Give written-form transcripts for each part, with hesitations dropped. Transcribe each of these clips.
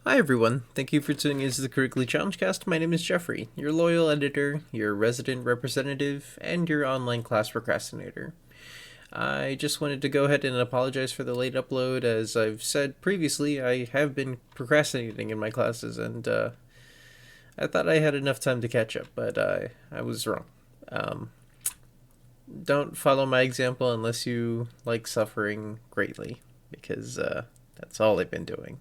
Hi everyone, thank you for tuning into the Critically Challenged Cast. My name is Jeffrey, your loyal editor, your resident representative, and your online class procrastinator. I just wanted to go ahead and apologize for the late upload. As I've said previously, I have been procrastinating in my classes, and I thought I had enough time to catch up, but I was wrong. Don't follow my example unless you like suffering greatly, because that's all I've been doing.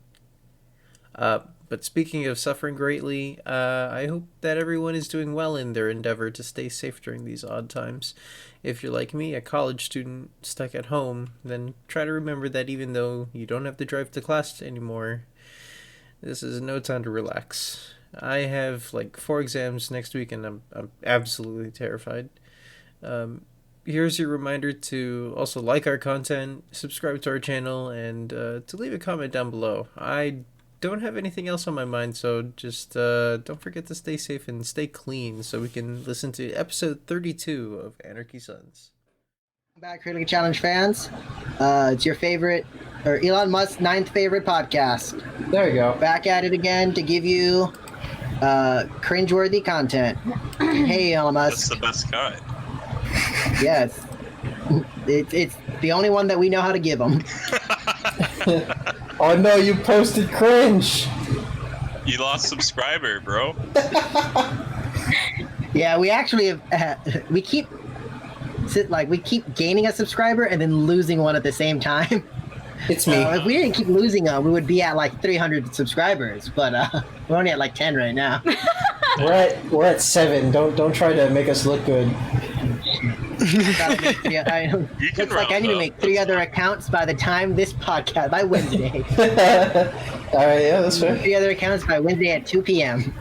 But speaking of suffering greatly, I hope that everyone is doing well in their endeavor to stay safe during these odd times. If you're like me, a college student stuck at home, then try to remember that even though you don't have to drive to class anymore, this is no time to relax. I have like 4 exams next week and I'm absolutely terrified. Here's your reminder to also like our content, subscribe to our channel, and to leave a comment down below. I don't have anything else on my mind, so just don't forget to stay safe and stay clean so we can listen to episode 32 of Anarchy Sons. Back, Critically Challenged fans. It's your favorite, or Elon Musk's 9th favorite podcast. There you go. Back at it again to give you cringeworthy content. Hey, Elon That's Musk. the best kind. Yes. It's the only one that we know how to give them. Oh no, you posted cringe! You lost subscriber, bro. Yeah, we actually have. We keep gaining a subscriber and then losing one at the same time. It's me. If we didn't keep losing them, we would be at like 300 subscribers. But we're only at like 10 right now. We're at 7. Don't try to make us look good. You can Looks like I need to make 3 other accounts by the time this podcast by Wednesday. Alright, yeah, that's fair. 3 other accounts by Wednesday at 2 p.m.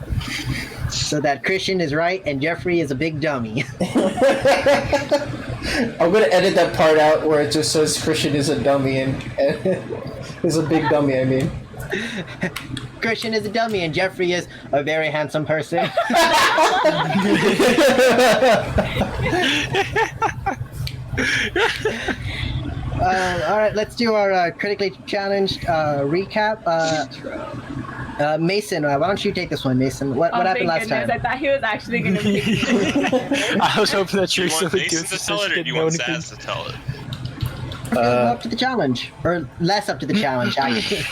So that Christian is right and Jeffrey is a big dummy. I'm gonna edit that part out where it just says Christian is a dummy and is a big dummy, I mean. Christian is a dummy and Jeffrey is a very handsome person. All right, let's do our critically challenged recap. Mason, why don't you take this one, Mason? What happened last time? I thought he was actually going to pick me. I was hoping that Do you you were want so good Mason to tell it, or do you want Zaz to tell it? Up to the challenge, or less up to the challenge, actually.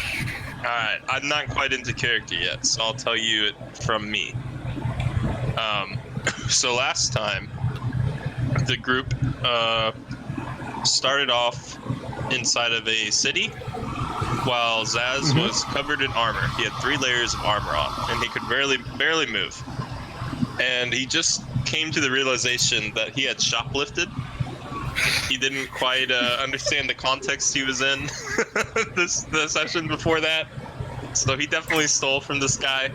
Alright, I'm not quite into character yet, so I'll tell you it from me. So last time, the group started off inside of a city, while Zaz was covered in armor. He had 3 layers of armor on, and he could barely move. And he just came to the realization that he had shoplifted. He didn't quite understand the context he was in the session before that. So he definitely stole from this guy.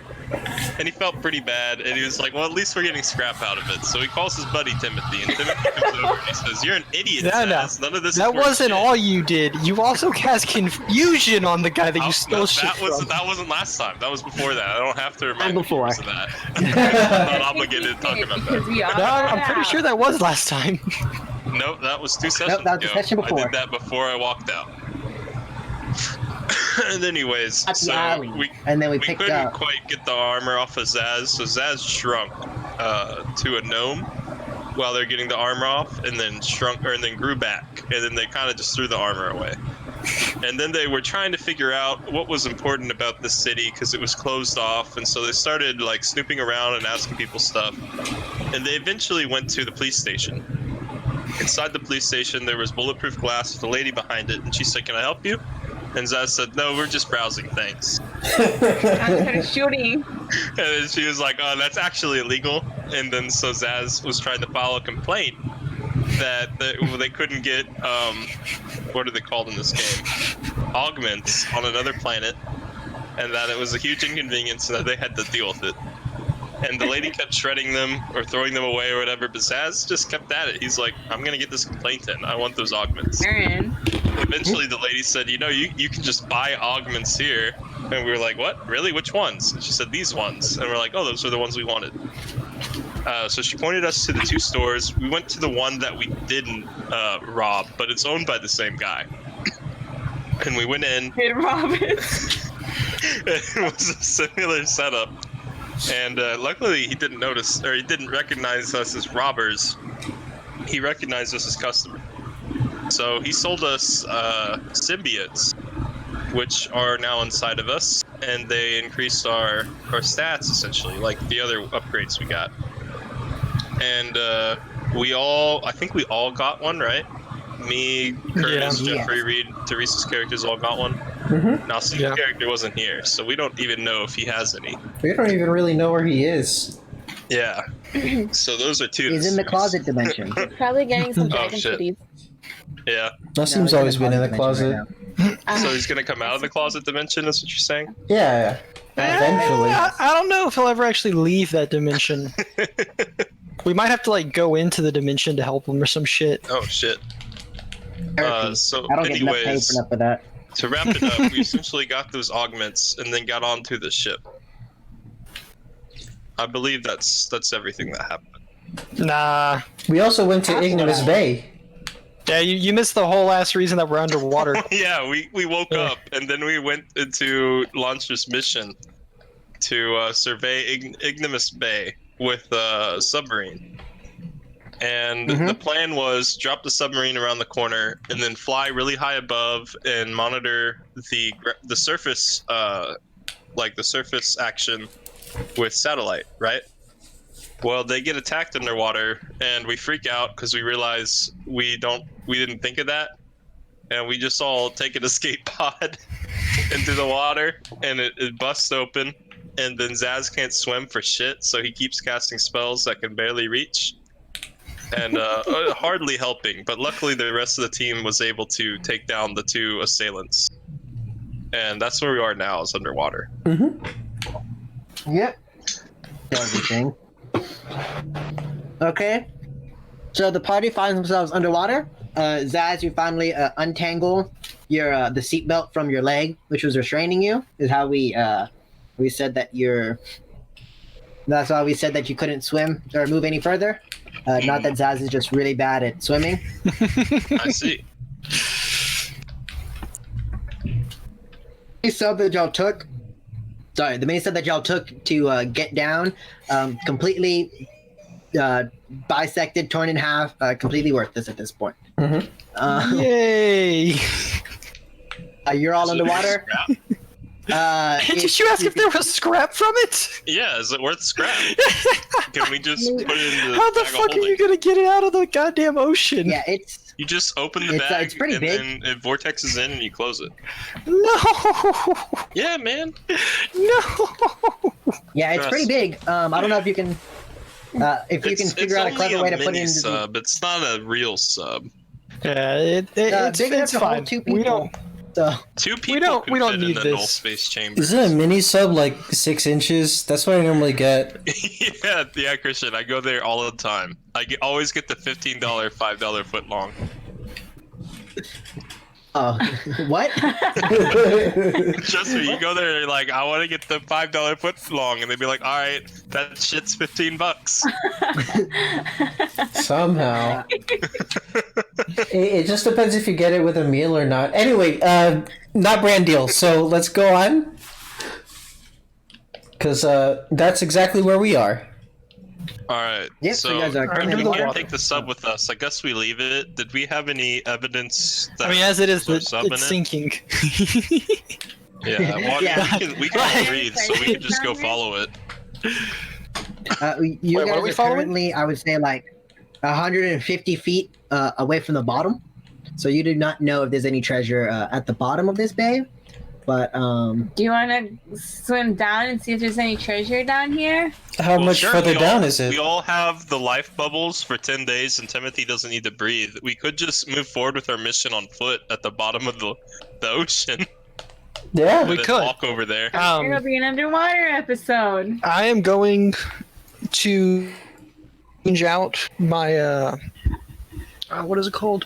And he felt pretty bad. And he was like, well, at least we're getting scrap out of it. So he calls his buddy Timothy. And Timothy comes over and he says, you're an idiot, Zaz. None of this That is worth wasn't shit." all you did. You also cast confusion on the guy that you stole shit from. That wasn't last time. That was before that. I don't have to remind you before. of that. I'm not obligated to talk about that. No, I'm pretty sure that was last time. Nope, that was 2 sessions that was the ago. session before. I did that before I walked out. And anyways, At the so alley. And then we we picked couldn't up. quite get the armor off of Zaz, so Zaz shrunk to a gnome while they're getting the armor off, and then grew back, and then they kind of just threw the armor away. And then they were trying to figure out what was important about the city because it was closed off, and so they started like snooping around and asking people stuff. And they eventually went to the police station. Inside the police station, there was bulletproof glass with a lady behind it, and she said, "Can I help you?" And Zaz said, "No, we're just browsing things." I started shooting. And then she was like, "Oh, that's actually illegal." And then so Zaz was trying to file a complaint that they couldn't get what are they called in this game? Augments on another planet, and that it was a huge inconvenience and that they had to deal with it. And the lady kept shredding them or throwing them away or whatever, but Zaz just kept at it. He's like, "I'm gonna get this complaint in. I want those augments." Aaron. Eventually the lady said, you can just buy augments here. And we were like, what? Really? Which ones? And she said, these ones. And we're like, oh, those are the ones we wanted. So she pointed us to the 2 stores. We went to the one that we didn't rob, but it's owned by the same guy. And we went in. Did Robin? It was a similar setup. And luckily he didn't notice, or he didn't recognize us as robbers. He recognized us as customers. So he sold us symbiotes, which are now inside of us, and they increased our stats, essentially, like the other upgrades we got. And I think we all got one, right? Me, Curtis, Yeah. Jeffrey, Reed, Teresa's characters all got one. Mm-hmm. Now, Steve's character wasn't here, so we don't even know if he has any. We don't even really know where he is. Yeah. So those are two. He's in the closet dimension. Probably getting some dragon shit. titties. Yeah. Nassim's always been in the closet. So he's gonna come out of the closet dimension, is what you're saying? Yeah. Eventually. I don't know if he'll ever actually leave that dimension. We might have to like go into the dimension to help him or some shit. Oh shit. So I don't get enough paid anyways, for enough of that. to wrap it up, we essentially got those augments and then got onto the ship. I believe that's everything that happened. Nah. We also went to Ignomus Bay. Yeah, you missed the whole last reason that we're underwater. Yeah, we woke up and then we went into Launcher's mission to survey Ignomus Bay with a submarine. And the plan was drop the submarine around the corner and then fly really high above and monitor the surface, like the surface action with satellite, right? Well, they get attacked underwater and we freak out because we realize we didn't think of that, and we just all take an escape pod into the water and it busts open, and then Zaz can't swim for shit, so he keeps casting spells that can barely reach. And hardly helping, but luckily the rest of the team was able to take down the two assailants. And that's where we are now, is underwater. Yep. Everything. Okay. So the party finds themselves underwater. Zaz, you finally untangle your the seatbelt from your leg, which was restraining you. Is how we said that you're. That's why we said that you couldn't swim or move any further. Not that Zaz is just really bad at swimming. I see. The sub that y'all took. Sorry, the main sub that y'all took to get down, completely bisected, torn in half, completely worthless at this point. Yay! You're all underwater. Did you ask if there was scrap from it? Yeah, is it worth scrap? Can we just put it in the How the bag of fuck are holding? you gonna get it out of the goddamn ocean? Yeah, it's You just open the It's, bag it's pretty and big. then it vortexes in and you close it. No! Yeah, man. No! yeah, it's pretty big. I don't know if you can figure out a clever way to put it mini into sub. It's not a real sub. Yeah, it's big enough it's to fine. hold two We people. don't. So Two people we don't could fit need in the null this. space chamber. Isn't a mini sub like 6 inches? That's what I normally get. yeah, Christian. I go there all the time. Always get the $15, $5 foot long. what? Trust me, you go there and you're like, I want to get the $5 foot long, and they'd be like, all right, that shit's $15. Somehow. It just depends if you get it with a meal or not. Anyway, not brand deal, so let's go on. Because that's exactly where we are. All right. Yep, so so you guys are currently we in the can't water. take the sub with us. I guess we leave it. Did we have any evidence that I mean, as it is, there's a sub it's in it? sinking. Yeah, well, Yeah. we can breathe, so we can just go follow it. You Wait, what guys are we are following? currently, I wodd say, like 150 feet away from the bottom. So you do not know if there's any treasure at the bottom of this bay. But Do you want to swim down and see if there's any treasure down here? How Well, much sure, further we all- down is it? We all have the life bubbles for 10 days, and Timothy doesn't need to breathe. We could just move forward with our mission on foot at the bottom of the ocean. Yeah. We and then could. walk over there. It'll be an underwater episode. I am going to change out my what is it called?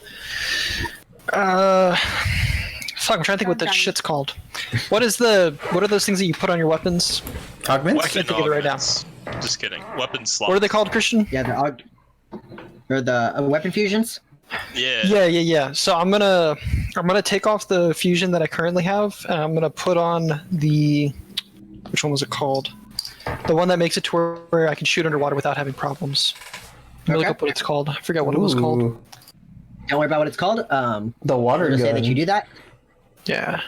Fuck, I'm trying to think what that shit's called. What are those things that you put on your weapons? Augments? I can't think of it right now. augments. Just kidding. Weapon slots. What are they called, Christian? yeah, the weapon fusions. Yeah. Yeah. So I'm gonna I'm gonna take off the fusion that I currently have, and I'm gonna put on the. Which one was it called? The one that makes it to where I can shoot underwater without having problems. Let me look up what it's called. I forget what it was called. Ooh, Don't worry about what it's called. the water Just say gun. that you do that. Yeah.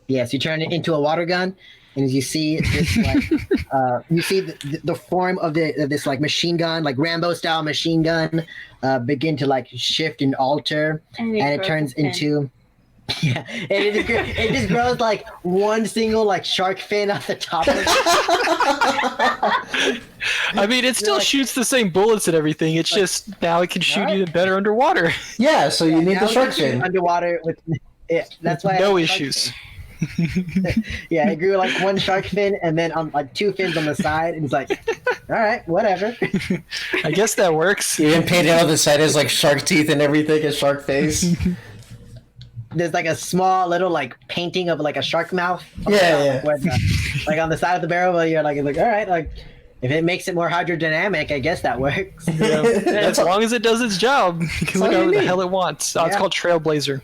Yes, you turn it into a water gun, and as you see this, like, you see the form of this like machine gun, like Rambo style machine gun, begin to like shift and alter, and it turns into. Yeah, and it just grows like one single like shark fin at the top of it. I mean, it still like- shoots the same bullets and everything. It's just now it can shoot Alright. even better underwater. Yeah, so you need Now the it shark can shoot fin. underwater with. Yeah, that's why. I No have the shark issues. fin. Yeah, it grew like one shark fin and then on like two fins on the side, and it's like, all right, whatever. I guess that works. You even painted on the side as like shark teeth and everything, a shark face. There's like a small little like painting of like a shark mouth. on the Yeah, top, yeah. where like on the side of the barrel, where you're like, all right, like if it makes it more hydrodynamic, I guess that works. As long as it does its job, you can look all you whatever the need. hell it wants. Oh, it's Yeah. called Trailblazer.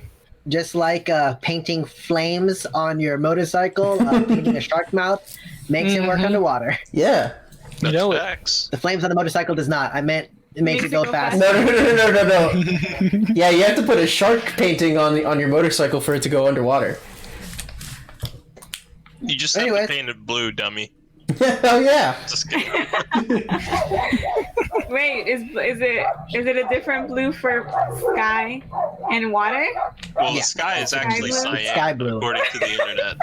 Just like painting flames on your motorcycle, painting a shark mouth makes it work underwater. Yeah. You know it. Facts. The flames on the motorcycle does not. I meant it makes it go faster. No. Yeah, you have to put a shark painting on your motorcycle for it to go underwater. You just have Anyways. to paint it blue, dummy. Oh yeah. Just kidding. Wait, is it a different blue for sky and water? Well, Yeah. the sky is actually blue? cyan, Sky blue. according to the internet.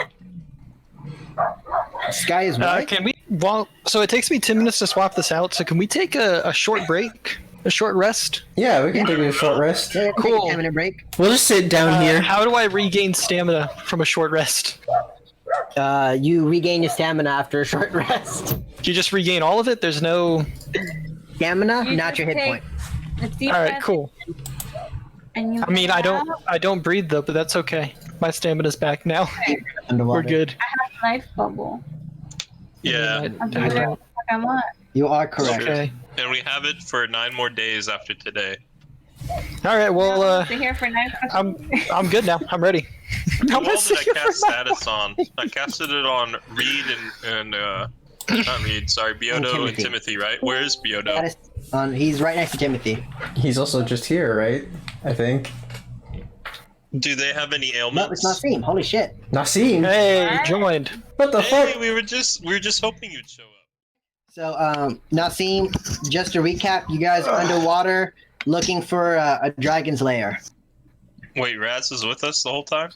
Sky is white. Can we? Well, so it takes me 10 minutes to swap this out. So can we take a short break, a short rest? Yeah, we can take a short rest. Yeah, Cool. Take a 10-minute break. We'll just sit down here. How do I regain stamina from a short rest? You regain your stamina after a short rest. Do you just regain all of it? There's no. Stamina, You not just your hit take point. a deep All right, breath cool. And you I mean, let it out. I don't breathe though, but that's okay. My stamina's back now. Underwater. We're good. Life bubble. Yeah, I'll do whatever the fuck I want. You are correct. Okay. and we have it for 9 more days after today. All right. Well, Sit here for 9 I'm good now. I'm ready. Who all Let's did see I cast for status on? I casted it on Reed and not Reed, sorry, Biodo and Timothy. Timothy, right? Where's Biodo? That is- he's right next to Timothy. He's also just here, right? I think. Do they have any No, ailments? it's not Steam. Holy shit. Nasim. Hey, joined. What the Hey, fuck? we were just hoping you'd show up. So, Nasim, just to recap, you guys are underwater looking for a dragon's lair. Wait, Raz was with us the whole time?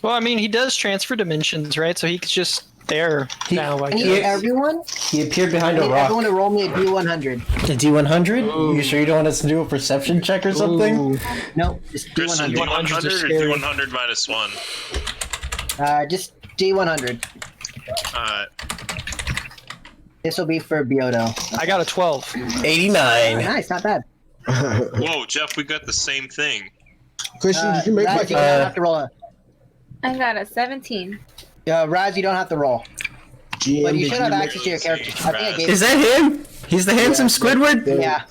Well, I mean, he does transfer dimensions, right? So he's just there now. I I need guess. everyone, He appeared behind I a need rock. everyone to roll me a D100. A D100? You sure you don't want us to do a perception check or something? Ooh. No, just Christian, D100. D100 D100 are or scary. D100 minus 1? Just D100. Alright. This will be for Biodo. I got a 12. 89. Nice, not bad. Whoa, Jeff, we got the same thing. Christian, did you make Raz, my you don't have to roll a. I got a 17. Raz, you don't have to roll. GM? But you Did should have make- access to your character. I think I gave Is that him? He's the handsome Squidward? Yeah.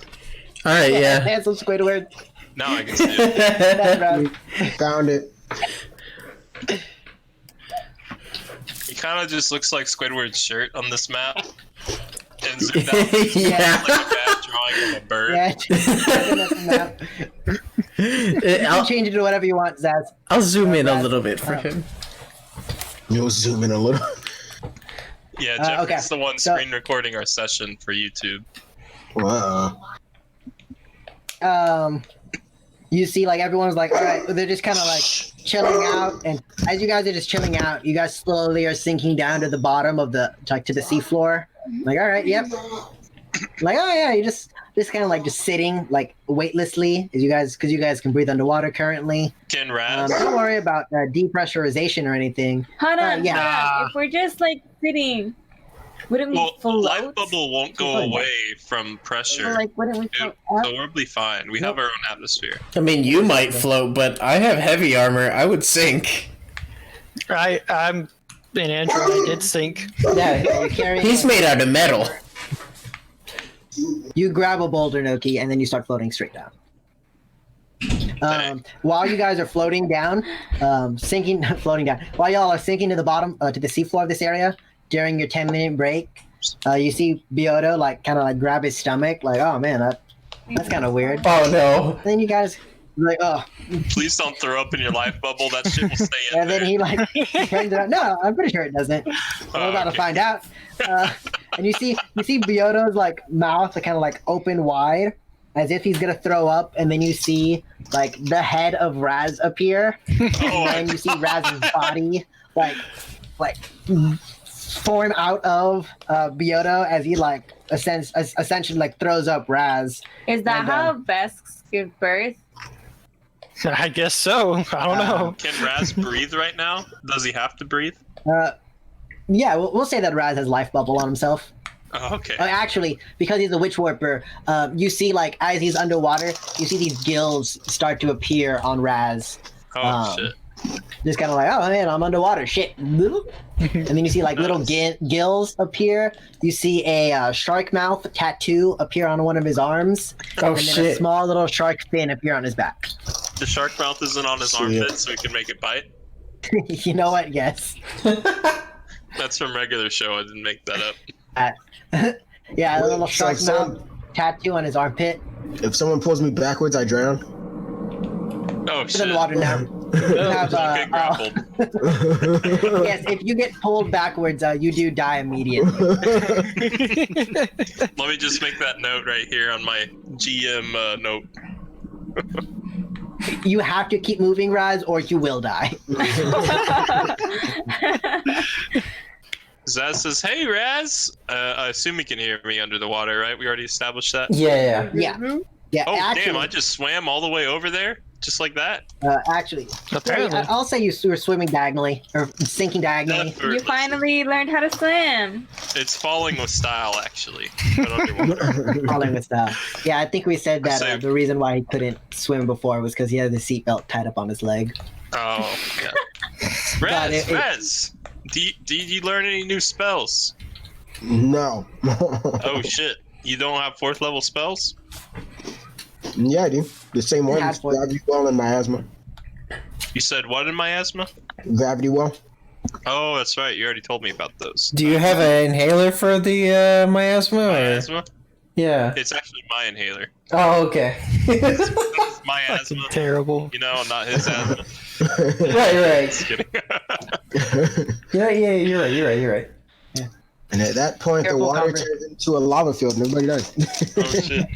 Alright, yeah. Handsome Squidward. Now I can see it. That's Raz. Found it. He kind of just looks like Squidward's shirt on this map. And zoomed out, like Yeah. a bad drawing of a bird. Yeah, that's the map. You can I'll, change it to whatever you want, Zaz. I'll zoom in a little bit for him. You'll zoom in a little. Yeah, Jeff okay. is the one So- screen recording our session for YouTube. Wow. You see, like, everyone's like, all right, they're just kind of like chilling out. And as you guys are just chilling out, you guys slowly are sinking down to the bottom of the, like, to the seafloor. Like, all right, yep. Like, oh yeah, you just kind of like just sitting, like, weightlessly, because you guys can breathe underwater currently. Ken Raz. Don't worry about depressurization or anything. Hold on, yeah. hold on. If we're just like sitting, wouldn't we Well, float? life bubble won't go away from pressure. Or, like, wouldn't we float up? So we'll be fine. We have our own atmosphere. I mean, you might float, but I have heavy armor. I would sink. I'm an android. I did sink. Yeah, You're carrying, he's made out of metal. You grab a boulder, Noki, and then you start floating straight down. While you guys are floating down, floating down, while y'all are sinking to the bottom, to the seafloor of this area, during your 10-minute break, you see Bioto kind of grab his stomach, oh man, that's kind of weird. Oh no. Then you guys oh. Please don't throw up in your life bubble. That shit will stay in And there. then he turns it out. No, I'm pretty sure it doesn't. We're about to find out. And you see Bioto's mouth kind of open wide, as if he's gonna throw up, and then you see the head of Raz appear, and then you see Raz's body form out of Bioto as he essentially throws up Raz. Is that how Vesks give birth? I guess so. I don't know. Can Raz breathe right now? Does he have to breathe? Yeah, we'll say that Raz has life bubble on himself. Oh, okay. Actually, because he's a witch warper, you see as he's underwater, you see these gills start to appear on Raz. Oh, shit. Just kind of oh man, I'm underwater. Shit. And then you see little gills appear. You see a shark mouth tattoo appear on one of his arms. Oh and then shit. a small little shark fin appear on his back. The shark mouth isn't on his armpit, so we can make it bite? You know what? Yes. That's from regular show. I didn't make that up. Yeah, a Wait, little shark so- mouth tattoo on his armpit. If someone pulls me backwards, I drown. Oh, He's shit. underwater now. You have, Don't get grappled. yes, if you get pulled backwards, you do die immediately. Let me just make that note right here on my GM note. You have to keep moving, Raz, or you will die. Zaz says, "Hey, Raz." I assume he can hear me under the water, right? We already established that. Yeah. Yeah. Yeah. Oh, actually, damn! I just swam all the way over there, just like that. Actually, Apparently. I'll say you were swimming diagonally or sinking diagonally. You Effortlessly. finally learned how to swim. It's falling with style, actually. But underwater. Following with style. Yeah, I think we said that Same. the reason why he couldn't swim before was because he had the seatbelt tied up on his leg. Oh, yeah. God, Raz, it- Raz, did you learn any new spells? No. Oh shit! You don't have 4th level spells? Yeah, I do. The same one. Had one. Gravity well and miasma. You said what in miasma? Gravity well. Oh, that's right. You already told me about those. Do you have an inhaler for the miasma? Or? Miasma? Yeah. It's actually my inhaler. Oh, okay. My Fucking asthma. terrible. You know, not his asthma. right. Just kidding. Yeah, you're right. And at that point, Careful, the water Congress. turns into a lava field and everybody dies. Oh shit.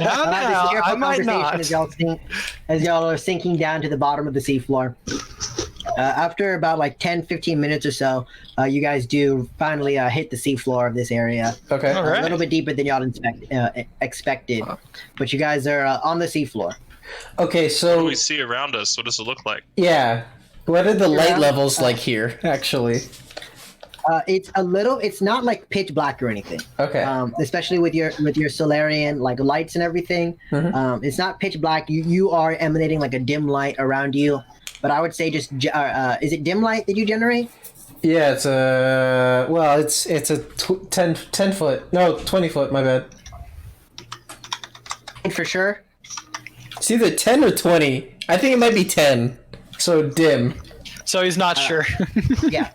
Now, I might not. As y'all are sinking down to the bottom of the seafloor. After about 10-15 minutes or so, you guys do finally hit the seafloor of this area. Okay. All A right. little bit deeper than y'all expected, but you guys are on the seafloor. Okay, What do so we see around us? What does it look like? yeah. What are the light Yeah. levels like here, actually? It's not pitch black or anything. Okay. Especially with your Solarian lights and everything. Mhm. It's not pitch black. You are emanating a dim light around you, but I would say just is it dim light that you generate? Yeah, it's a it's a 10 foot. No, 20 foot, my bad. For sure. It's either 10 or 20. I think it might be 10. So dim. So he's not sure. Yeah.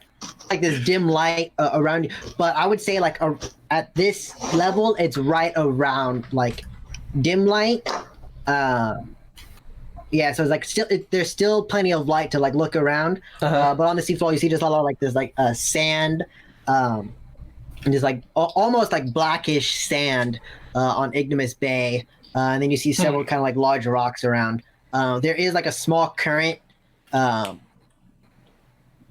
This dim light around you, but I would say at this level it's right around dim light. Yeah, so it's there's still plenty of light to look around. Uh-huh. But on the seafloor you see just a lot of this sand, and just almost blackish sand on Ignomus Bay, and then you see several kind of large rocks around. There is a small current.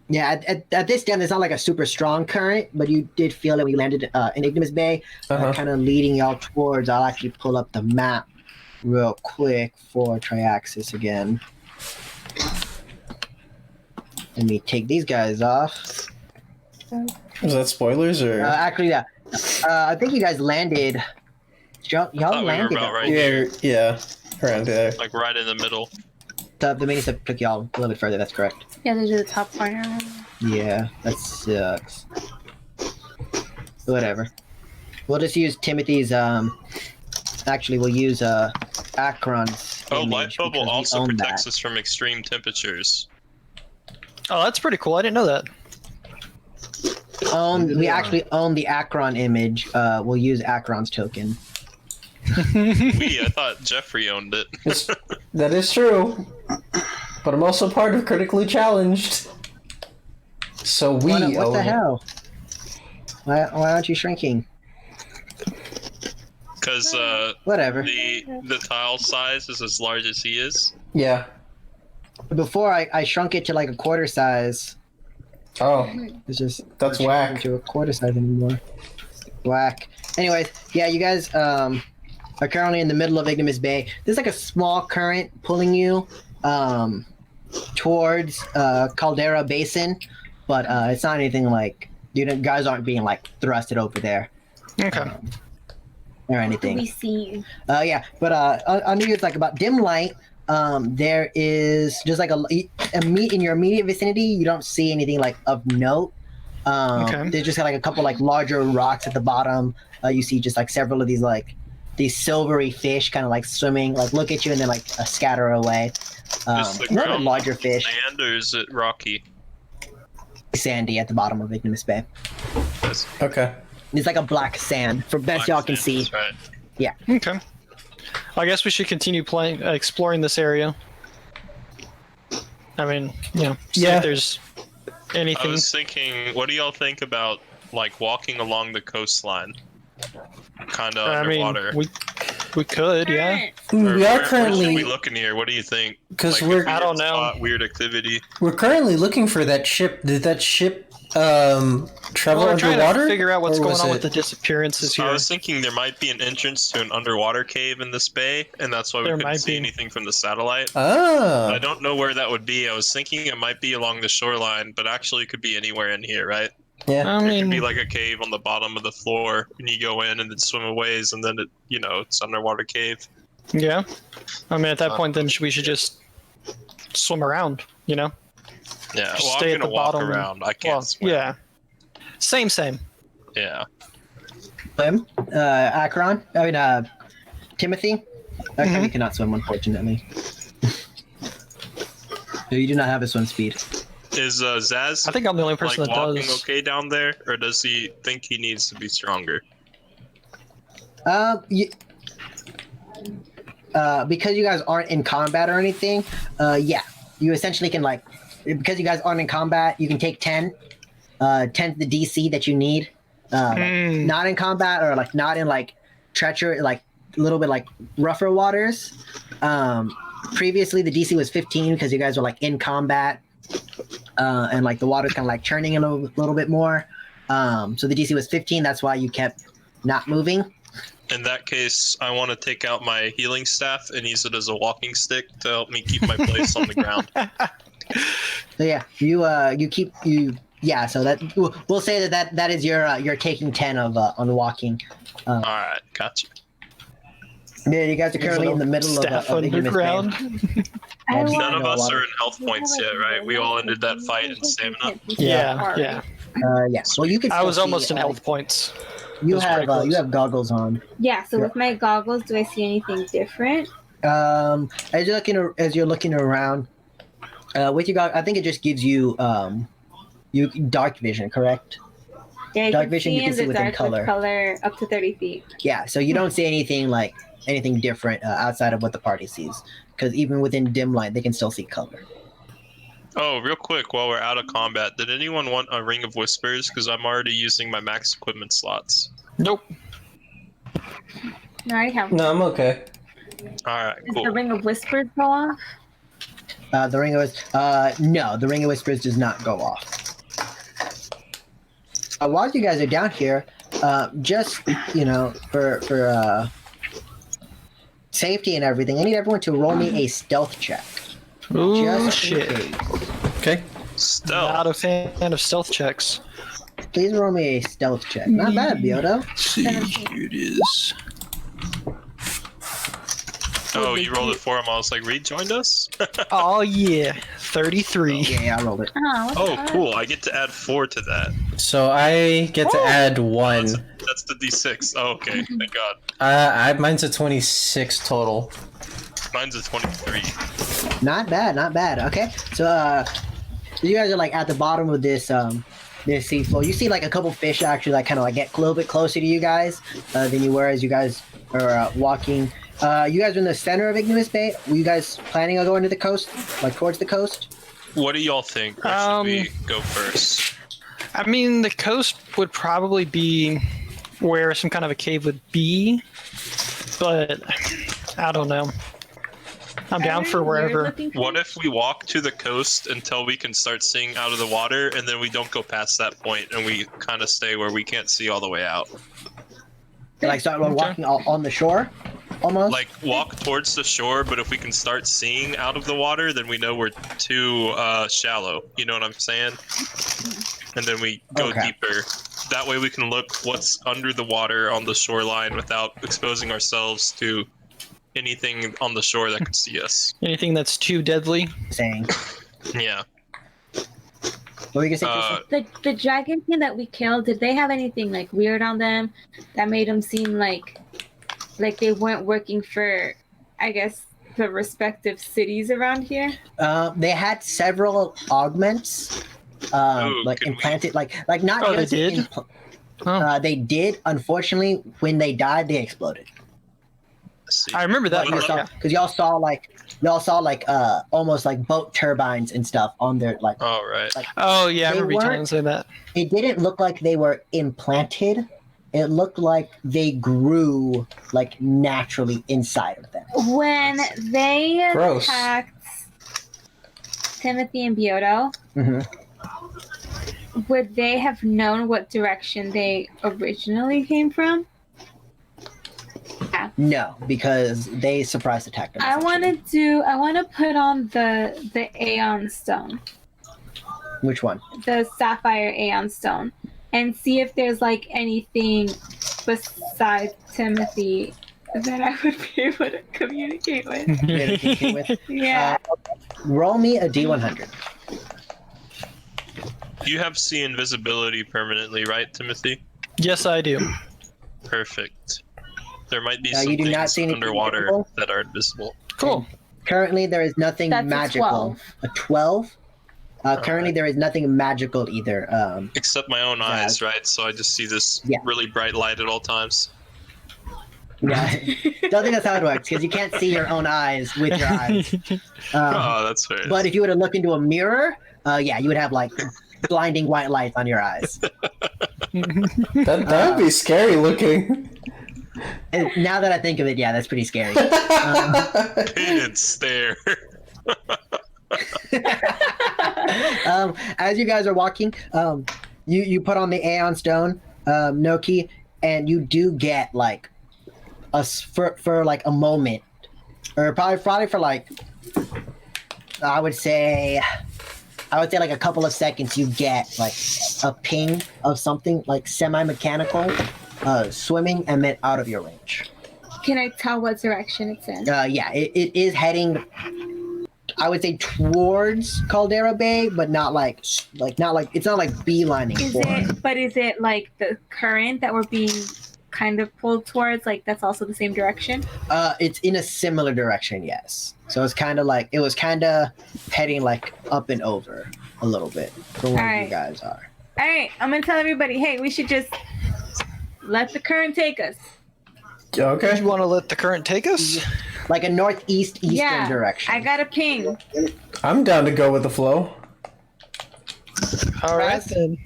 Yeah, at this depth, it's not a super strong current, but you did feel it when you landed in Ignomus Bay, Uh-huh. kind of leading y'all towards. I'll actually pull up the map real quick for Triaxis again. Let me take these guys off. Is that spoilers or? Actually, yeah. I think you guys landed. Y'all Thought we were landed. about right Yeah, around there. Like right in the middle. The mini step took y'all a little bit further. That's correct. Yeah, they do the top corner. Yeah, that sucks. Whatever. We'll just use Timothy's. Actually, we'll use Akron's Oh, light image bubble because we also own protects that. us from extreme temperatures. Oh, that's pretty cool. I didn't know that. We actually own the Akron image. We'll use Akron's token. I thought Jeffrey owned it. That is true. But I'm also part of Critically Challenged. So we What own the it. hell? Why aren't you shrinking? Because Whatever. the tile size is as large as he is. Yeah. Before I shrunk it to like a quarter size. Oh, It's just that's it's whack. into a quarter size anymore. Whack. Anyways, yeah, you guys are currently in the middle of Ignomus Bay. There's like a small current pulling you towards Caldera Basin, but it's not anything like you guys aren't being like thrusted over there. Okay. Or anything. We see. Yeah, but under you it's like about dim light. There is just like in your immediate vicinity. You don't see anything like of note. Okay. There's just like a couple like larger rocks at the bottom. You see just like several of these silvery fish kind of like swimming, like look at you and then like scatter away. Is the Another ground larger fish, sand or is it rocky? sandy at the bottom of Ignomus Bay. That's Okay. It's like a black sand, for best black y'all can sand, see. that's right. Okay. I guess we should continue exploring this area. I mean, see Yeah. if there's I anything. was thinking, what do y'all think about like walking along the coastline, kind of I mean, underwater? we could, yeah. We are Where should currently we look in here? What do you think? 'Cause Like, we're- a I don't weird know. spot, weird activity. we're currently looking for that ship. Did that ship travel Well, we're trying underwater? to figure out what's Or going was on it- with the disappearances I here. was thinking there might be an entrance to an underwater cave in this bay, and that's why we There couldn't might see be. anything from the satellite. Ah. I don't know where that would be. I was thinking it might be along the shoreline, but actually it could be anywhere in here, right? Yeah. I It mean, could be like a cave on the bottom of the floor, and you go in and then swim a ways, and then it's underwater cave. yeah. I mean, at that point, then we should just swim around, Yeah, Just well, stay I'm at gonna the walk bottom and- around. I can't Well, swim. yeah. Same. Yeah. Swim, Akron. I mean, Timothy. Akron, Mhm. you cannot swim, unfortunately. So you do not have a swim speed. Is Zaz I think I'm the only person like that walking does. okay down there, or does he think he needs to be stronger? Because you guys aren't in combat or anything, yeah, you essentially can because you guys aren't in combat, you can take 10. 10's the DC that you need. Not in combat or not in treacherous, a little bit rougher waters. Previously the DC was 15 because you guys were in combat, and the water's kind of churning a little bit more. So the DC was 15. That's why you kept not moving. In that case, I want to take out my healing staff and use it as a walking stick to help me keep my place on the ground. So yeah, so that we'll say that is your taking 10 of on walking. All right, gotcha. Yeah, you guys are currently in the middle Staff of Ignomus Bay. underground. I None None of know a us lot are of- in health points yet, right? We all ended that fight in stamina. Yeah. Yeah. Well, you can. I still was almost see, in health points. You was pretty close. have goggles on. Yeah, so with my goggles, do I see anything different? As you're looking around, with your goggles, I think it just gives you you dark vision, correct? Yeah, Dark vision, you can in see the within dark color. with color up to 30 feet. Yeah. So you don't see anything different outside of what the party sees, because even within dim light, they can still see color. Oh, real quick, while we're out of combat, did anyone want a Ring of Whispers? Because I'm already using my max equipment slots. Nope. No, I already have. No, I'm okay. All right, Does cool. the Ring of Whispers go off? The ring of no, the ring of whispers does not go off. While you guys are down here, just for safety and everything, I need everyone to roll me a stealth check. Ooh, Just in shit. case. Okay. Stealth. Not a fan of stealth checks. Please roll me a stealth check. Not bad, Biodo. See, here it is. Oh, you rolled it for him. I was like, Reed joined us? Oh, yeah. 33. Yeah, I rolled it. Oh, cool. I get to add 4 to that. So I get to add 1. That's the D6. Oh, okay. Thank God. Mine's a 26 total. Mine's a 23. Not bad, not bad. Okay, so you guys are like at the bottom of this this seafloor. You see like a couple fish actually like kind of like get a little bit closer to you guys than you were as you guys are walking. You guys are in the center of Ignomus Bay. Were you guys planning on going to the coast, like towards the coast? What do y'all think? Where should we go first? I mean, the coast would probably be where some kind of a cave would be, but I don't know. I'm down for wherever. What if we walk to the coast until we can start seeing out of the water, and then we don't go past that point, and we kind of stay where we can't see all the way out? Like start walking on the shore, almost. Like walk towards the shore, but if we can start seeing out of the water, then we know we're too shallow. You know what I'm saying? And then we go deeper. That way we can look what's under the water on the shoreline without exposing ourselves to anything on the shore that could see us. Anything that's too deadly. Saying. Yeah. What were you gonna say? The dragon king that we killed, did they have anything like weird on them that made them seem like they weren't working for, I guess, the respective cities around here? They had several augments, like implanted, like not. Oh, they just did. They did. Unfortunately, when they died, they exploded. I remember that part. Because y'all saw like almost like boat turbines and stuff on their like. Oh right. Like, oh yeah, I they remember you telling say that. It didn't look like they were implanted. It looked like they grew like naturally inside of them. When they Gross. attacked Timothy and Bioto, would they have known what direction they originally came from? Yeah. No, because they surprise attacked them. I want to put on the Aeon Stone, Which one? the Sapphire Aeon Stone, and see if there's like anything besides Timothy that I would be able to communicate with. Really thinking with? Yeah. Roll me a D100. You have see invisibility permanently, right, Timothy? Yes, I do. Perfect. There might be some you do not things see anything underwater invisible? that are invisible. Cool. Currently, there is nothing That's a magical. 12. A 12. Currently, there is nothing magical either. Except my own eyes, right? So I just see this really bright light at all times. Yeah, don't think that's how it works because you can't see your own eyes with your eyes. Oh, that's fair. But if you were to look into a mirror, you would have like blinding white lights on your eyes. That would be scary looking. And now that I think of it, yeah, that's pretty scary. Painted stare. As you guys are walking, you put on the Aeon Stone, Noki, and you do get like for like a moment, or probably for like I would say like a couple of seconds. You get like a ping of something like semi-mechanical, swimming, and then out of your range. Can I tell what direction it's in? It is heading, I would say, towards Caldera Bay, but not like it's not like beelining Is it like the current that we're being kind of pulled towards? Like that's also the same direction? It's in a similar direction, yes. So it's kind of like it was kind of heading like up and over a little bit from where you guys are. All right, I'm gonna tell everybody, hey, we should just let the current take us. Okay. You want to let the current take us? Like a northeast eastern direction. I got a ping. I'm down to go with the flow. All right then.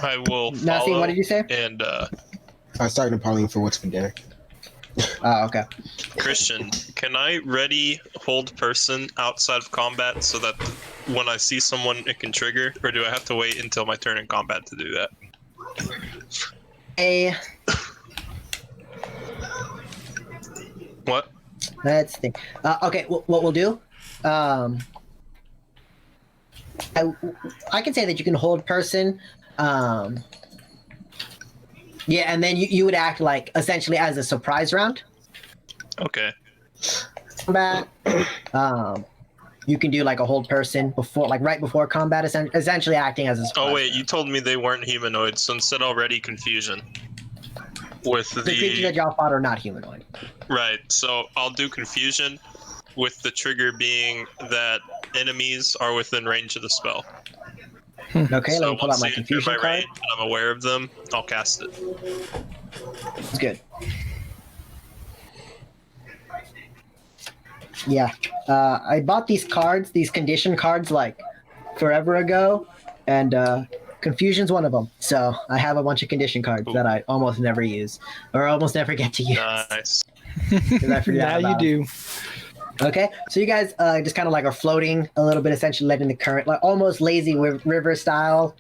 I will follow. Nasi, what did you say? And I was talking to Pauline for what's for dinner. Oh, okay. Christian, can I ready hold person outside of combat so that when I see someone it can trigger, or do I have to wait until my turn in combat to do that? What? Let's think. Okay, what we'll do, I can say that you can hold person, and then you would act like essentially as a surprise round. Okay. Combat. You can do like a hold person before, like right before combat, essentially acting as a surprise Oh wait, round. you told me they weren't humanoids, so instead I'll ready confusion. With The creatures that y'all fought are not humanoid. Right, so I'll do confusion with the trigger being that enemies are within range of the spell. Okay, So let me pull out once my they enter confusion my card. range and I'm aware of them, I'll cast it. It's good. Yeah. I bought these cards, these condition cards, like forever ago, and Confusion's one of them. So I have a bunch of condition cards Cool. that I almost never use, or almost never get to use. Nice. 'Cause I forgot Now you about 'em. do. Okay, so you guys just kind of like are floating a little bit, essentially letting the current, like almost lazy river style,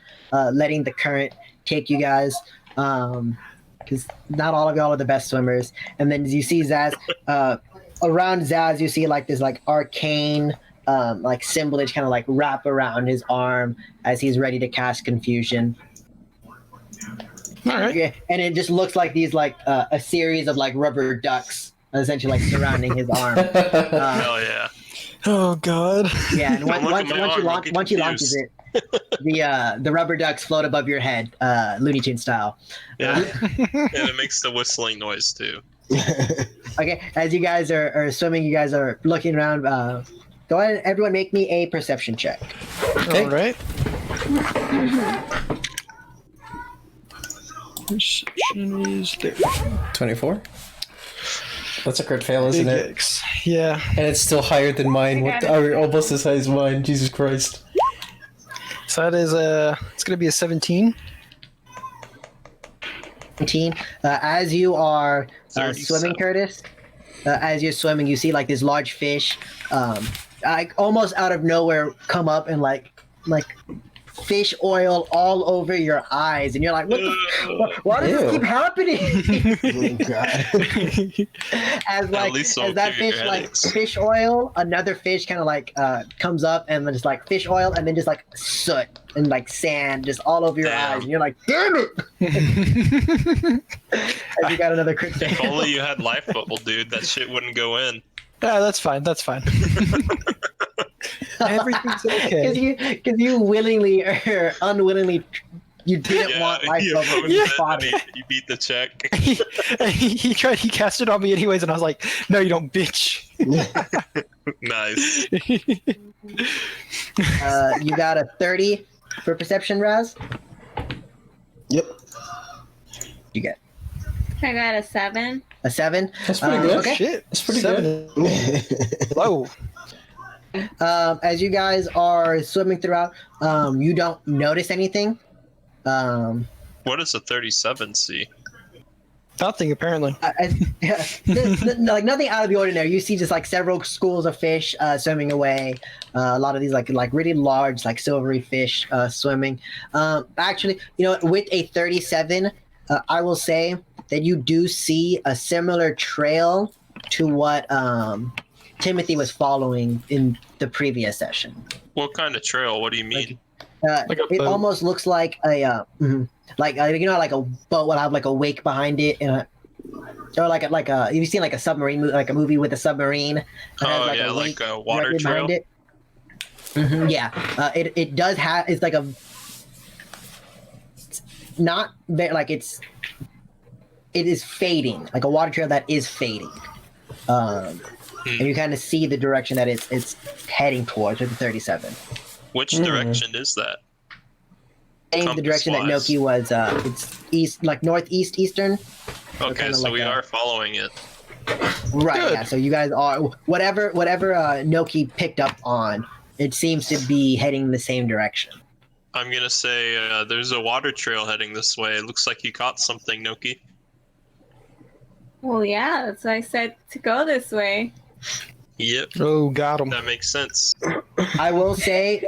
letting the current take you guys, because not all of y'all are the best swimmers. And then you see Zaz, around Zaz, you see like this like arcane like symbolage kind of like wrap around his arm as he's ready to cast confusion. All right. Yeah, and it just looks like these like a series of like rubber ducks essentially like surrounding his arm. Hell yeah. Oh God. Yeah, and Don't look at my arm, I'll get once you launches confused. it, the rubber ducks float above your head, Looney Tune style. Yeah. And it makes the whistling noise too. Okay, as you guys are swimming, you guys are looking around. Go ahead, everyone, make me a perception check. Okay. All right. Perception is there. 24. That's a crit fail, isn't it? Yikes. Yeah. And it's still higher than mine. I got Or almost as high as mine. Jesus Christ. So that is it's gonna be a 17. 17. As you are 37. swimming, Curtis, as you're swimming, you see like this large fish, like almost out of nowhere, come up and like fish oil all over your eyes, and you're like, why does this Ew. keep happening? Oh, God. as like least as it'll that give you fish like headaches. fish oil, another fish kind of like comes up and then just like fish oil, and then just like soot and like sand just all over your Damn. eyes, and you're like, damn it! As you got another crit If fail. only you had life bubble, dude, that shit wouldn't go in. Yeah, that's fine. That's fine. Everything's okay. Because you willingly or unwillingly, you didn't want life you bubble in ruined your it, body. and he beat the check. He cast it on me anyways, and I was like, "No, you don't, bitch." Nice. You got a 30 for perception, Raz. Yep. You get I got a 7. a 7. That's pretty good. Okay. Shit, That's pretty good. Low. As you guys are swimming throughout, you don't notice anything. What does a 37 see? Nothing apparently. Like nothing out of the ordinary. You see just like several schools of fish swimming away. A lot of these like really large like silvery fish swimming. Actually, you know, with a 37, I will say that you do see a similar trail to what Timothy was following in the previous session. What kind of trail? What do you mean? Like a It boat. almost looks like a like you know, like a boat will have like a wake behind it, and or like a you've seen like a submarine like a movie with a submarine that has, Oh, like, yeah, a like wake a water directly behind trail? it. Yeah, it does have, it's like a not very like it is fading, like a water trail that is fading, and you kind of see the direction that it's heading towards with the 37. Which direction is that? In the direction that Compass-wise. Noki was, it's east, like northeast, eastern. Okay, kinda so like we a- are following it. Right. Good. Yeah. So you guys are whatever Noki picked up on. It seems to be heading the same direction. I'm gonna say there's a water trail heading this way. It looks like you caught something, Noki. Well, yeah, that's why I said to go this way. Yep, Oh, got him. that makes sense. I will say,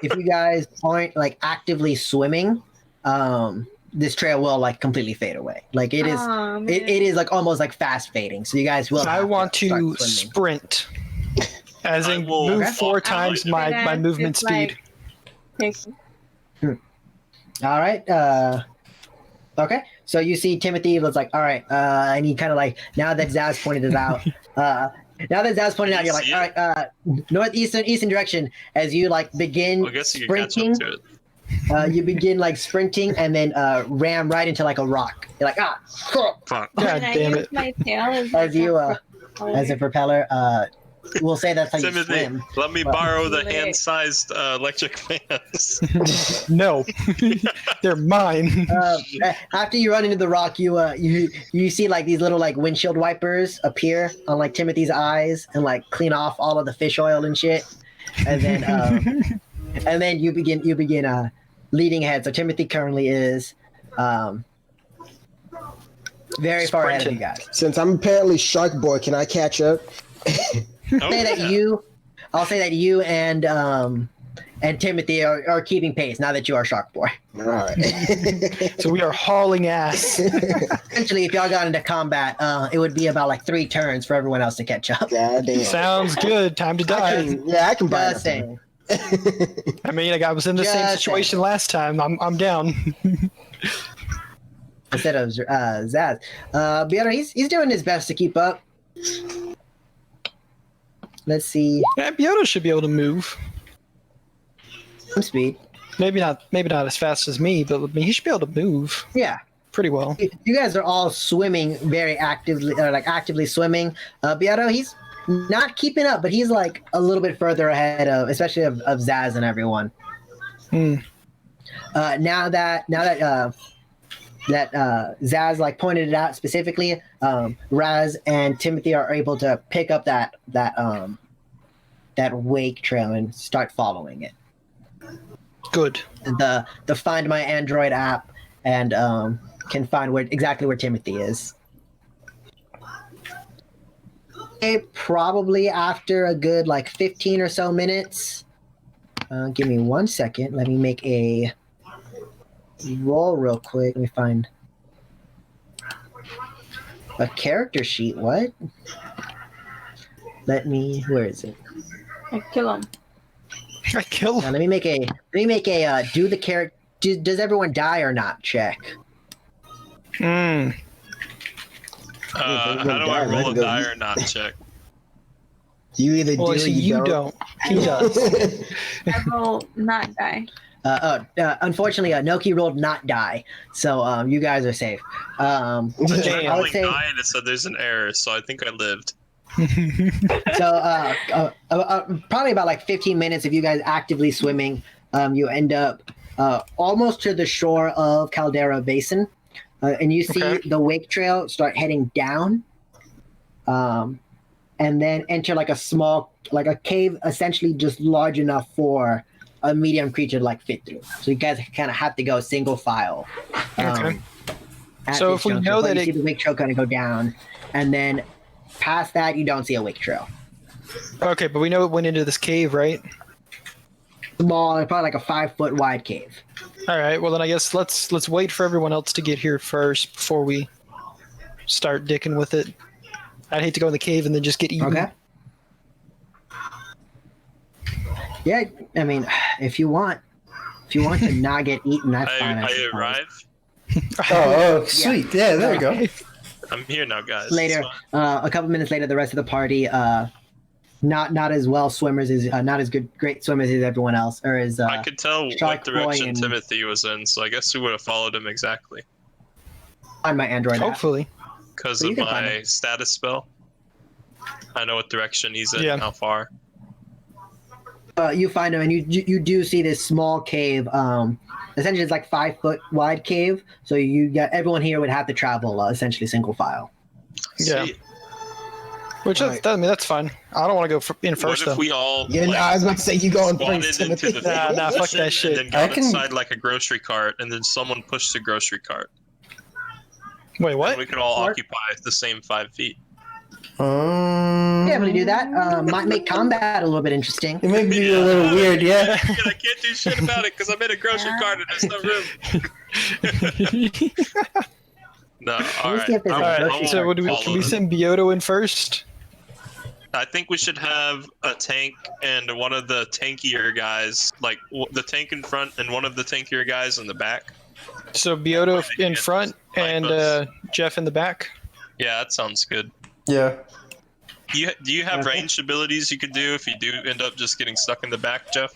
if you guys aren't like actively swimming, this trail will like completely fade away. Like it is, Aw, man. it is like almost like fast fading. So you guys will. I have want start to swimming. sprint. As I in, will move Okay. 4 times my That's movement just, speed. Take- All right. Okay. So you see Timothy was like, all right, and he kind of like, now that Zaz pointed it out, now that Zaz pointed it out, you're like, See all right, northeastern, eastern direction, as you like begin Well, I guess you can catch sprinting. up to it. you begin like sprinting and then ram right into like a rock. You're like Fuck. God Can I damn use it. my tail as, as you as a propeller. We'll say that's how you Timothy, swim. let me Well, borrow the Lit. hand-sized electric fans. No, they're mine. After you run into the rock, you see like these little like windshield wipers appear on like Timothy's eyes and like clean off all of the fish oil and shit, and then you begin leading ahead. So Timothy currently is very far ahead of you guys. Since I'm apparently Shark Boy, can I catch up? Oh, I'll say that you and Timothy are keeping pace now that you are Shark Boy. All right. So we are hauling ass. Essentially, if y'all got into combat, it would be about like 3 turns for everyone else to catch up. God damn. Sounds good. Time to die. I can buy Just that. saying. I mean, I was in the same Just situation last time. I'm down. Instead of Zaz, Beato, he's doing his best to keep up. Let's see. Yeah, Bioto should be able to move. Some speed. Maybe not as fast as me, but I mean, he should be able to move Yeah. pretty well. You guys are all swimming very actively, actively swimming. Beato, he's not keeping up, but he's like a little bit further ahead of, especially of Zaz and everyone. Now that Zaz like pointed it out specifically, Raz and Timothy are able to pick up that wake trail and start following it. Good. The Find My Android app and can find exactly where Timothy is. Okay, probably after a good like 15 or so minutes. Give me 1 second. Let me make a roll real quick. Let me find a character sheet. What? Where is it? I kill him. I kill. Let me make a do the character. Does everyone die or not? Check. how do I roll a die or not check? You either do Well, or see, you you don't. He does. I will not die. Unfortunately, Noki rolled not die, so you guys are safe. Damn. I would say Die and it said there's an error, so I think I lived. so. Probably about like 15 minutes of you guys actively swimming. You end up almost to the shore of Caldera Basin, and you see the wake trail start heading down, and then enter like a small, like a cave, essentially just large enough for a medium creature to like fit through. So you guys kind of have to go single file. Okay. at So this if we juncture, know but that you it- see the wake trail kind of go down, and then past that you don't see a wake trail. Okay, but we know it went into this cave, right? Small, probably like a 5-foot wide cave. All right. Well, then I guess let's wait for everyone else to get here first before we start dicking with it. I'd hate to go in the cave and then just get eaten. Okay. Yeah, I mean, if you want to not get eaten, that's fine. I suppose. arrive. Oh, sweet. Yeah, there we go. I'm here now, guys. Later, It's fine. a couple minutes later, the rest of the party, not as well swimmers as not as great swimmers as everyone else, or as I could tell Shark what direction Boy and- Timothy was in, so I guess we would have followed him exactly on my Android app. Hopefully. because Well, you of can find my him. status spell. I know what direction he's in, Yeah. and how far. You find him, and you do see this small cave. Essentially, it's like 5-foot wide cave. So you got everyone here would have to travel essentially single file. Yeah. Sweet. Which Right. I mean, that's fine. I don't want to go in What first if though. we all Yeah, no, I was about to say you going squatted first, into Timothy. the Nah, fuck that shit. and then I got can- inside like a grocery cart, and then someone pushed the grocery cart. Wait, And what? we could all What? occupy the same 5 feet. Be able to do that. Might make combat a little bit interesting. It might be a little weird, yeah. I can't do shit about it because I'm in a grocery cart and there's no room. No, all me right. see if there's All a right. grocery So cart. can we send Bioto in first? I think we should have a tank and one of the tankier guys, like the tank in front and one of the tankier guys in the back. So Bioto in front and Jeff in the back. Yeah, that sounds good. Yeah. Do you have Okay. ranged abilities you could do if you do end up just getting stuck in the back, Jeff?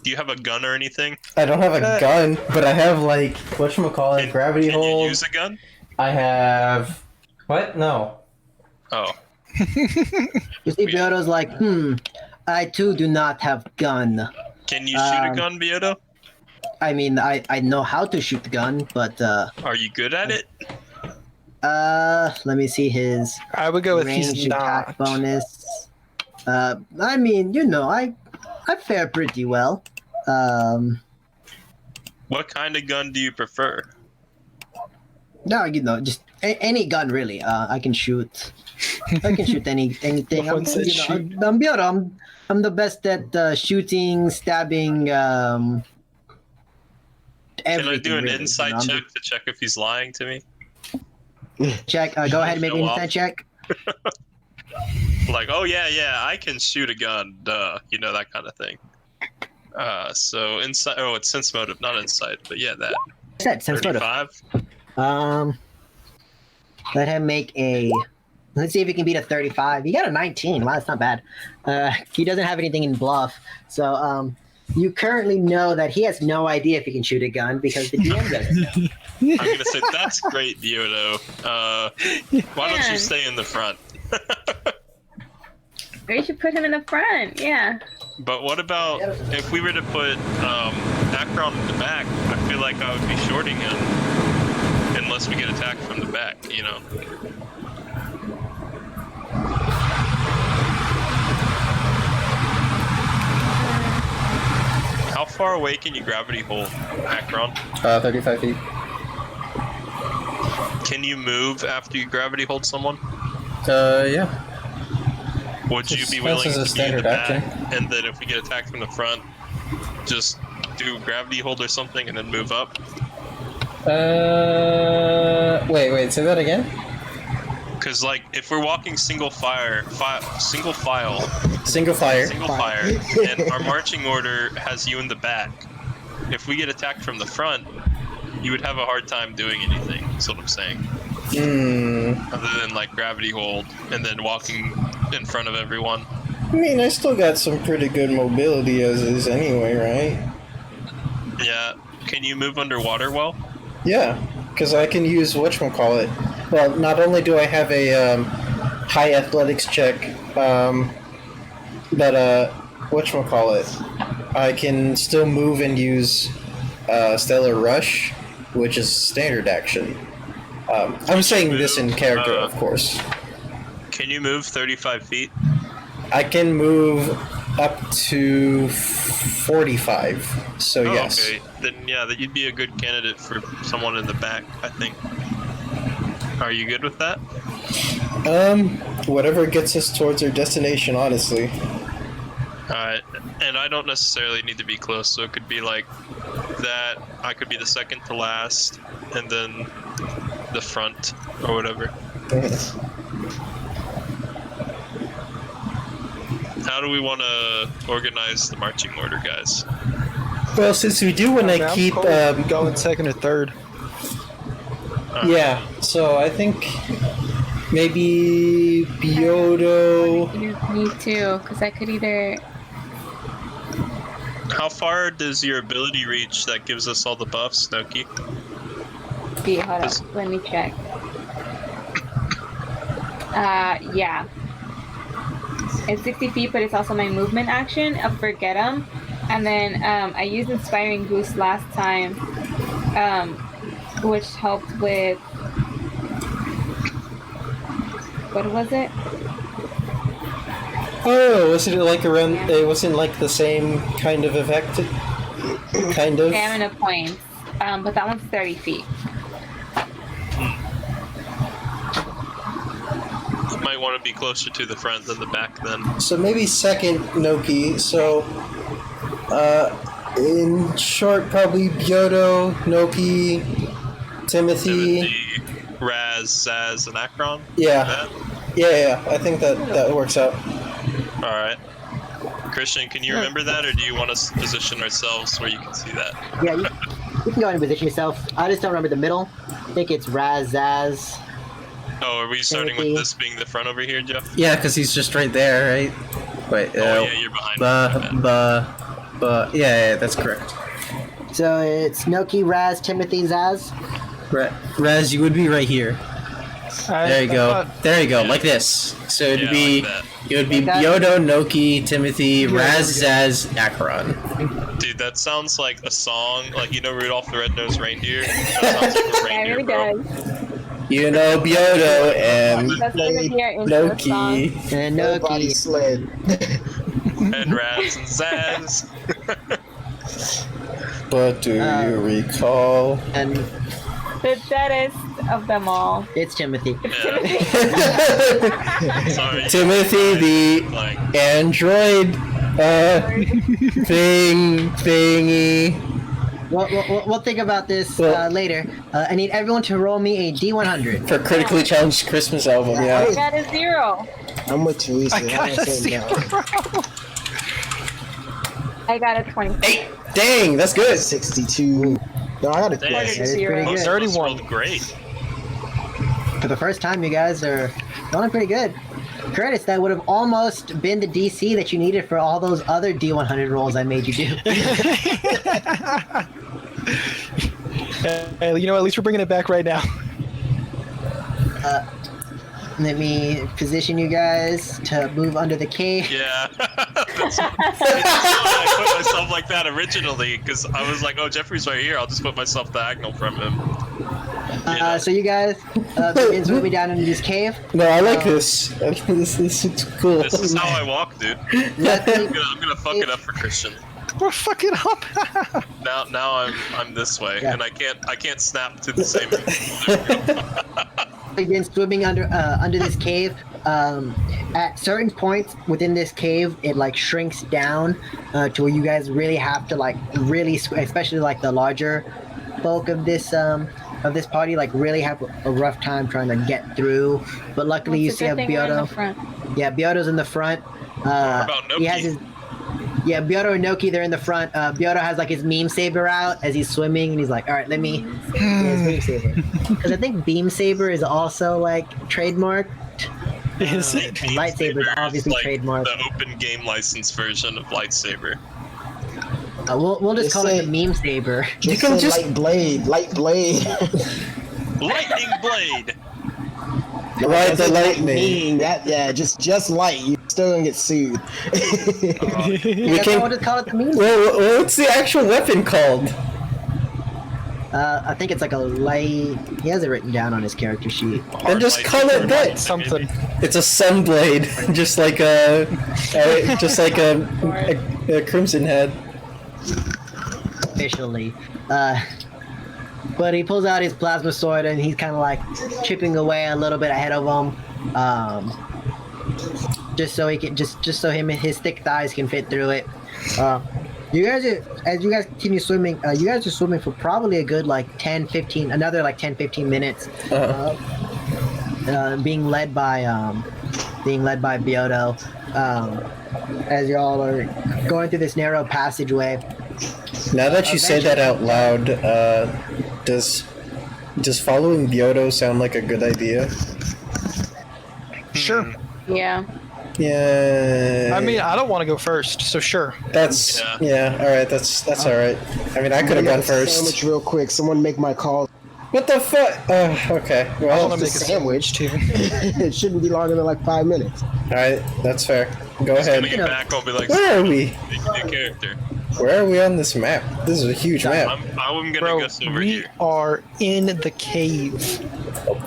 Do you have a gun or anything? I don't have a gun, but I have like whatchamacallit, gravity can hold. you use a gun? I have what? No. Oh. You see, Bioto's like, I too do not have gun. Can you shoot a gun, Bioto? I mean, I know how to shoot the gun, but Are you good at it? let me see his I would go with range he's attack not. bonus. I mean, I fare pretty well. What kind of gun do you prefer? No, just any gun really. I can shoot. I can shoot anything. The ones that shoot. I'm Bioto. I'm the best at shooting, stabbing. Can I do an really, insight check to check if he's lying to me? Check. Go ahead and make an Show off. insight check. Like, oh yeah, I can shoot a gun, duh, that kind of thing. So insight. Oh, it's sense motive, not insight, but yeah, that. I said sense motive. 35. Let him make a. Let's see if he can beat a 35. He got a 19. Wow, that's not bad. He doesn't have anything in bluff, so you currently know that he has no idea if he can shoot a gun because the DM doesn't know. I'm gonna say that's great, Bioto. Why don't you stay in the front? We should put him in the front. Yeah. But what about if we were to put Akron in the back? I feel like I would be shorting him unless we get attacked from the back, How far away can you gravity hold, Akron? 35 feet. Can you move after you gravity hold someone? Yeah. Would you be This willing is a to be in the standard back, action. and then if we get attacked from the front, just do gravity hold or something and then move up? Wait, say that again? Because, like, if we're walking single file, Single fire. and our marching order has you in the back, if we get attacked from the front, you would have a hard time doing anything, that's what I'm saying. Other than, like, gravity hold, and then walking in front of everyone. I mean, I still got some pretty good mobility as is anyway, right? Yeah. Can you move underwater well? Yeah, because I can use whatchamacallit. Well, not only do I have a high athletics check, but whatchamacallit, I can still move and use Stellar Rush, which is standard action. I'm saying this in character, of course. Can you move 35 feet? I can move up to 45, so yes. Okay. Then you'd be a good candidate for someone in the back, I think. Are you good with that? Whatever gets us towards our destination, honestly. Alright, and I don't necessarily need to be close, so it could be like that. I could be the second to last, and then the front, or whatever. How do we want to organize the marching order, guys? Well, since we do want to keep... going second or third. Yeah, so I think maybe Bioto... Me too, because I could either. How far does your ability reach that gives us all the buffs, Noki? Hold up. Let me check. Yeah. It's 60 feet, but it's also my movement action of Forget 'em. And then I used Inspiring Boost last time, which helped with. What was it? Oh, wasn't it like around... It wasn't like the same kind of effect? Kind of? Stamina points. But that one's 30 feet. You might want to be closer to the front than the back then. So maybe second Noki, so... in short, probably Bioto, Noki, Timothy... Raz, Zaz, and Akron? Yeah. Yeah, I think that works out. Alright. Christian, can you remember that, or do you want us to position ourselves where you can see that? Yeah, you can go ahead and position yourself. I just don't remember the middle. I think it's Raz, Zaz. Oh, are we starting with this being the front over here, Jeff? Yeah, because he's just right there, right? Wait, Oh, yeah, you're behind me. But yeah, that's correct. So it's Noki, Raz, Timothy, Zaz. Raz, you would be right here. There you go. There you go. Like this. So it'd be like it would be Like that? Byodo, Noki, Timothy, Raz, Zaz, Acheron. that. Dude, that sounds like a song. Like, you know Rudolph the Red-Nosed Reindeer? That sounds like a It reindeer, really bro. does. You know Byodo and That's gonna be our intro song. Loki. And Nobody Noki. slid. And Raz and Zaz. But do you recall? And The deadest of them all. it's Timothy. Sorry. Timothy, the Like, android thingy. We'll think about this later. I need everyone to roll me a D100. For critically challenged Christmas album, I yeah. got a 0. I'm with Teresa. I got I'm a saying 0. no. I got a 20. Hey, dang, that's good. 62. No, I got a Dang. plus. That is pretty most good. of us 31. rolled great. For the first time, you guys are rolling pretty good. Curtis, that would have almost been the DC that you needed for all those other D100 rolls I made you do. Hey, you know, at least we're bringing it back right now. Let me position you guys to move under the cave. Yeah. That's why I put myself like that originally, because I was like, oh, Jeffrey's right here. I'll just put myself diagonal from him. So you guys begin to move me down into this cave. No, I like this. This is cool. This is how I walk, dude. Luckily, I'm gonna fuck it up for Christian. We're fucking up. Now I'm this way, Yeah. and I can't snap to the same. begin swimming under this cave. At certain points within this cave, it like shrinks down to where you guys really have to like especially like the larger bulk of this party, like really have a rough time trying to get through. But luckily, It's you a see good thing we're in the Byodo. front. Yeah, Byodo's in the front. about He has Noki? his. Yeah, Byodo and Noki, they're in the front. Byodo has like his meme saber out as he's swimming, and he's like, "All right, let me." Yeah, his meme saber. Because I think beam saber is also like trademark. Is it? Lightsaber is obviously like trademarked. the open game license version of lightsaber. We'll just Just call say- it the meme saber. Just can say just- light blade. Lightning blade. Ride the That's like lightning. mean. That just light. You still gonna get sued. We We'll can. just call it the meme. Well, what's the actual weapon called? I think it's like a light. He has it written down on his character sheet. Then just Hard call it lightning, that. Something. It's a sunblade, just like a crimson head. Officially. But he pulls out his plasma sword and he's kind of like chipping away a little bit ahead of him, just so he can just so his thick thighs can fit through it. You guys as you guys continue swimming, you guys are swimming for probably a good like 10-15 minutes, being led by Byodo, as y'all are going through this narrow passageway. Now that you say that out loud, does following Byodo sound like a good idea? Sure. Yeah. Yeah. I mean, I don't want to go first, so sure. that's yeah. All right, that's all right. I mean, I could have Make gone a Sandwich first. real quick. Someone make my call. What the fuck? Okay. I Well, want to make a sandwich too. It shouldn't be longer than like 5 minutes. all right. That's fair. Go He's ahead. gonna get back. I'll be like, Where are we? make me a character. Where are we on this map? This is a huge map. I'm gonna Bro, guess over we here. are in the cave.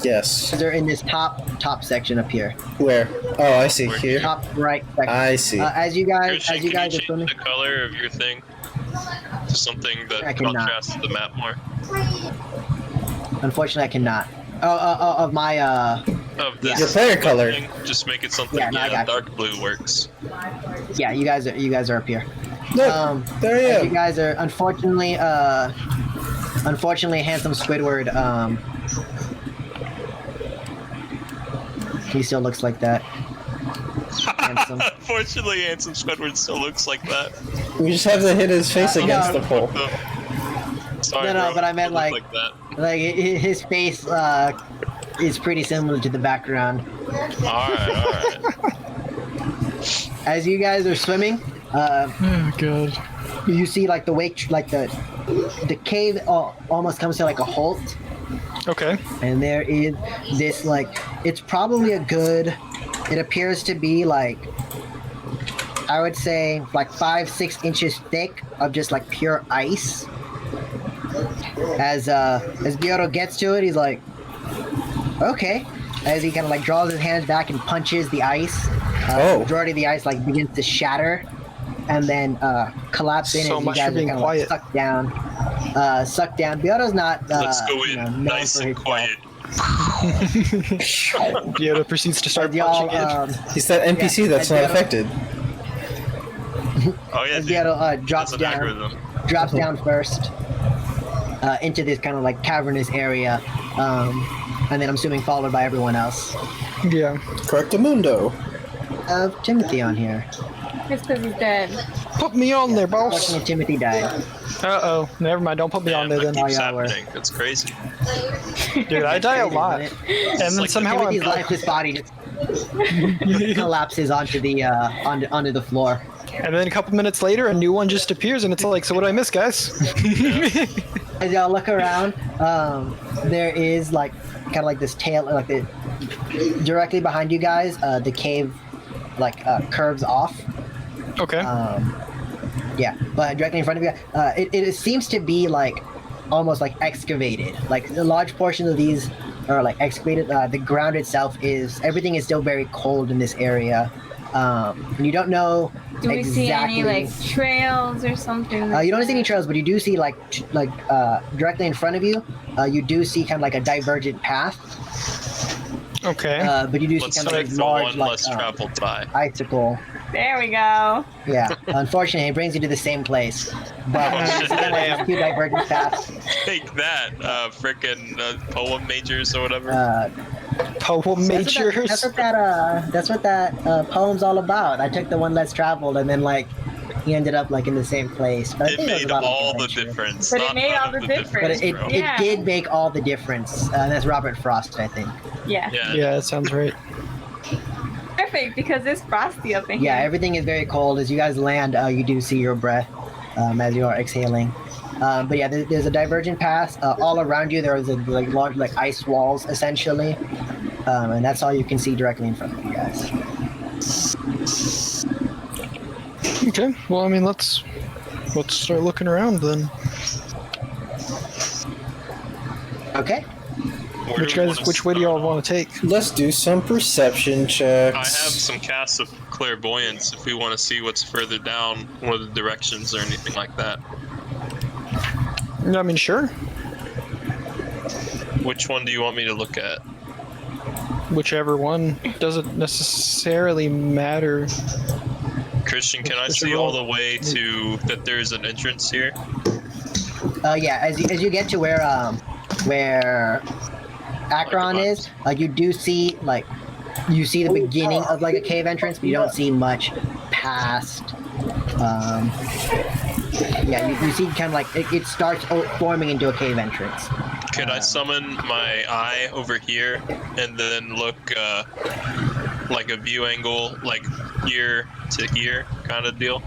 Yes. They're in this top section up here, Where? Oh, I see. Where? Here. top right section. I see. As you guys Christian, can you are change swimming. the color of your thing to something I that cannot. contrasts the map more? Unfortunately, I cannot. Of my Of this Your player color. thing, just make it something. Yeah, no, I got you. dark blue works. yeah, you guys are up here. Look, there I As you am. guys are unfortunately, handsome Squidward. He still looks like that. Handsome. Unfortunately, handsome Squidward still looks like that. We just have to hit his face against no. the pole. Sorry, No, no, bro. but I meant, It looked like- that. Like his face is pretty similar to the background. All right. As you guys are swimming, Oh god. you see like the wake, like the cave almost comes to like a halt, Okay. and there is this like it's probably a good. It appears to be like I would say like 5-6 inches thick of just like pure ice. As Bioto gets to it, he's like, okay. As he kind of like draws his hands back and punches the ice, the majority of the ice like begins to shatter, and then collapse in So as you much guys for are being kind of quiet. like, sucked down. Bioto's not. Let's go in known nice for and his quiet. Yoda proceeds to start Y'all, punching it. He's that NPC that's not affected. Oh yeah, as dude. Bioto drops That's an down. algorithm. Drops down first into this kind of like cavernous area, and then I'm assuming followed by everyone else. Yeah. Correctamundo. Timothy on here. It's because he's dead. Put me on there, boss. Unfortunately, Timothy died. Uh-oh. Never mind. Don't put me on there that then. keeps y'all were. happening. That's crazy. Dude, I die a Crazy, lot. isn't And then like somehow I'm... Timothy's lifeless body just collapses onto the onto the floor. And then a couple minutes later, a new one just appears, and it's like, so what did I miss, guys? As y'all look around, there is like kind of like this tail, like directly behind you guys. The cave like curves off. Okay. Yeah, but directly in front of you, it seems to be like almost like excavated. Like a large portion of these are like excavated. The ground itself everything is still very cold in this area. And you don't know Do we see exactly. any like trails or something? You don't see any trails, but you do see like directly in front of you. You do see kind of like a divergent path. Okay. But you do see Let's kind of take like the large one like less traveled by. icicle. There we go. Yeah. Unfortunately, it brings you to the same place. But you see kind of like a few divergent paths. Take that, frickin' poem majors or whatever. Poem majors. That's what that poem's all about. I took the one less traveled, and then like he ended up like in the same place. But I It think was made about, like, all the adventure. difference. But it not made none all of the difference. But it bro. Yeah. did make all the difference. That's Robert Frost, I think. Yeah. Yeah. Yeah, that sounds right. Perfect, because it's frosty up in Yeah, here. everything is very cold. As you guys land, you do see your breath as you are exhaling. But yeah, there's a divergent path all around you. There is like large like ice walls essentially, and that's all you can see directly in front of you guys. Okay. Well, I mean, let's start looking around then. Okay. Where do we wanna Which way do y'all start want to take? Let's do some perception checks. I have some casts of clairvoyance if we want to see what's further down, one of the directions or anything like that. I mean, sure. Which one do you want me to look at? Whichever one. Doesn't necessarily matter. Christian, can I see all the way to that there's an entrance here? Yeah, as you get to where Akron is, you do see you see the beginning of like a cave entrance, but you don't see much past. Yeah, you see kind of like it starts forming into a cave entrance. Could I summon my eye over here and then look like a view angle, like ear to ear kind of deal?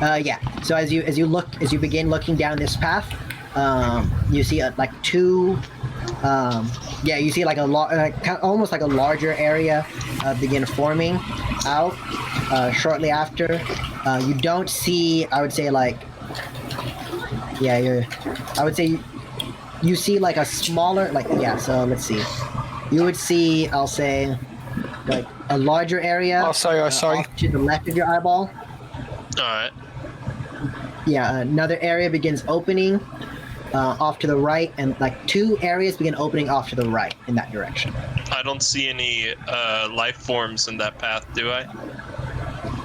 Yeah. So as you begin looking down this path, you see like two. Yeah, you see like almost like a larger area begin forming out shortly after. You don't see, I would say like, yeah, I would say you see like a smaller, like, yeah, so let's see. You would see, I'll say, like a larger area. Oh, sorry. Off to the left of your eyeball. Alright. Yeah, another area begins opening off to the right, and like two areas begin opening off to the right in that direction. I don't see any life forms in that path, do I?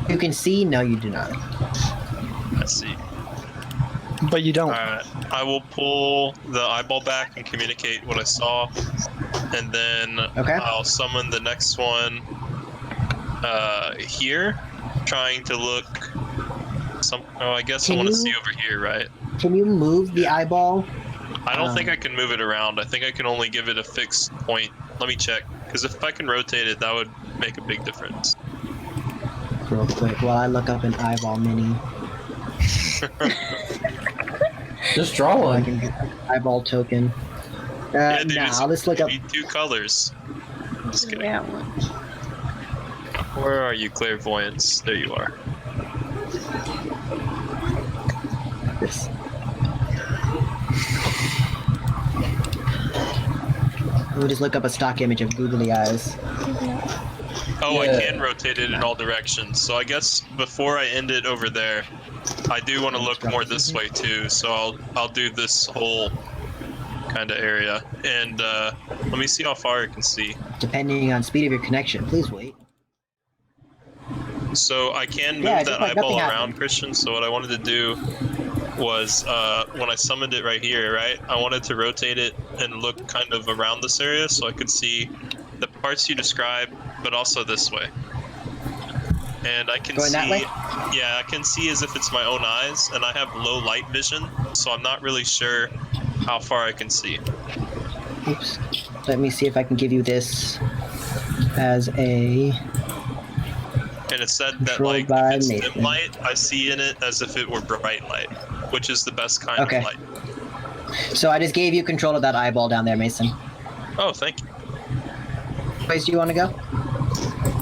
You can see, no, you do not. I see. But you don't. Alright. I will pull the eyeball back and communicate what I saw. And then Okay. I'll summon the next one here. Trying to look I guess I Can want to you- see over here, right? Can you move the eyeball? I don't think I can move it around. I think I can only give it a fixed point. Let me check. Because if I can rotate it, that would make a big difference. Real quick while I look up an eyeball mini. Just draw I one. can get eyeball token. Yeah, dude, Nah, let's look you up. need 2 colors. Just kidding. Yeah. Where are you, clairvoyance? There you are. This. We'll just look up a stock image of googly eyes. Oh, I Yeah. can rotate it in all directions. So I guess before I end it over there, I do want to look more this way too. So I'll do this whole kind of area, and let me see how far I can see. Depending on speed of your connection, please wait. So I can move Yeah, it that just like eyeball nothing around, happened. Christian. So what I wanted to do was when I summoned it right here, right? I wanted to rotate it and look kind of around this area so I could see the parts you described, but also this way. And I can Going see, that way? yeah, I can see as if it's my own eyes, and I have low light vision, so I'm not really sure how far I can see. Oops. Let me see if I can give you this as a. And it said that Controlled like by if it's dim Nathan. light, I see in it as if it were bright light, which is the best kind Okay. of light. So I just gave you control of that eyeball down there, Mason. Oh, thank you. Which place do you want to go?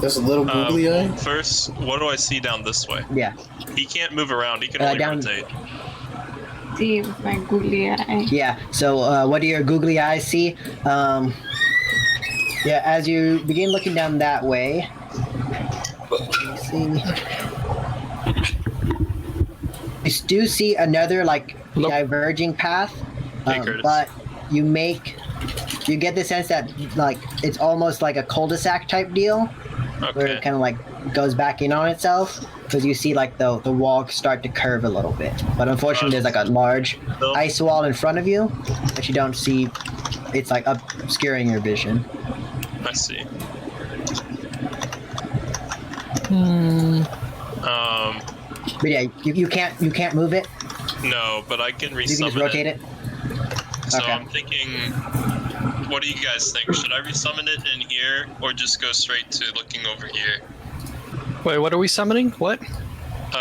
There's a little googly eye. First, what do I see down this way? Yeah. He can't move around. He can Uh, only down- rotate. See with my googly eye. Yeah. So what do your googly eyes see? Yeah. As you begin looking down that way. Let me see. You do see another like Nope. diverging path, Hey, Curtis. but you get the sense that like it's almost like a cul-de-sac type deal, where Okay. it kind of like goes back in on itself because you see like the wall start to curve a little bit. But unfortunately, there's like a large No. ice wall in front of you that you don't see. It's like obscuring your vision. I see. But yeah, you can't move it. No, but I can You can just resummon rotate it. So Okay. I'm thinking, what do you guys think? Should I resummon it in here, or just go straight to looking over here? Wait, what are we summoning? What?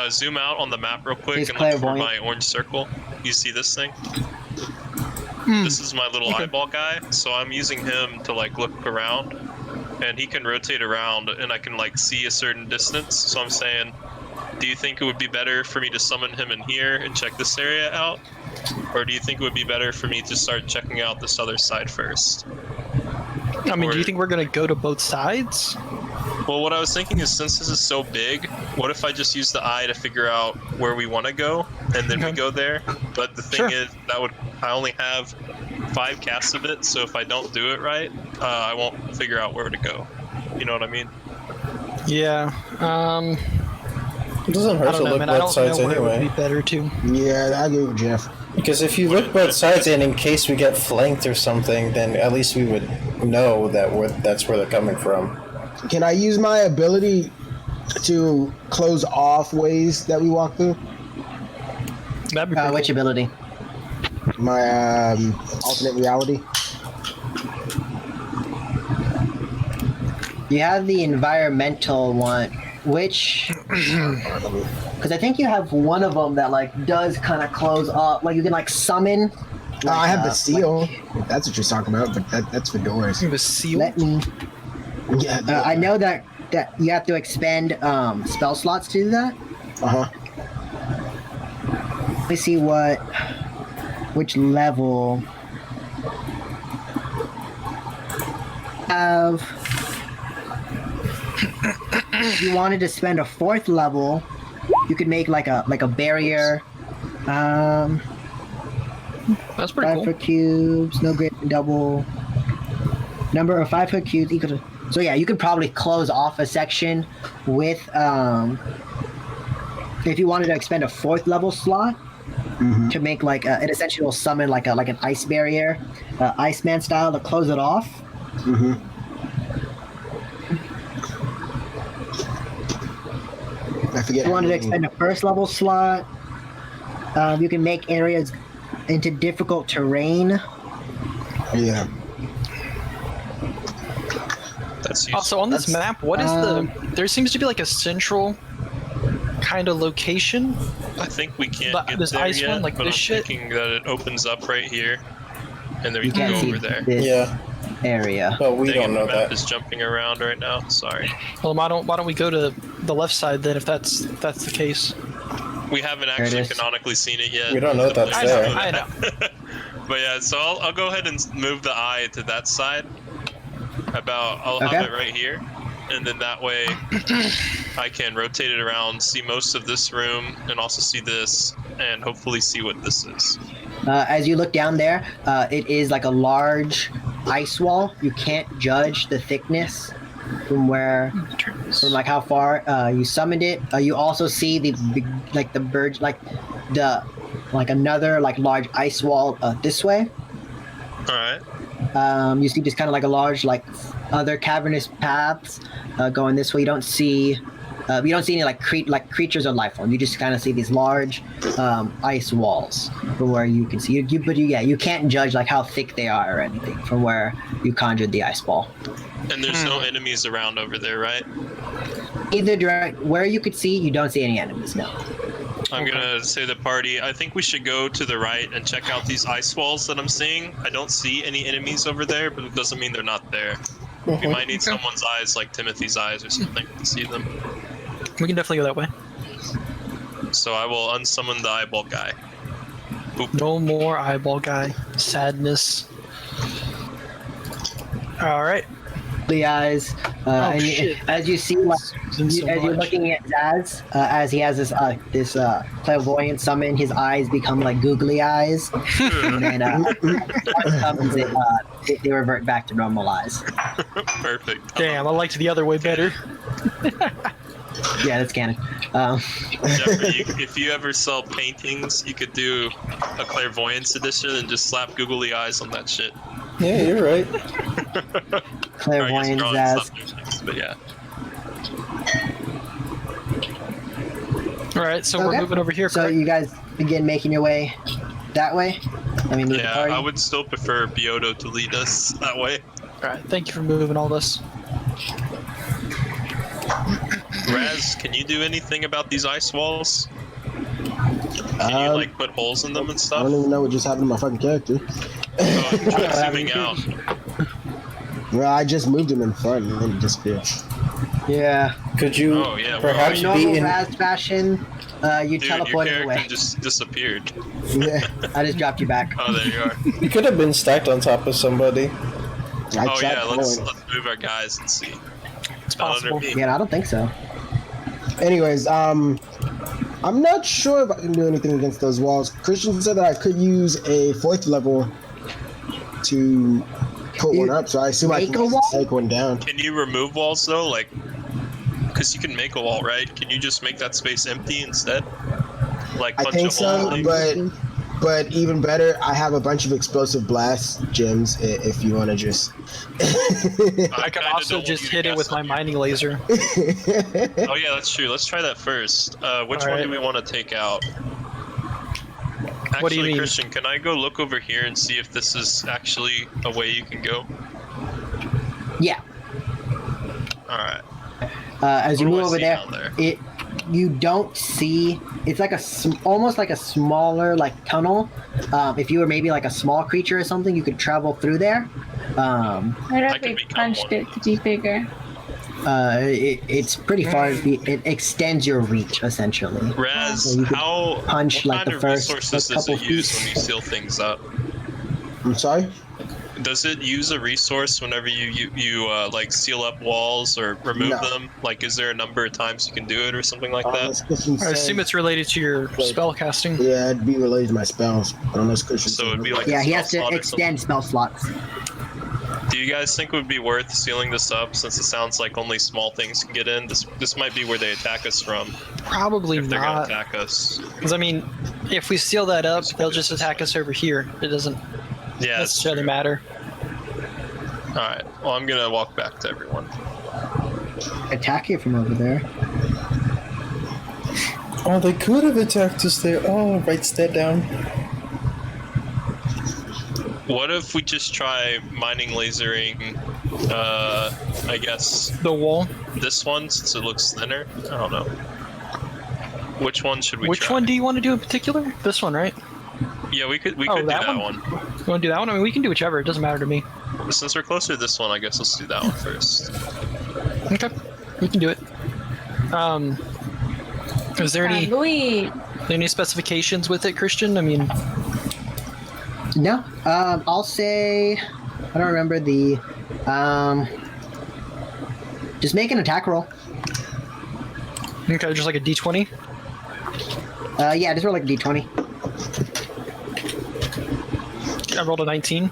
Zoom out on the map real quick He's and look for clairvoyant. my orange circle. You see this thing? This is my little Okay. eyeball guy, so I'm using him to like look around, and he can rotate around, and I can like see a certain distance. So I'm saying, do you think it would be better for me to summon him in here and check this area out? Or do you think it would be better for me to start checking out this other side first? I mean, Or- do you think we're gonna go to both sides? Well, what I was thinking is, since this is so big, what if I just use the eye to figure out where we want to go, and then we Okay. go there? But the thing Sure. is, I only have 5 casts of it, so if I don't do it right, I won't figure out where to go. You know what I mean? Yeah. It doesn't I hurt to don't know, look man. I both don't know sides where it would anyway. be better to. Yeah, I agree with Jeff. Because if you look both sides, and in case we get flanked or something, then at least we would know that that's where they're coming from. Can I use my ability to close off ways that we walk through? That'd be pretty Which cool. ability? My alternate reality. You have the environmental one, which because I think you have one of them that like does kind of close up. Like you can like summon. I have the like- seal. If that's what you're talking about, but that's for doors. The seal. Let me. Yeah. I know that you have to expend spell slots to do that. Uh huh. Let me see which level. If you wanted to spend a 4th level, you could make like a barrier. That's pretty 5 cool. foot cubes, no greater than double. Number of 5 foot cubes equal to. So yeah, you could probably close off a section with if you wanted to expend a 4th level slot to make like it essentially will summon like an ice barrier, Iceman style to close it off. Mm-hmm. I forget. If you wanted to expend a 1st level slot, you can make areas into difficult terrain. Yeah. That's useful. Also, on this map, what is there seems to be like a central kind of location I think we can't But get this there ice yet, one, like but this I'm shit? thinking that it opens up right here, and then we You can can't go see over there. this Yeah. area. But we Dang don't it, know the map that. is jumping around right now. Sorry. Well, why don't we go to the left side then, if that's the case? We haven't it actually is. canonically seen it yet. We don't know that's I there. know, I know. But yeah, so I'll go ahead and move the eye to that side. I'll Okay. have it right here, and then that way I can rotate it around, see most of this room, and also see this, and hopefully see what this is. As you look down there, it is like a large ice wall. You can't judge the thickness from like how far you summoned it. You also see the big, like the bird, like another like large ice wall this way. All right. You see just kind of like a large like other cavernous paths going this way. You don't see any like creatures or life forms. You just kind of see these large ice walls from where you can see. You can't judge like how thick they are or anything from where you conjured the ice ball. And there's no enemies around over there, right? Either direct where you could see, you don't see any enemies. No. I'm gonna say the party. I think we should go to the right and check out these ice walls that I'm seeing. I don't see any enemies over there, but it doesn't mean they're not there. We might need someone's eyes, like Timothy's eyes or something, to see them. We can definitely go that way. So I will unsummon the eyeball guy. Boop. No more eyeball guy. Sadness. All right. The eyes, and shit. as you see, like, As you're looking at Zaz, as he has this clairvoyant summon, his eyes become like googly eyes, and then summons it, they revert back to normal eyes. Perfect. Damn, I liked the other way better. Yeah, that's canon. Jeffrey, if you ever sell paintings, you could do a clairvoyance edition and just slap googly eyes on that shit. Yeah, you're right. Clairvoyant drawing Zaz. subjects, but yeah. All right, so Okay. we're moving over here. So correct? you guys begin making your way that way. I mean, with the Yeah, party. I would still prefer Biodo to lead us that way. All right, thank you for moving all this. Raz, can you do anything about these ice walls? Can you like put holes in them and I stuff? don't even know what just happened to my fucking character. Oh, try zooming out. Well, I just moved him in front and then he disappeared. Yeah. Could you Oh, yeah, perhaps well, be Normal in? Raz fashion, you Dude, your teleported character away. just disappeared. Yeah, I just dropped you back. Oh, there you are. You could have been stacked on top of somebody. I Oh tried yeah, let's going. move our guys and see. It's Not possible. under me. Yeah, I don't think so. Anyways, I'm not sure if I can do anything against those walls. Christian said that I could use a 4th level to put one up, so I assume I Make can a wall? take one down. Can you remove walls though? Like, because you can make a wall, right? Can you just make that space empty instead? Like I punch think a hole. so, in? but even better, I have a bunch of explosive blast gems if you want to just. I could kinda also don't just want you hit to it with gas my up mining laser. Oh yeah, that's true. Let's try that first. Which one Alright. do we want to take out? Actually, What do you mean? Christian, can I go look over here and see if this is actually a way you can go? Yeah. All right. As you What do move I over see there, down there? you don't see. It's like almost like a smaller like tunnel. If you were maybe like a small creature or something, you could travel through there. What I if can we become punched one. it to be bigger? It's pretty far. It extends your reach essentially. Raz, So you could how punch, what like, kind the of first, resources like, does it couple use feet. when you seal things up? I'm sorry. Does it use a resource whenever you like seal up walls or remove No. them? Like, is there a number of times you can do it or something like Unless that? Christian I said- assume it's related to your spell casting. Yeah, it'd be related to my spells. Unless Christian So said it'd be like Yeah, a he spell has to slot or extend spell slots. something. Do you guys think it would be worth sealing this up since it sounds like only small things can get in? This might be where they attack us from Probably if they're gonna not. attack us. Because I mean, if we seal that up, they'll just attack us over here. It doesn't Yeah, that's necessarily true. matter. All right. Well, I'm gonna walk back to everyone. Attack you from over there. Oh, they could have attacked us there. Oh, writes that down. What if we just try mining lasering? I guess The wall. this one since it looks thinner. I don't know. Which one should we Which try? one do you want to do in particular? This one, right? Yeah, we could do that that one? one. You want to do that one? I mean, we can do whichever. It doesn't matter to me. Since we're closer to this one, I guess let's do that one first. Okay, we can do it. Is there any specifications with it, Christian? I mean, No. I'll say I don't remember the just make an attack roll. okay, just like a D20. Yeah, just roll like a d20. I rolled a 19.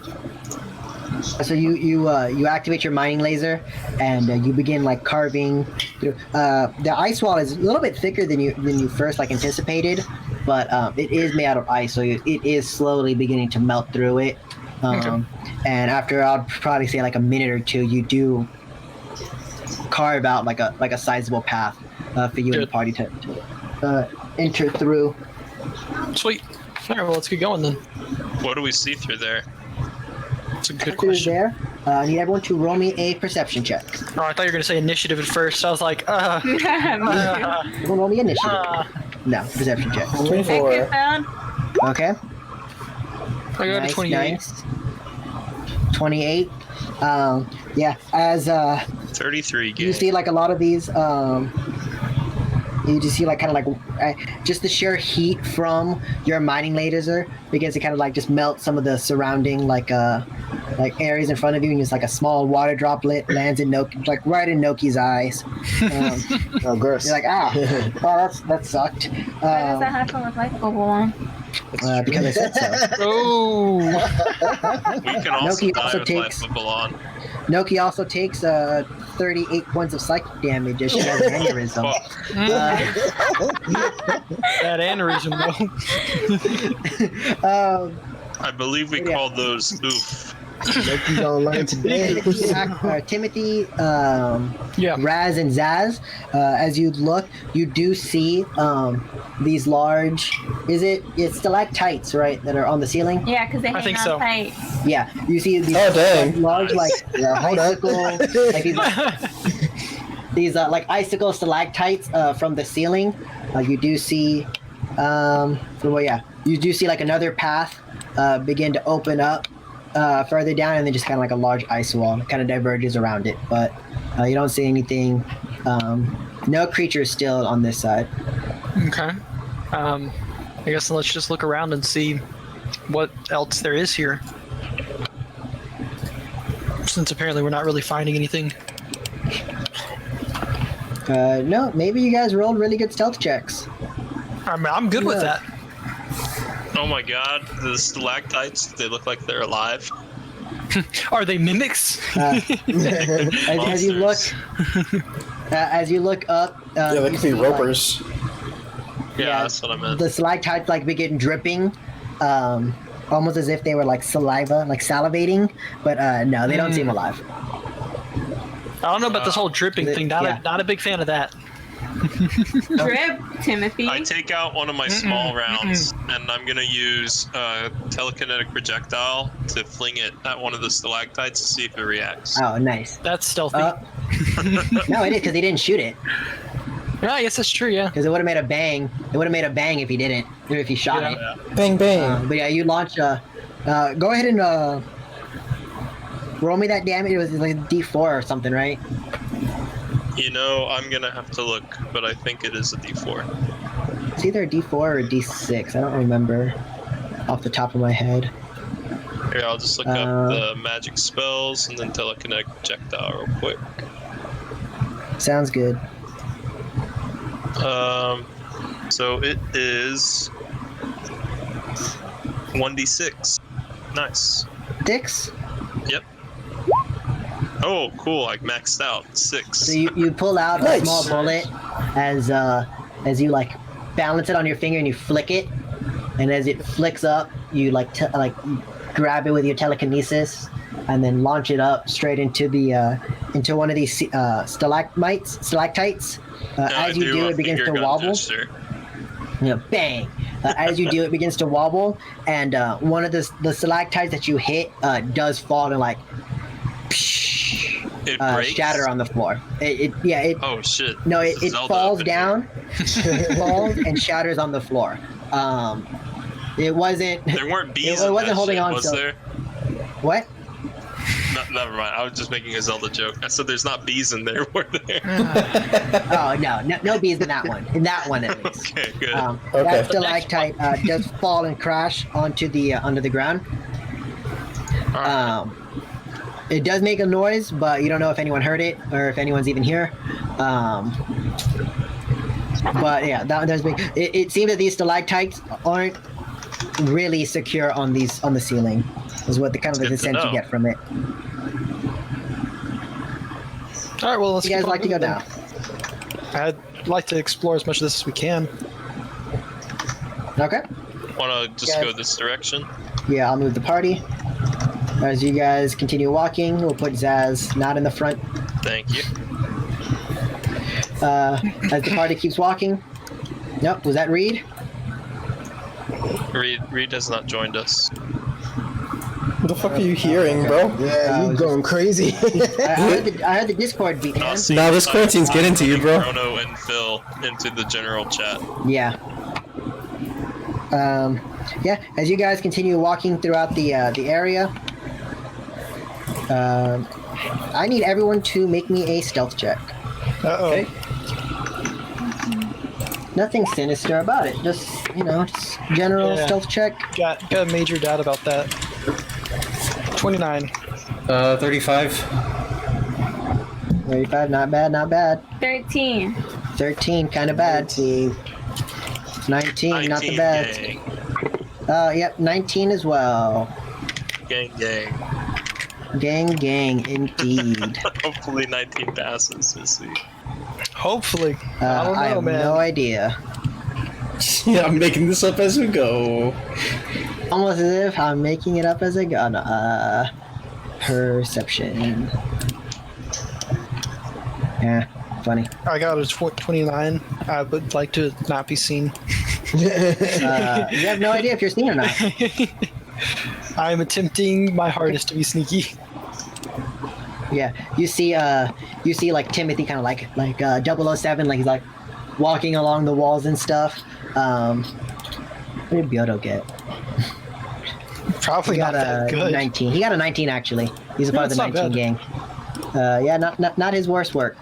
So you activate your mining laser, and you begin like carving. The ice wall is a little bit thicker than you first like anticipated, but it is made out of ice, so it is slowly beginning to melt through it. Okay. And after I'll probably say like a minute or two, you do carve out like a sizable path for you and the party to enter through. Sweet. All right, well, let's get going then. What do we see through there? That's a good Through question. there, I need everyone to roll me a perception check. Oh, I thought you were going to say initiative at first. I was like, Everyone roll me initiative. No, perception check. 24. Okay. I got a 28. Nice. 28. Yeah, as 33 you game. see like a lot of these you just see like kind of like just the sheer heat from your mining laser begins to kind of like just melt some of the surrounding like areas in front of you, and just like a small water droplet lands in Noki, like right in Noki's eyes. Oh, gross. You're like, that sucked. Why does that happen with light bulb on? Because I said so. Oh, We can also Noki die also with takes- life bubble on. Noki also takes 38 points of psychic damage as she has an aneurysm. Fuck. that aneurysm, though. I believe we Yeah. call those oof. Noki's gonna learn today. Timothy, Yeah. Raz, and Zaz, as you look, you do see these large. It's stalactites, right, that are on the ceiling? Yeah, because they I hang think on so. tight. Yeah, you see these Oh, dang. large like Yeah, hold up. icicle, like these like icicle stalactites from the ceiling. You do see, you do see like another path begin to open up further down, and then just kind of like a large ice wall kind of diverges around it. But you don't see anything. No creatures still on this side. Okay. I guess let's just look around and see what else there is here. Since apparently we're not really finding anything. No, maybe you guys rolled really good stealth checks. I'm good with Yeah. that. Oh my god, the stalactites, they look like they're alive. Are they mimics? As you look, as you look up, Yeah, they you could see, be like, ropers. Yeah, that's what I meant. the stalactites like begin dripping, almost as if they were like saliva, like salivating. But no, they don't seem alive. I don't know about this whole dripping thing. Not a big fan of that. Drip, Timothy. I take out one of my small rounds, and I'm gonna use a telekinetic projectile to fling it at one of the stalactites to see if it reacts. Oh, nice. That's stealthy. No, it is because he didn't shoot it. Yeah, I guess that's true. Yeah. Because it would have made a bang. It would have made a bang if he didn't, or if he shot it. Bang, bang. But yeah, you launch. Go ahead and roll me that damage. It was like D4 or something, right? You know, I'm gonna have to look, but I think it is a D4. It's either a D4 or a D6. I don't remember off the top of my head. Here, I'll just look up the magic spells and then telekinetic projectile real quick. Sounds good. So it is 1d6. Nice. 6. Yep. Oh, cool! I maxed out 6. So you pull out a Nice. small bullet as you like balance it on your finger and you flick it, and as it flicks up, you like grab it with your telekinesis and then launch it up straight into the into one of these stalactites. As you do, it begins to wobble. Bang! As you do, it begins to wobble, and one of the stalactites that you hit does fall and like. It breaks? shatter on the floor. Oh shit. No, This is it Zelda falls up in here. down, falls and shatters on the floor. It wasn't. There weren't bees It in wasn't that holding shit, on. was So there? what? No, never mind. I was just making a Zelda joke. I said there's not bees in there, were there? Oh no bees in that one. In that one at least. Okay, good. Okay. That stalactite does fall and crash onto the under the ground. Alright. It does make a noise, but you don't know if anyone heard it or if anyone's even here. But yeah, that does make. It seems that these stalactites aren't really secure on the ceiling. Is what the kind of the Good to sense you know. get from it. All right, well, let's You guys keep on like to go moving now? then. I'd like to explore as much of this as we can. Okay. Wanna just Guys. go this direction? Yeah, I'll move the party. As you guys continue walking, we'll put Zaz not in the front. Thank you. As the party keeps walking. Nope, was that Reed? Reed has not joined us. What the fuck are you hearing, bro? Yeah, you going crazy. I heard the Discord beat, man. Nah, this quarantine's getting to you, bro. Chrono and Phil into the general chat. Yeah. Yeah. As you guys continue walking throughout the area, I need everyone to make me a stealth check. Uh-oh. Okay. Nothing sinister about it. Just just general Yeah. stealth check. Got a major doubt about that. 29. 35. 35, not bad, not bad. 13. 13, kind of bad. 19, not the 19, bad. gang. Yep, 19 as well. Gang, gang. Gang, indeed. Hopefully 19 passes. We'll see. Hopefully. I don't know, I have man. no idea. Yeah, I'm making this up as we go. Almost as if I'm making it up as I go. No, perception. Yeah, funny. I got a 29. I would like to not be seen. You have no idea if you're seen or not. I'm attempting my hardest to be sneaky. Yeah, you see like Timothy kind of like 007, like he's like walking along the walls and stuff. What did Byodo get? Probably He not got that a good. 19. He got a 19 actually. He's a part of the that's not 19 bad. gang. Yeah, not his worst work.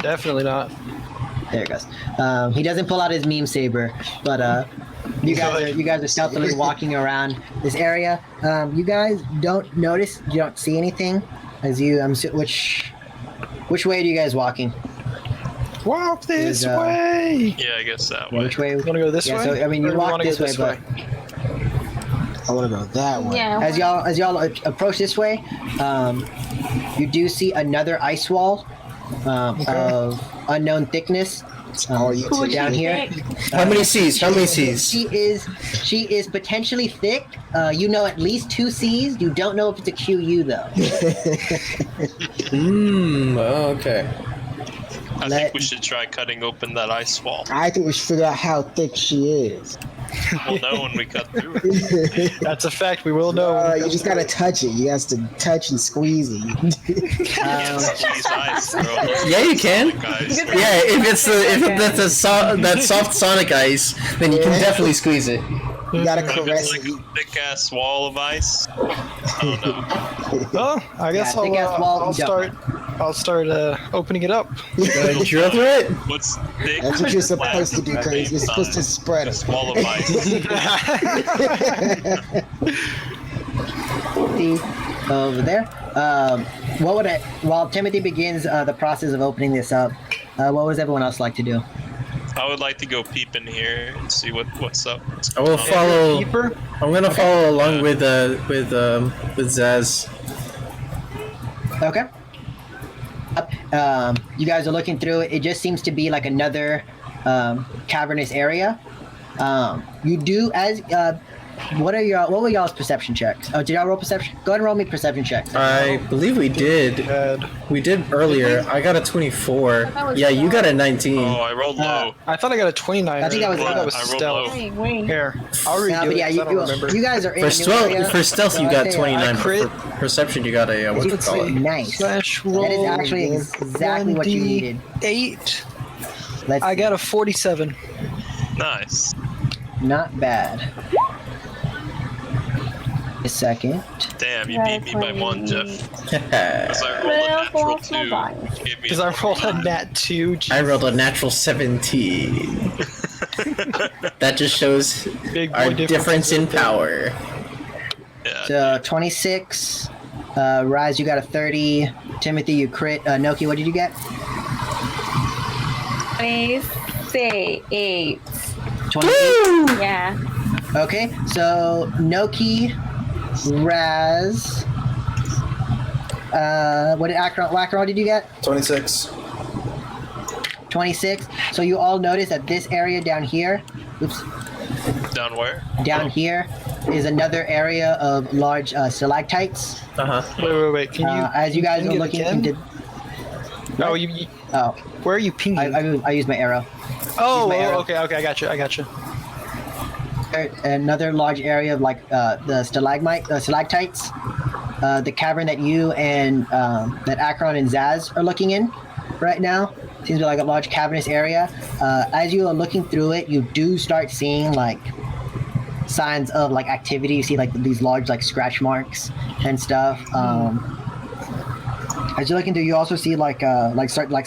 Definitely not. There it goes. He doesn't pull out his meme saber, but you guys are stealthily walking around this area. You guys don't notice, you don't see anything as you which way are you guys walking? Walk this Is, way. Yeah, I guess that way. Which way? You want to go this Yeah, way? so I mean Or you do walk wanna go this way, but I want to go that way. Yeah. as y'all approach this way, you do see another ice wall of unknown thickness. All you Who two down you here. think? How many C's? How many C's? She is potentially thick. You know at least 2 C's. You don't know if it's a QU though. Okay. I think we should try cutting open that ice wall. I think we should figure out how thick she is. We'll know when we cut through it. That's a fact. We will know. You just gotta touch it. You have to touch and squeeze it. Can't squeeze ice, bro. Yeah, you can. Guys. Yeah, if that's that soft Sonic ice, then you can definitely squeeze it. You gotta But if caress it's it. like a thick ass wall of ice, I don't know. Well, I guess Yeah, thick-ass wall, I'll you don't start opening it up. Drill through it. What's thick? That's what you're flat, supposed to do, Crazy. You're supposed to spread a it. wall of ice. See over there. While Timothy begins the process of opening this up, what would everyone else like to do? I would like to go peep in here and see what's up. I will follow. Keeper? I'm gonna follow along with Zaz. Okay. You guys are looking through it. It just seems to be like another cavernous area. You do, as what were y'all's perception checks? Oh, did y'all roll perception? Go ahead and roll me perception checks. I believe we did. Bad. We did earlier. I got a 24. That was Yeah, you got a 19. Oh, I rolled low. I thought I got a 29. I think that was- that was I rolled stealth. low. Wait, wait. Here, I'll redo No, but it. yeah, 'cause I don't remember. you guys are in For a new stealth, area, for stealth, so you I'd got say, 29. crit. But for perception, you got a what you Let's call see. it? Nice. Slash roll. That is actually exactly what you needed. 8. Let's I got a 47. Nice. not bad. A second. Damn, you beat me by 1, Jeff. Because I rolled a natural 2. Which gave me Because I rolled a nat 2. I rolled a natural 17. That just shows Big boy our difference in right there. power. Yeah. So 26. Rise, you got a 30. Timothy, you crit. Noki, what did you get? 28. 28. Yeah. Okay, so Noki, Raz. What did Akron did you get? 26. 26. So you all notice that this area down here, oops, Down where? down here is another area of large stalactites. Wait. Can you? As you guys ping are it looking again? into, Oh, you. oh, Where are you pinging? I used my arrow. oh, my arrow. okay. I got you. Another large area of like the stalactites. The cavern that you and that Akron and Zaz are looking in right now seems to be like a large cavernous area. As you are looking through it, you do start seeing like signs of like activity. You see like these large like scratch marks and stuff. As you're looking through, you also see like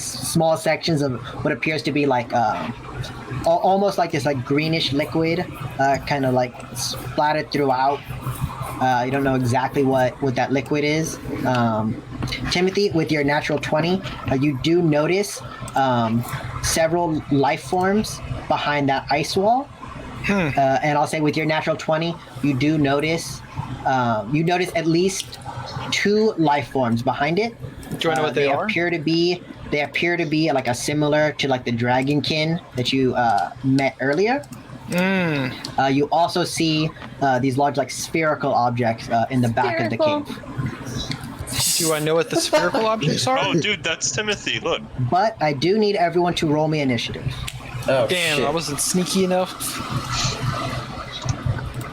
small sections of what appears to be like almost like this like greenish liquid, kind of like splattered throughout. You don't know exactly what that liquid is. Timothy, with your natural 20, you do notice several life forms behind that ice wall. And I'll say with your natural 20, you do notice at least 2 life forms behind it. Do I know what they are? Appear to be like a similar to like the dragonkin that you met earlier. You also see these large like spherical objects in the back of the Spherical. cave. Do I know what the spherical objects are? Oh, dude, that's Timothy. Look. But I do need everyone to roll me initiative. Oh, Damn, shit. I wasn't sneaky enough.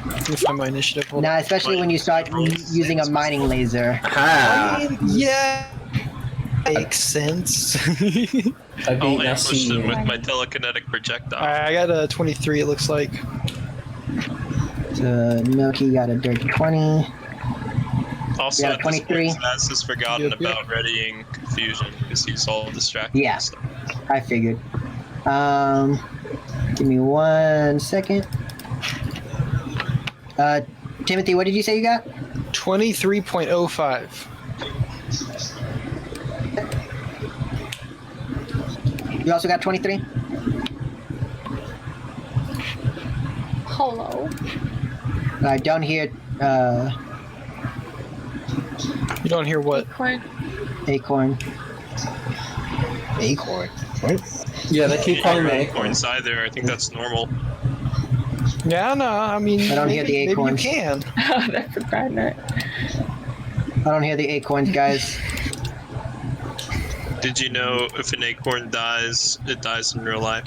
Let me find my initiative. Hold on. Now, especially when you start using a mining laser. Ah, Yeah. Makes sense. I beat I'll ambush Nassim. them with my telekinetic projectile. I got a 23, it looks like. So Milky got a dirty 20. Also, Yeah, at this 23. point, Zaz has forgotten Yep. about readying confusion because he's all distracted. Yeah. and stuff. I figured. Give me 1 second. Timothy, what did you say you got? 23.05. You also got 23? Hello. I don't hear You don't hear what? Acorn. Acorn. Acorn. What? Yeah, they keep calling me Acorns either. I think that's normal. Yeah, no, I mean, I don't hear the maybe you acorns. can. Oh, that's a bad note. I don't hear the acorns, guys. Did you know if an acorn dies, it dies in real life?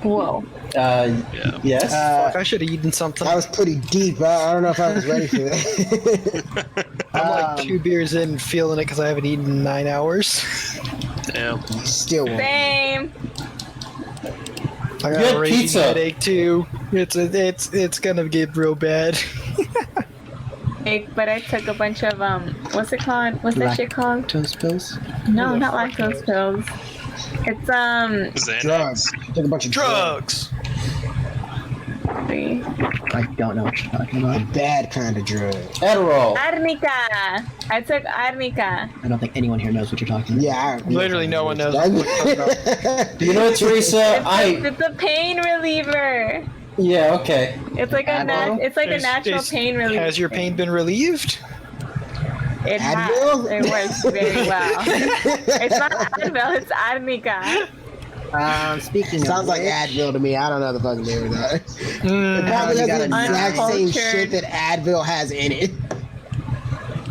Whoa. Yeah. yes. Fuck, I should have eaten something. That was pretty deep. I don't know if I was ready for that. I'm like 2 beers in, feeling it because I haven't eaten in 9 hours. Damn. Still won't. Same. I got Good a raging pizza. headache too. It's gonna get real bad. But I took a bunch of what's it called? What's that shit called? Toast pills? No, not lactose pills. It's Xanax. Drugs. Took a bunch of drugs. Drugs. I don't know what you're talking A about. bad kind of drug. Adderall. Arnica. I took arnica. I don't think anyone here knows what you're talking about. Yeah. Literally no one knows what we're talking about. Do you know, Teresa? It's a pain reliever. Yeah, okay. It's like a Advil? a natural pain reliever. Has your pain been relieved? It has. Advil? It works very well. It's not Advil. It's arnica. Speaking of Sounds like which, Advil to me. I don't know the fucking name of that. It Mm, probably you has the gotta exact know. same Culture. shit that Advil has in it.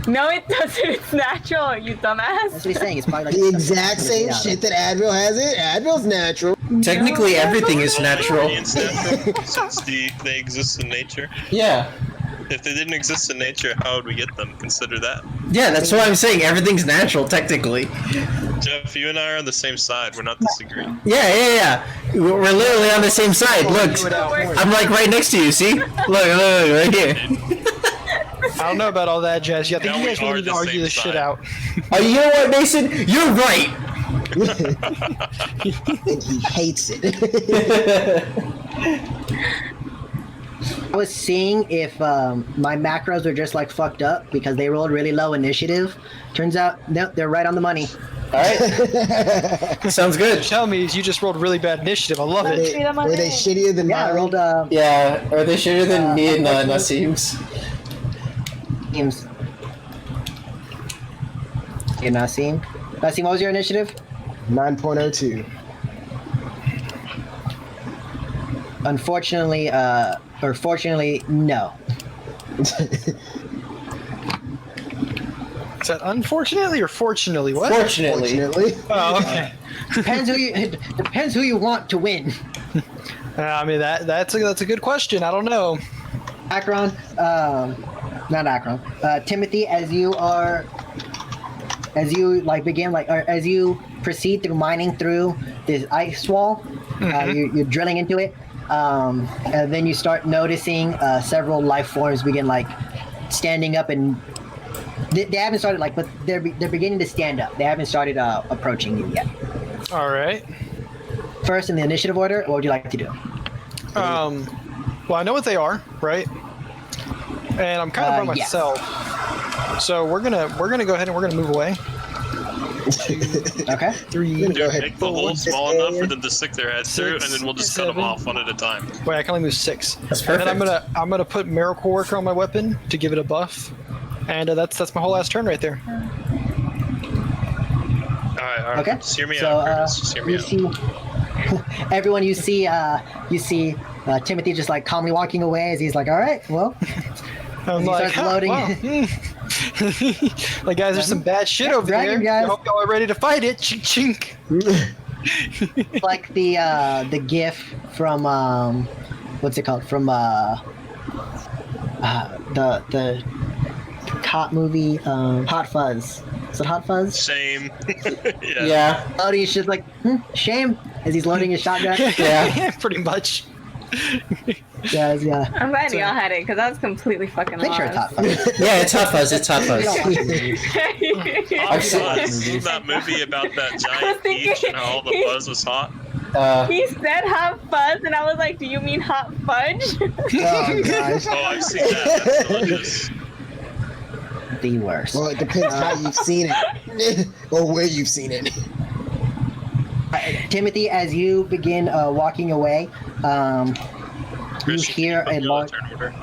No, it doesn't. It's natural, you that's dumbass. what he's saying. It's probably like The exact same Yeah. shit that Advil has in it. Advil's natural. Technically, everything is natural. Ingredients natural, since they exist in nature. Yeah. If they didn't exist in nature, how would we get them? Consider that. Yeah, that's what I'm saying. Everything's natural, technically. Jeff, you and I are on the same side. We're not disagreeing. Yeah. We're literally on the same side. Look, I'm like right next to you. See? Look, right here. I don't know about all that, Jazz. Yeah, I think Now you guys we really are need to the argue same this shit side. out. Oh, you know what, Mason? You're right. And he hates it. I was seeing if my macros were just like fucked up because they rolled really low initiative. Turns out, no, they're right on the money. All right. Sounds good. Tell me, you just rolled really bad initiative. I love Were it. they shittier than Yeah, I mine? rolled Yeah. Are they shittier than me and Nassim's? teams. You Nassim? Nassim, what was your initiative? 9.02. Unfortunately, or fortunately, no. Is that unfortunately or fortunately? What? Fortunately. Fortunately. Oh, okay. Depends who you want to win. I mean that's a good question. I don't know. Akron, not Akron. Timothy, as you proceed through mining through this ice wall, you're drilling into it, and then you start noticing several life forms begin like standing up, and they haven't started but they're beginning to stand up. They haven't started approaching you yet. All right. First in the initiative order, what would you like to do? Well, I know what they are, right? And I'm kind of by yes. myself. So we're gonna go ahead and we're gonna move away. Okay. 3. Go Dude, ahead. make the hole small enough for them to stick their heads through, and then we'll just cut them 7, off one at a time. Wait, I can only move 6. That's And then perfect. I'm gonna put Miracle Worker on my weapon to give it a buff, and that's my whole last turn right there. All right. Okay. Just hear me So, out, Curtis. Just hear me you out. see, everyone you see Timothy just like calmly walking away as he's like, all right, well, I'm He like, starts loading. wow, like guys, there's some bad shit over dragon there. guys. I hope y'all are ready to fight it. Chink chink. like the gif from what's it called from the cop movie Hot Fuzz. Is it Hot Fuzz? Shame. Yeah. Yeah. Loading his shit like shame as he's loading his shotgun. Yeah. Pretty much. Yeah. I'm glad y'all had it because I was completely fucking Pretty sure it's Hot lost. Fuzz. Yeah, it's Hot Fuzz. It's Hot We Fuzz. don't watch movies. I've seen- Isn't that movie about that giant peach and how all the fuzz was hot? He said hot fuzz, and I was like, "Do you mean hot fudge?" Oh gosh. Oh, I've seen that. That's delicious. The worst. Well, it depends how you've seen it or where you've seen it. Timothy, as you begin walking away, you Christian, hear can a you large. put me on the turn order?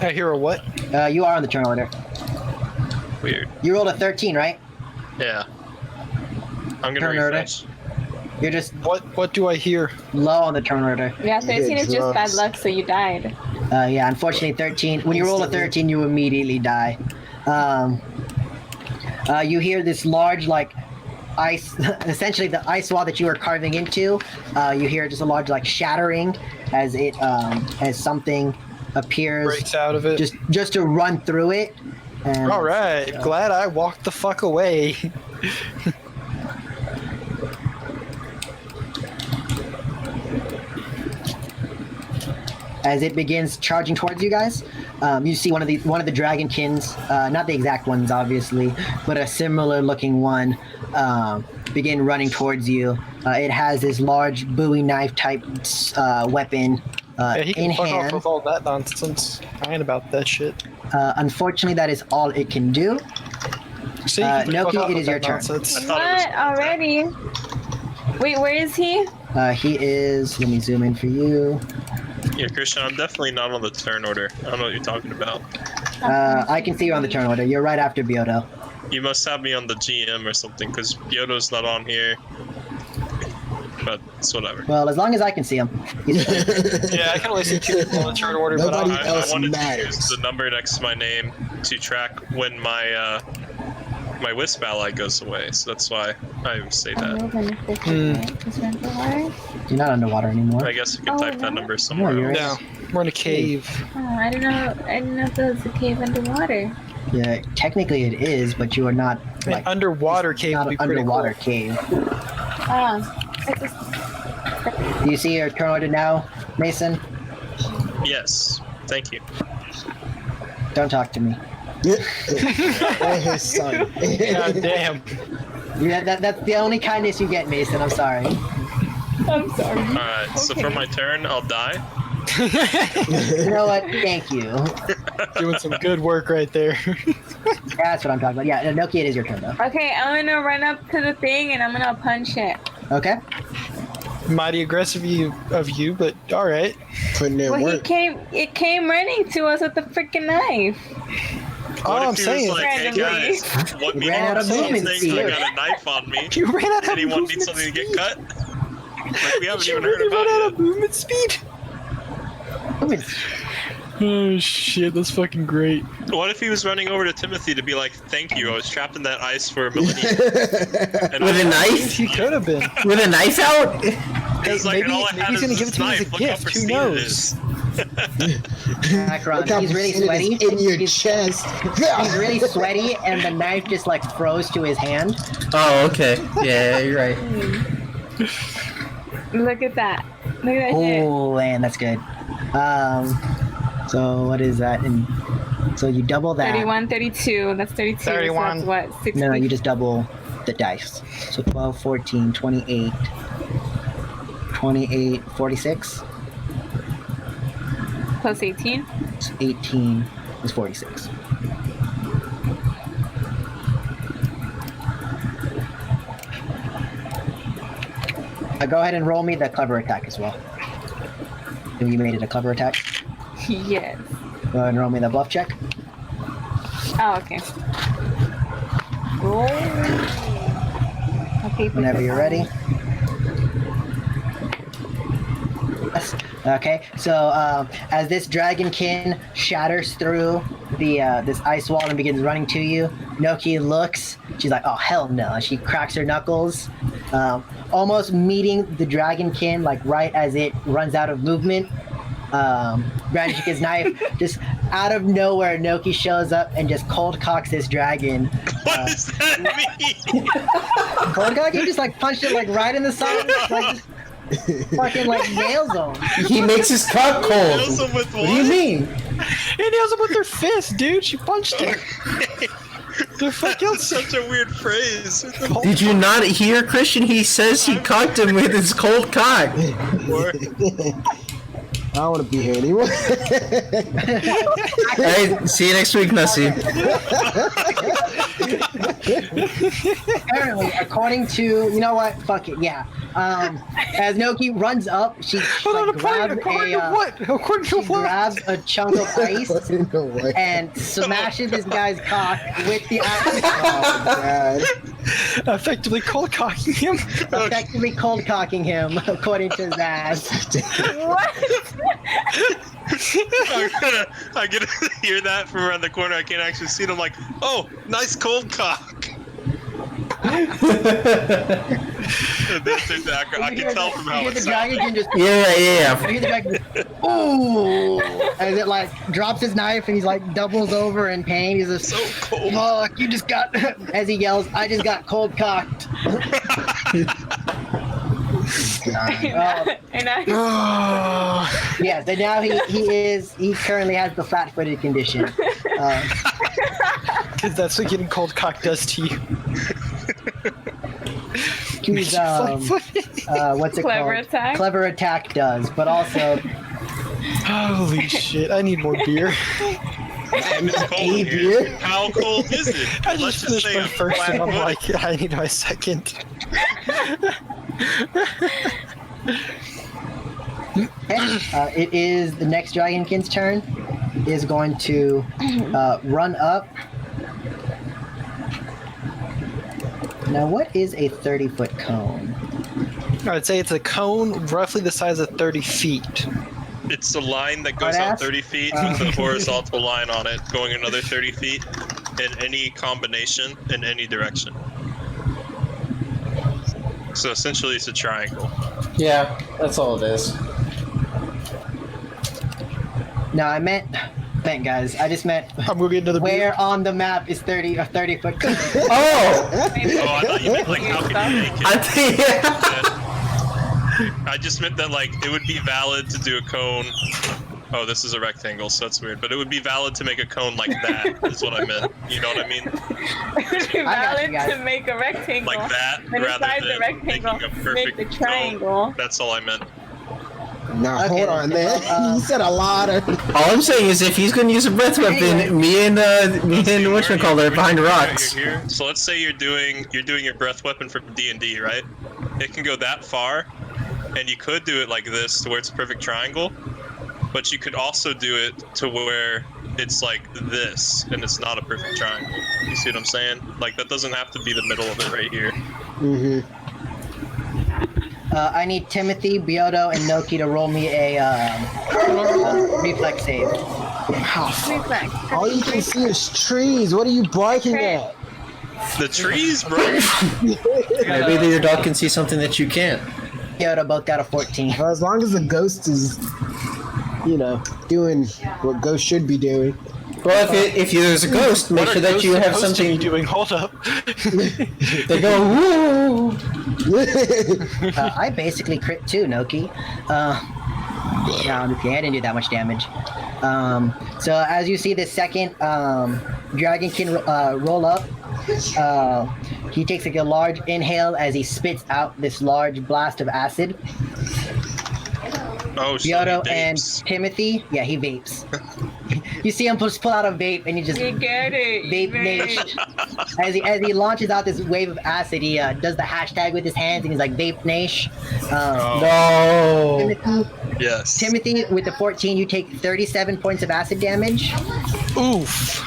I hear a what? You are on the turn order. Weird. You rolled a 13, right? Yeah. I'm gonna Turn order. refresh. You're just What do I hear? low on the turn order. Yeah, 13 is just bad drugs. luck, so you died. Yeah, unfortunately, 13. When you roll a 13, you immediately die. You hear this large, ice, essentially the ice wall that you were carving into. You hear just a large, shattering as it, as something appears Breaks out of it. just to run through it. And, All right. Glad I walked the fuck away. As it begins charging towards you guys, you see one of the dragonkins, not the exact ones, obviously, but a similar looking one, begin running towards you. It has this large Bowie knife type weapon Yeah, he in can fuck off hand. with all that nonsense. I ain't about that shit. Unfortunately, that is all it can do. See, he can Noki, fuck off it with is your that turn. nonsense. I thought it was- What already? Wait, where is he? He is. Let me zoom in for you. Yeah, Christian, I'm definitely not on the turn order. I don't know what you're talking about. I can see you on the turn order. You're right after Biodo. You must have me on the GM or something, because Byodo's not on here. but it's whatever. Well, as long as I can see him. Yeah, I can only see 2 people in a turn order, but Nobody I'll, else I wanted matters. to use the number next to my name to track when my my wisp ally goes away, so that's why I say that. You're not underwater anymore. I guess you could Oh, type no. that number somewhere No, you're else. no, we're in a cave. Oh, I didn't know if there was a cave underwater. Yeah, technically it is, but you are not An like underwater it's cave not would an be pretty underwater cool. cave. It's just, Do you see your turn order now, Mason? Yes, thank you. Don't talk to me. Or his son. God damn. Yeah, that's the only kindness you get, Mason. I'm sorry. I'm sorry. Alright, so for my turn, I'll die. You know what? Thank you. Doing some good work right there. That's what I'm talking about. Yeah, Noki, it is your turn though. Okay, I'm gonna run up to the thing and I'm gonna punch it. Okay. Mighty aggressive of you, but alright. Putting in Well, work. it came running to us with the freaking knife. All I'm if he saying was is, like, hey randomly. guys, what me Ran out of movement things? speed. I got a knife on me. you ran out of Anyone movement need something to get speed. cut? Like, we haven't Did you even heard really about run out it of movement speed? Oh shit, that's fucking great. yet. What if he was running over to Timothy to be like, thank you, I was trapped in that ice for a millennium. And With a knife? He could have been. With a knife out? It's like, maybe- and all I maybe had he's is gonna give this it to me as a knife. Look how gift, who pristine knows? it is. Akron, Look how he's really pristine it sweaty. is in your He's chest. He's really sweaty, and the knife just like froze to his hand. Oh, okay. Yeah, you're right. Look at that. Look at that shit. Oh man, that's good. So what is that? And so you double that. 31, 32. That's 32. 31. So that's what? 60. No, you just double the dice. So 12, 14, 28, 28, 46. Plus 18. 18 is 46. Go ahead and roll me the clever attack as well. Have you made it a clever attack? Yes. Go ahead and roll me the bluff check. Oh, okay. Roll. Okay, Whenever you're ready. Yes. Okay, so as this dragonkin shatters through the this ice wall and begins running to you, Noki looks. She's like, "Oh hell no!" She cracks her knuckles, almost meeting the dragonkin like right as it runs out of movement. Grabs his knife, just out of nowhere. Noki shows up and just cold cocks this dragon. What does that mean? Cold cock? He just like punched it like right in the side, like just fucking like nails him. He makes his cock cold. Nails him with What do you mean? He nails him with her fist, dude. She punched it. The fuck That's else? such a weird phrase. Did you not hear Christian? He says he cocked him with his cold cock. I don't want to be here anymore. Alright, see you next week, Nussie. Apparently, according to you know what? Fuck it, yeah. As Noki runs up, she Hold on, grabs according to what? According to she what? grabs a chunk of ice No way. and smashes this guy's cock with the ice, Oh, God. Effectively cold cocking him. effectively cold cocking him, according to Zaz. What? I get to hear that from around the corner. I can't actually see it. I'm like, oh, nice cold cock. I can tell from how you hear it the sounds. dragon can just Yeah. you hear the dragon ooh as it like drops his knife and he's like doubles over in pain. He's just So cold. fuck, you just got as he yells, I just got cold cocked. And I Yes, and now he currently has the flat-footed condition. Because that's what getting cold cock does to you. He's what's it Clever called? attack? Clever attack does, but also Holy shit, I need more beer. It's cold A here. beer? How cold is it? I Let's just finished say my a first flat and I'm foot. like, I need my second. it is the next dragonkin's turn. Is going to run up. Now, what is a 30-foot cone? I'd say it's a cone roughly the size of 30 feet. It's a line that goes Hard out ass? 30 feet with a horizontal line on it going another 30 feet in any combination in any direction. So essentially it's a triangle. Yeah, that's all it is. No, I meant guys. I just meant I'm gonna get another beer. where on the map is 30 foot cone. Oh! Oh, I thought you meant like how can you make it? I think. I just meant that like it would be valid to do a cone. Oh, this is a rectangle, so that's weird. But it would be valid to make a cone like that. Is what I meant. You know what I mean? Valid guys. to make a rectangle. Like that, And rather inside the than rectangle, making a make perfect the triangle. cone. That's all I meant. Now Okay, hold on, man. You said a lot of. All I'm saying is, if he's gonna use a breath weapon, Anyway. me and whatchamacallit are behind rocks. Here. So let's say you're doing your breath weapon from D&D, right? It can go that far, and you could do it like this to where it's a perfect triangle, but you could also do it to where it's like this, and it's not a perfect triangle. You see what I'm saying? Like that doesn't have to be the middle of it right here. Mm-hmm. I need Timothy, Biodo, and Noki to roll me a reflex save. Reflex. All you can see is trees. What are you barking at? The trees, bro. Maybe your dog can see something that you can't. Biodo both got a 14. Well, as long as the ghost is, doing what ghost should be doing. Well, if there's a ghost, make What sure are that ghosts you have supposed to be something. doing. Hold up. They go woo. I basically crit too, Noki. Okay, I didn't do that much damage. So as you see the second dragonkin roll up, he takes like a large inhale as he spits out this large blast of acid. Oh, so Biodo he and vapes. Timothy, yeah, he vapes. You see him just pull out a vape and he just You get it. vape nation. As he launches out this wave of acid, he does the hashtag with his hands and he's like vape nation. No. Yes. Timothy, with the 14, you take 37 points of acid damage. Oof.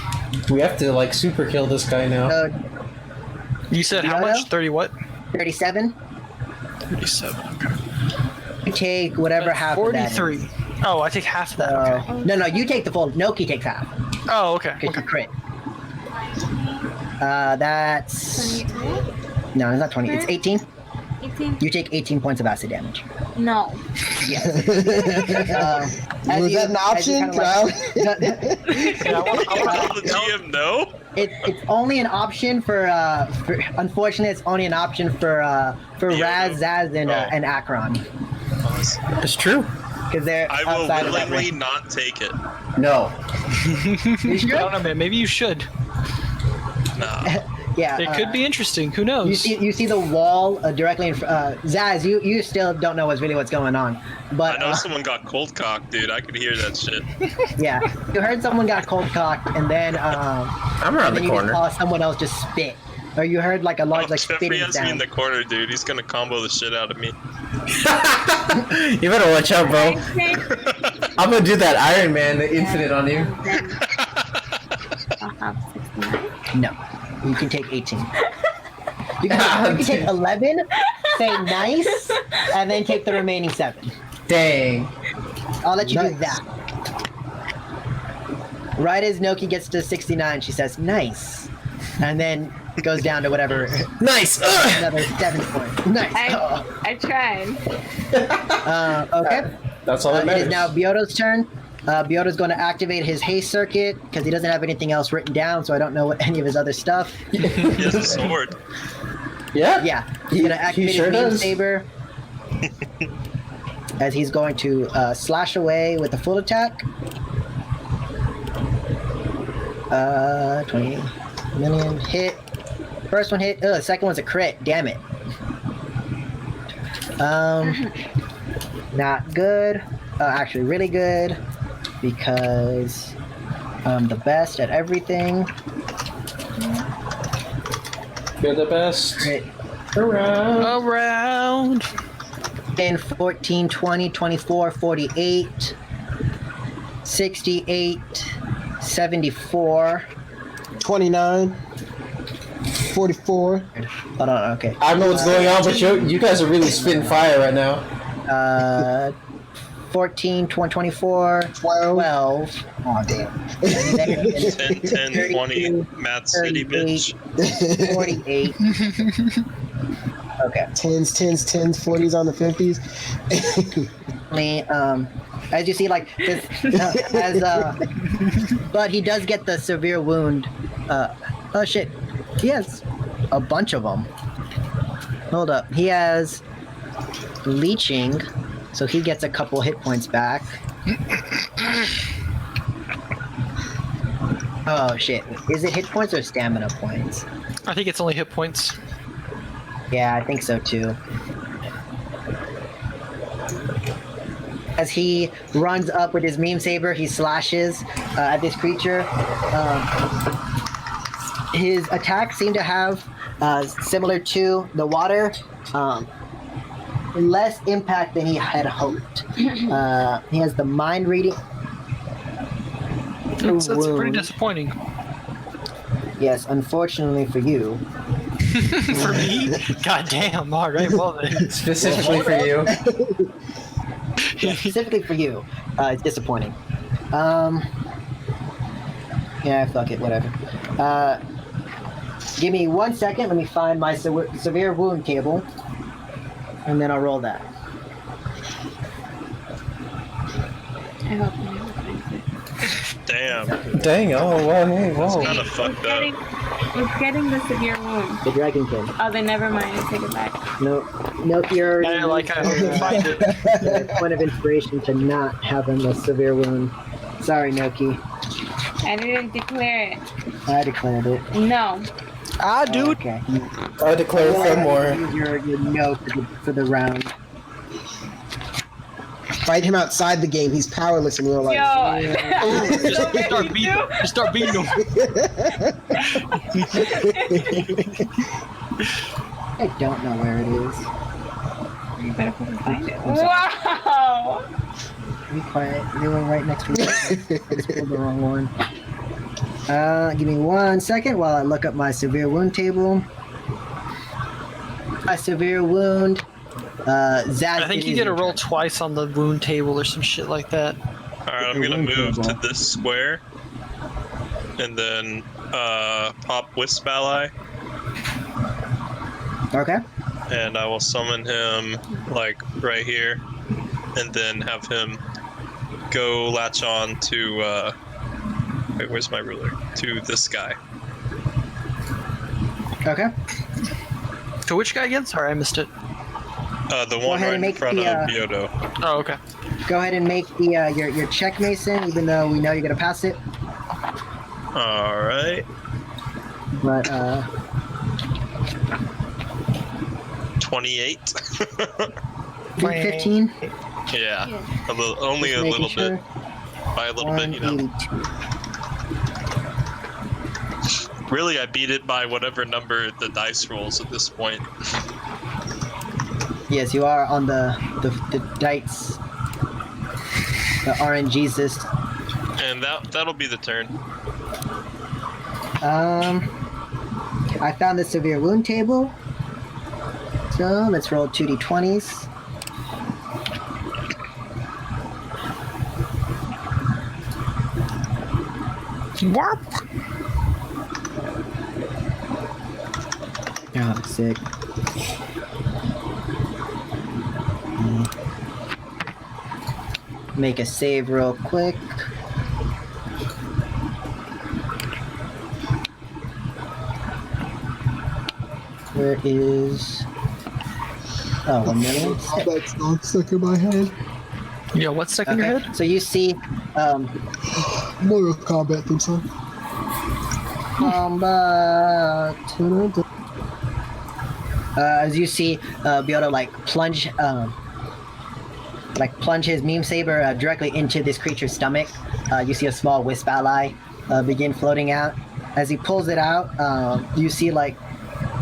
We have to like super kill this guy now. You said how Biodo? much? 30 what? 37. 37. Okay. You take whatever half of that is. 43. Oh, I take half of that. Okay. No, you take the full. Noki takes half. Oh, okay. Because you Okay. crit. That's... 22? No, it's not 20. It's 18. 18? You take 18 points of acid damage. No. Yes. Was that an option? Yeah, I want Tell the GM no. It's only an option for unfortunately it's only an option for Raz, Zaz, and Akron It's true. because they're I will outside of that willingly range. not take it. No. You I sure? don't know, man. Maybe you should. Nah. Yeah, It could be interesting. Who knows? You see the wall directly in Zaz. You still don't know what's going on, I but know someone got cold cocked, dude. I could hear that shit. yeah, you heard someone got cold cocked, and then I'm around the you corner. just saw someone else just spit, or you heard like a large Oh, like Jeffrey spitting has me in sound. the corner, dude. He's gonna combo the shit out of me. You better watch out, bro. Okay. I'm gonna do that Iron Man infinite on you. I'll have 69. No, you can take 18. You can take 11, say nice, and then take the remaining 7. Dang. I'll let you do Nice. that. Right as Noki gets to 69, she says, nice. And then it goes down to whatever, Nice. Ugh. another 7 points. Nice. I tried. Okay. That's all that It matters. is now Biodo's turn. Biodo's going to activate his haste circuit because he doesn't have anything else written down, so I don't know what any of his other stuff. He has a sword. Yeah. Yeah, he's going to activate sure his beam does. saber. As he's going to slash away with a full attack. 20 million hit. First one hit. The second one's a crit. Damn it. Not good. Actually, really good because I'm the best at everything. You're the best. Crit. Around. 10, 14, 20, 24, 48, 68, 74, 29, 44. Hold on, okay. I don't know what's going on, but you guys are really spitting fire right now. 14, 24, 12. Oh, damn. 10, 10, 20, Mad City, bitch. 48. Okay. 10s, 40s on the 50s. As you see, like this, but he does get the severe wound. Oh shit, he has a bunch of them. Hold up, he has leeching, so he gets a couple hit points back. Oh shit, is it hit points or stamina points? I think it's only hit points. Yeah, I think so too. As he runs up with his meme saber, he slashes at this creature. His attacks seem to have, similar to the water, less impact than he had hoped. He has the mind reading. That's pretty wound. disappointing. Yes, unfortunately for you. For me? God damn. All right, well then. Specifically for you. Yeah, specifically for you, it's disappointing. Yeah, fuck it, whatever. Give me 1 second. Let me find my severe wound table, and then I'll roll that. I hope you never finds it. Damn. Dang, oh, wow, hey, whoa. Kind of fucked up. Who's getting the severe wound? The dragonkin. Oh, then never mind. I take it back. Nope, you're I like how you find it. point of inspiration to not have him a severe wound. Sorry, Noki. I didn't declare it. I declared it. No. Ah, Oh, dude. okay. I declare for more. Use your no for the round. Fight him outside the game. He's powerless in real life. Yo. Just start beating him. I don't know where it is. You better fucking find it. Wow. Be quiet. They were right next to me. I just pulled the wrong one. Give me 1 second while I look up my severe wound table. My severe wound. Zaz, I think you get a roll twice on the wound table or some shit like that. Alright, I'm gonna move to this square. And then pop Wisp Ally. Okay. And I will summon him, like, right here. And then have him go latch on to, wait, where's my ruler? To this guy. Okay. To which guy again? Sorry, I missed it. The one ahead right and in make front the, of Byodo. Oh, okay. Go ahead and make the your check, Mason. Even though we know you're gonna pass it, Alright. but 28. 15. Yeah. A little, only a little bit. By a little bit, you know. 182. Really, I beat it by whatever number the dice rolls at this point. Yes, you are on the dice, the RNG system. And that'll be the turn. I found the severe wound table. So let's roll 2d20s. Warp. Oh, sick. Make a save real quick. Where is... Oh, 1 million? That's not stuck in my head. Yeah, what's stuck in your head? So you see Mortal Kombat theme song. combat. As you see, be able to like plunge his meme saber directly into this creature's stomach. You see a small wisp ally begin floating out. As he pulls it out, you see like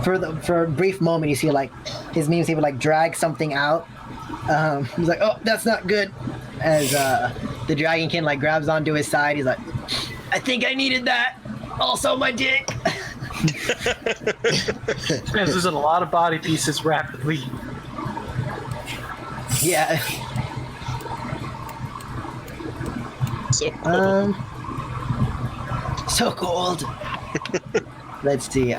for a brief moment you see like his meme saber like drag something out. He's like, oh, that's not good. As the dragonkin like grabs onto his side, he's like, I think I needed that. Also my dick. Man's losing a lot of body pieces rapidly. Yeah. So So cold. Let's see. He's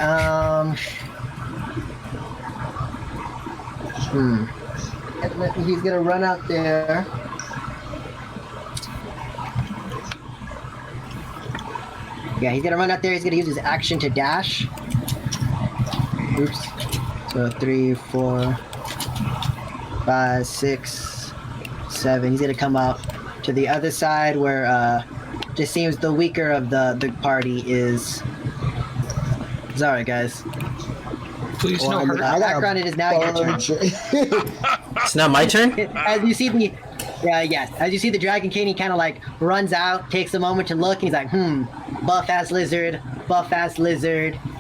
gonna run out there. Yeah, he's gonna run out there. He's gonna use his action to dash. Oops. So 3, 4, 5, 6, 7. He's gonna come up to the other side where just seems the weaker of the party is. Sorry, guys. Please no hurt. Background, it is now your turn. It's not my turn? As you see the, yes, as you see the Dragon King, he kind of like runs out, takes a moment to look, and he's like, buff ass lizard.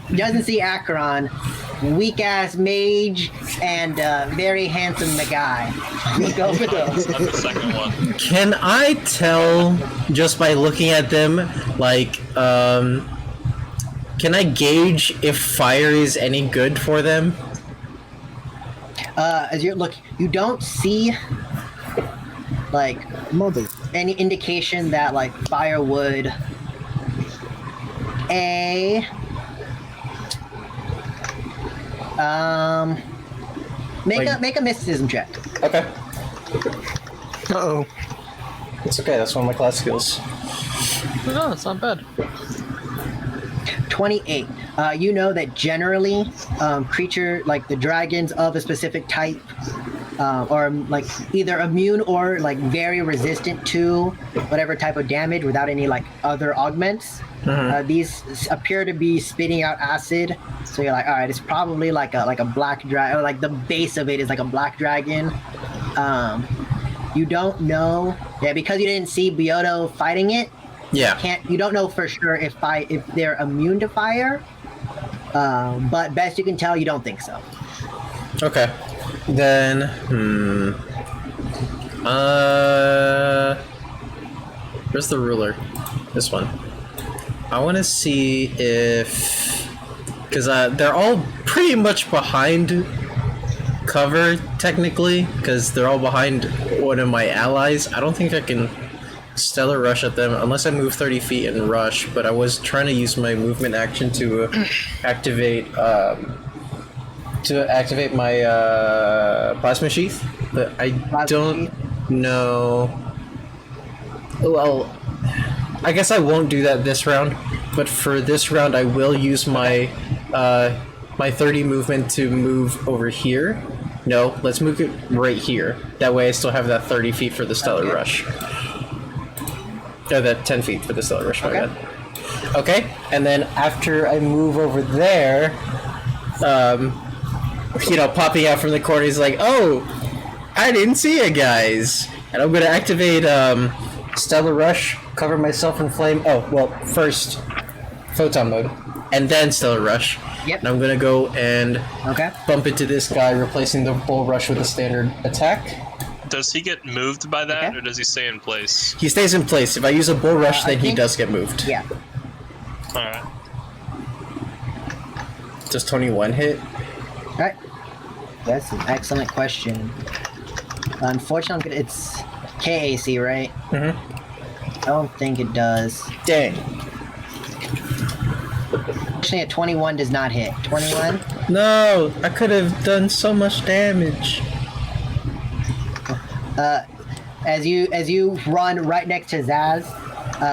He doesn't see Acheron, weak ass mage, and very handsome Nagai. Look over those. that's the second one. Can I tell just by looking at them, like, can I gauge if fire is any good for them? As you look, you don't see like any indication that like fire would make a mysticism check. Okay. Uh-oh. It's okay. That's one of my class skills. No, that's not bad. 28. You know that generally, creature like the dragons of a specific type, are like either immune or like very resistant to whatever type of damage without any like other augments. These appear to be spitting out acid, so you're like, all right, it's probably like a black dragon, or like the base of it is like a black dragon. You don't know, because you didn't see Bioto fighting it. Yeah. You don't know for sure if they're immune to fire, but best you can tell, you don't think so. Okay. Then, where's the ruler? This one. I want to see if, because they're all pretty much behind cover technically, because they're all behind one of my allies. I don't think I can stellar rush at them unless I move 30 feet and rush, but I was trying to use my movement action to activate my plasma sheath, but I don't know. Well, I guess I won't do that this round, but for this round I will use my my 30 movement to move over here. No, let's move it right here. That way I still have that 30 feet for the stellar rush. No, that 10 feet for the stellar rush, my bad. Okay, and then after I move over there, popping out from the corner, he's like, oh, I didn't see you guys. And I'm going to activate stellar rush, cover myself in flame. Oh, well, first, photon mode, and then stellar rush. Yep. And I'm going to go and bump into this guy, replacing the bull rush with a standard attack. Does he get moved by that, or does he stay in place? He stays in place. If I use a bull rush, then he does get moved. Yeah. Alright. Does 21 hit? Alright. That's an excellent question. Unfortunately, it's KAC, right? I don't think it does. Dang. Actually, a 21 does not hit. 21? No, I could have done so much damage. As you run right next to Zaz,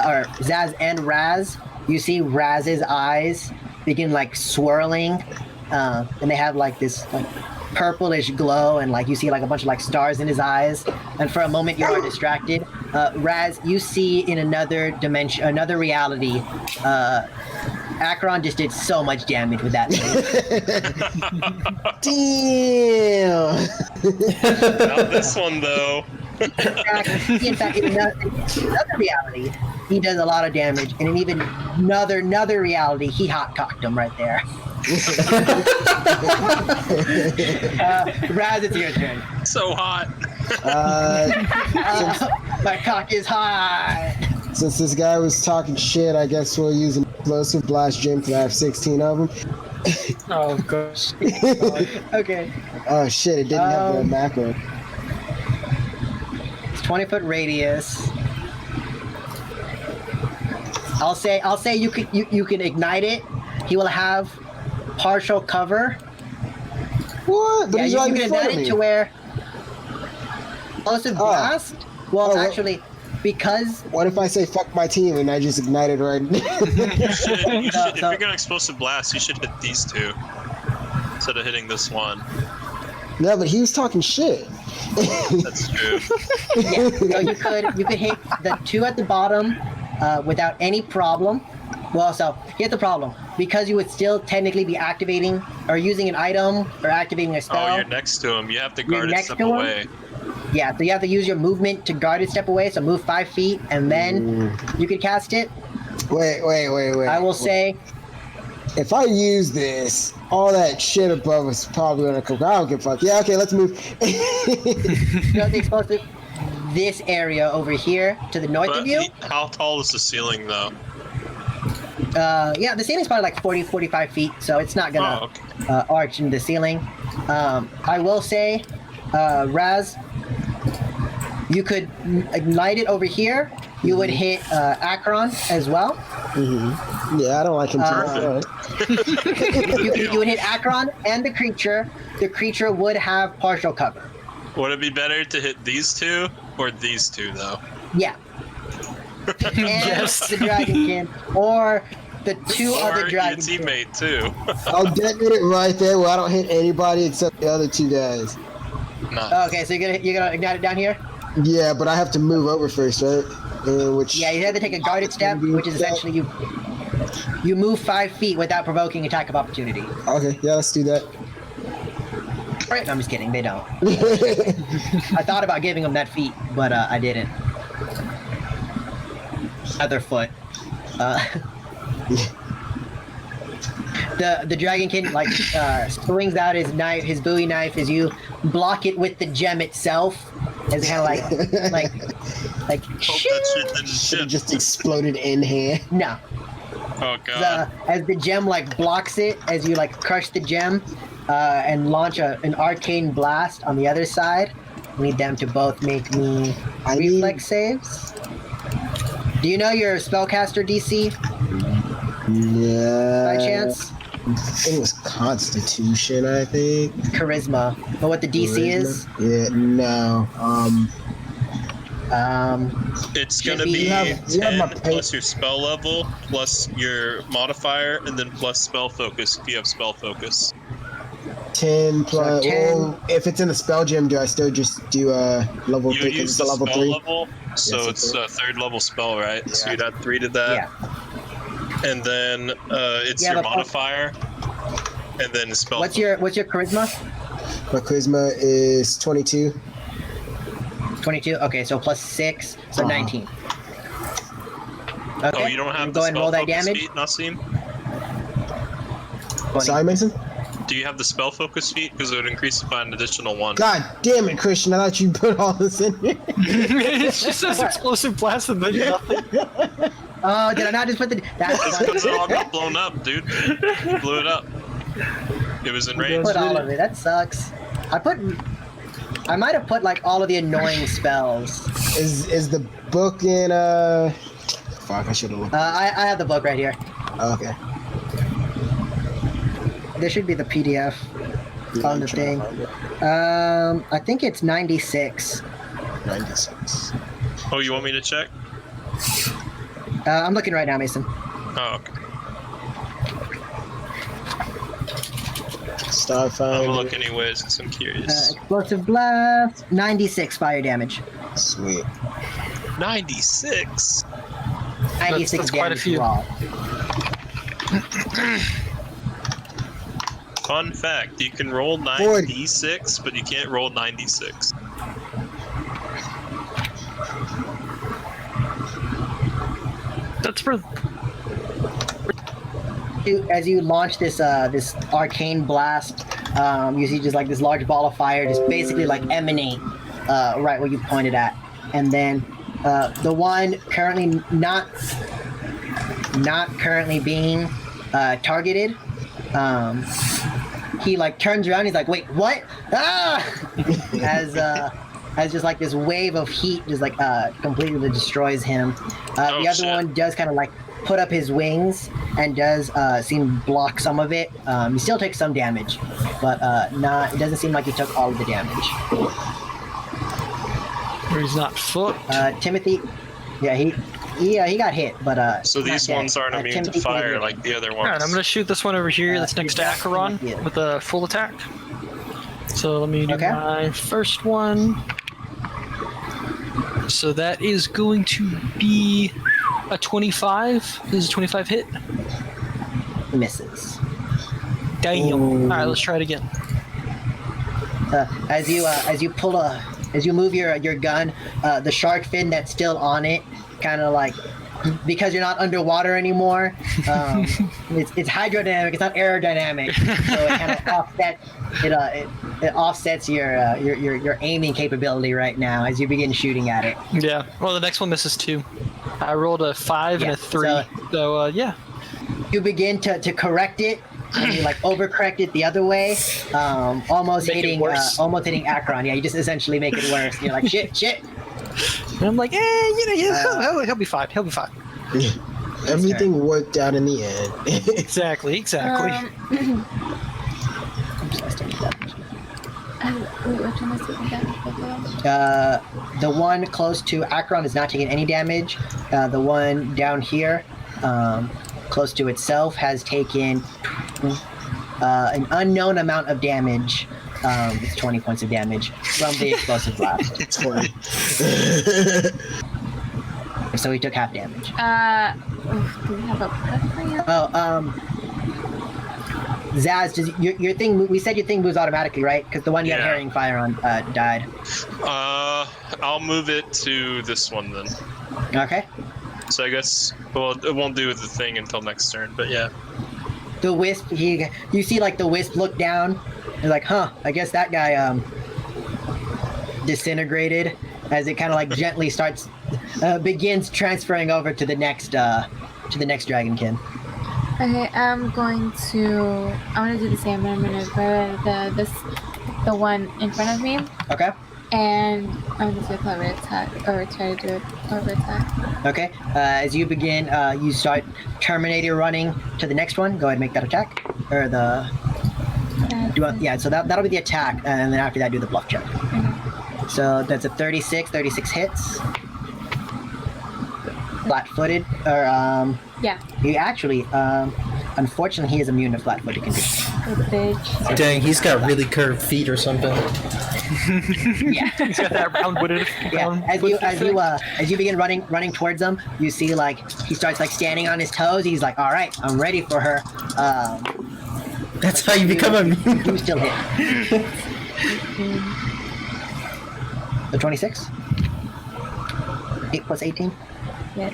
or Zaz and Raz, you see Raz's eyes begin like swirling, and they have like this like purplish glow, and like you see like a bunch of like stars in his eyes. And for a moment, you are distracted. Raz, you see in another dimension, another reality. Acheron just did so much damage with that. Damn. Not this one, though. In fact, in another reality, he does a lot of damage, and in even another reality, he hot-cocked him right there. Raz, it's your turn. So hot. My cock is hot. Since this guy was talking shit, I guess we'll use explosive blast gem because I have 16 of them. Oh gosh. Okay. Oh shit! It didn't have the Um, macro. It's 20-foot radius. I'll say you can ignite it. He will have partial cover. What? But Yeah, he's you right can in front ignite of it me. to where explosive blast. Well, Oh, actually, because What if I say fuck my team and I just ignite it right? You should, if So- you're gonna explosive blast, you should hit these two instead of hitting this one. Yeah, but he was talking shit. That's true. yeah, so you could hit the two at the bottom without any problem. Well, so here's the problem: because you would still technically be activating or using an item or activating a spell. Oh, you're next to him. You have to You're guard it, next step to him? away. Yeah, so you have to use your movement to guard it, step away. So move 5 feet, and then you could cast it. Wait. I will say, If I use this, all that shit above us is probably gonna come. I don't give a fuck. Yeah, okay, let's move. the explosive. This area over here to the north But of you. how tall is the ceiling, though? Yeah, the ceiling's probably like 40, 45 feet, so it's not gonna Oh, okay. arch in the ceiling. I will say, Raz, you could ignite it over here. You would hit Akron as well. Yeah, I don't like him too Uh, much. You would hit Akron and the creature. The creature would have partial cover. Would it be better to hit these two or these two, though? Yeah. And Yes. the Dragonkin, or the two Or other your Dragonkin. teammate, too. I'll detonate it right there where I don't hit anybody except the other two guys. Nice. Okay, so you're gonna ignite it down here? Yeah, but I have to move over first, right? Which Yeah, you have to take a guarded step, which is essentially you move 5 feet without provoking attack of opportunity. Okay, yeah, let's do that. Right? No, I'm just kidding. They don't. I thought about giving them that feat, but I didn't. Other foot. The Dragonkin swings out his knife, his Bowie knife, as you block it with the gem itself, as it kind of like Hope that shit didn't Should have ship. just exploded in hand. no. Oh, God. As the gem blocks it, as you crush the gem and launch an arcane blast on the other side. I need them to both make me reflex saves. Do you know your spellcaster DC Yeah. by chance? It was Constitution, I think. Charisma. Know what the DC is? Yeah, no. It's should gonna be- be You have my 10 plus your spell level, plus your modifier, and then plus spell focus if you have spell focus. 10 plus. 10. Well, if it's in the spell gem, do I still just do level You 3? 'Cause use it's the a level spell 3. level, so Yes, it's a third level spell, right? So Yeah. you'd add 3 to that. Yeah. And then it's Yeah, your but- modifier, and then spell What's your charisma? My charisma is 22. 22. Okay, so plus 6, so Uh-huh. 19. Okay. Oh, you don't have go the ahead and spell roll that focus damage. feat, Nassim? 20. Sorry, Mason? Do you have the spell focus feat? Because it would increase it by an additional 1. God damn it, Christian. I thought you put all this in here. It's just says explosive blast and then nothing. Oh, did I not just put the? That's It's funny. because it all got blown up, dude. You blew it up. It was in range. Put all of it. That sucks. I might have put all of the annoying spells. Is the book in Fuck, I should have looked. I have the book right here. Okay. There should be the PDF on the thing. I think it's 96. 96. Oh, you want me to check? I'm looking right now, Mason. Oh, okay. I'm Starfinder. gonna look anyways, because I'm curious. Explosive blast, 96 fire damage. Sweet. 96? 96 That's quite a damage few. raw. Fun fact, you can roll 96, but you can't roll 96. That's for As you launch this this arcane blast, you see just this large ball of fire just basically emanate right where you pointed at, and then the one currently not not currently being targeted. He like turns around. He's like, "Wait, what?" As just like this wave of heat just like completely destroys him. The other one does kind of like put up his wings and does seem to block some of it. He still takes some damage, but not. It doesn't seem like he took all of the damage. Or he's not foot. Timothy, yeah, he got hit, but So these ones aren't immune to fire like the other ones. Alright, I'm gonna shoot this one over here that's next to Acheron with a full attack. So let me do my first one. So that is going to be a 25. This is a 25 hit. Misses. Damn. Alright, let's try it again. As you move your gun, the shark fin that's still on it, kind of like, because you're not underwater anymore, it's hydrodynamic. It's not aerodynamic, so it kind of offsets. It offsets your aiming capability right now as you begin shooting at it. Yeah. Well, the next one misses too. I rolled a 5 and a 3. So yeah. You begin to correct it. And you like overcorrect it the other way, almost hitting Acheron. Yeah, you just essentially make it worse. You're like shit. And I'm like, he'll be fine. He'll be fine. Everything worked out in the end. Exactly. Which one is taking damage? The one close to Acheron is not taking any damage. The one down here, close to itself, has taken an unknown amount of damage. It's 20 points of damage from the explosive blast. It's funny. So he took half damage. Do we have a preference? Zaz, your thing? We said your thing moves automatically, right? Because the one you had herring fire on died. I'll move it to this one then. Okay. So I guess, well, it won't do the thing until next turn, but yeah. The wisp, you see like the wisp look down. You're like, I guess that guy disintegrated, as it kind of like gently begins transferring over to the next dragonkin. Okay, I'm gonna do the same. I'm gonna grab the one in front of me. Okay. And I'm just gonna clever attack, or try to do a clever attack. Okay. As you begin, you start Terminator running to the next one. Go ahead and make that attack. Or the... so that'll be the attack, and then after that, do the bluff check. Okay. So that's a 36 hits. Flat-footed, or, Yeah. He actually, unfortunately, he is immune to flat-footed conditions. Good bitch. Dang, he's got really curved feet or something. Yeah. He's got that round-wooted. As you begin running towards him, you see like he starts like standing on his toes. He's like, "All right, I'm ready for her." That's how you become immune. You still hit. The 26. 8 plus 18. Yes.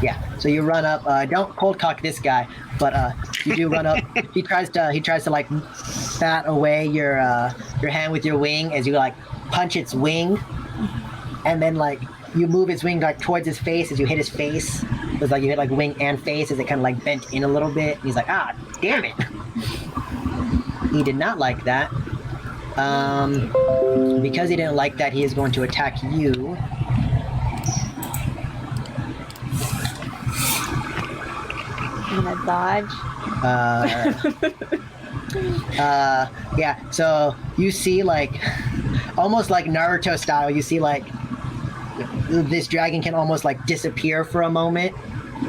Yeah. So you run up. Don't cold cock this guy, but you do run up. He tries to like bat away your hand with your wing as you like punch its wing, and then like you move its wing like towards his face as you hit his face. It's like you hit like wing and face as it kind of like bent in a little bit. And he's like, damn it. He did not like that. Because he didn't like that, he is going to attack you. I'm gonna dodge. Yeah, so you see like almost like Naruto style, you see like this dragon can almost like disappear for a moment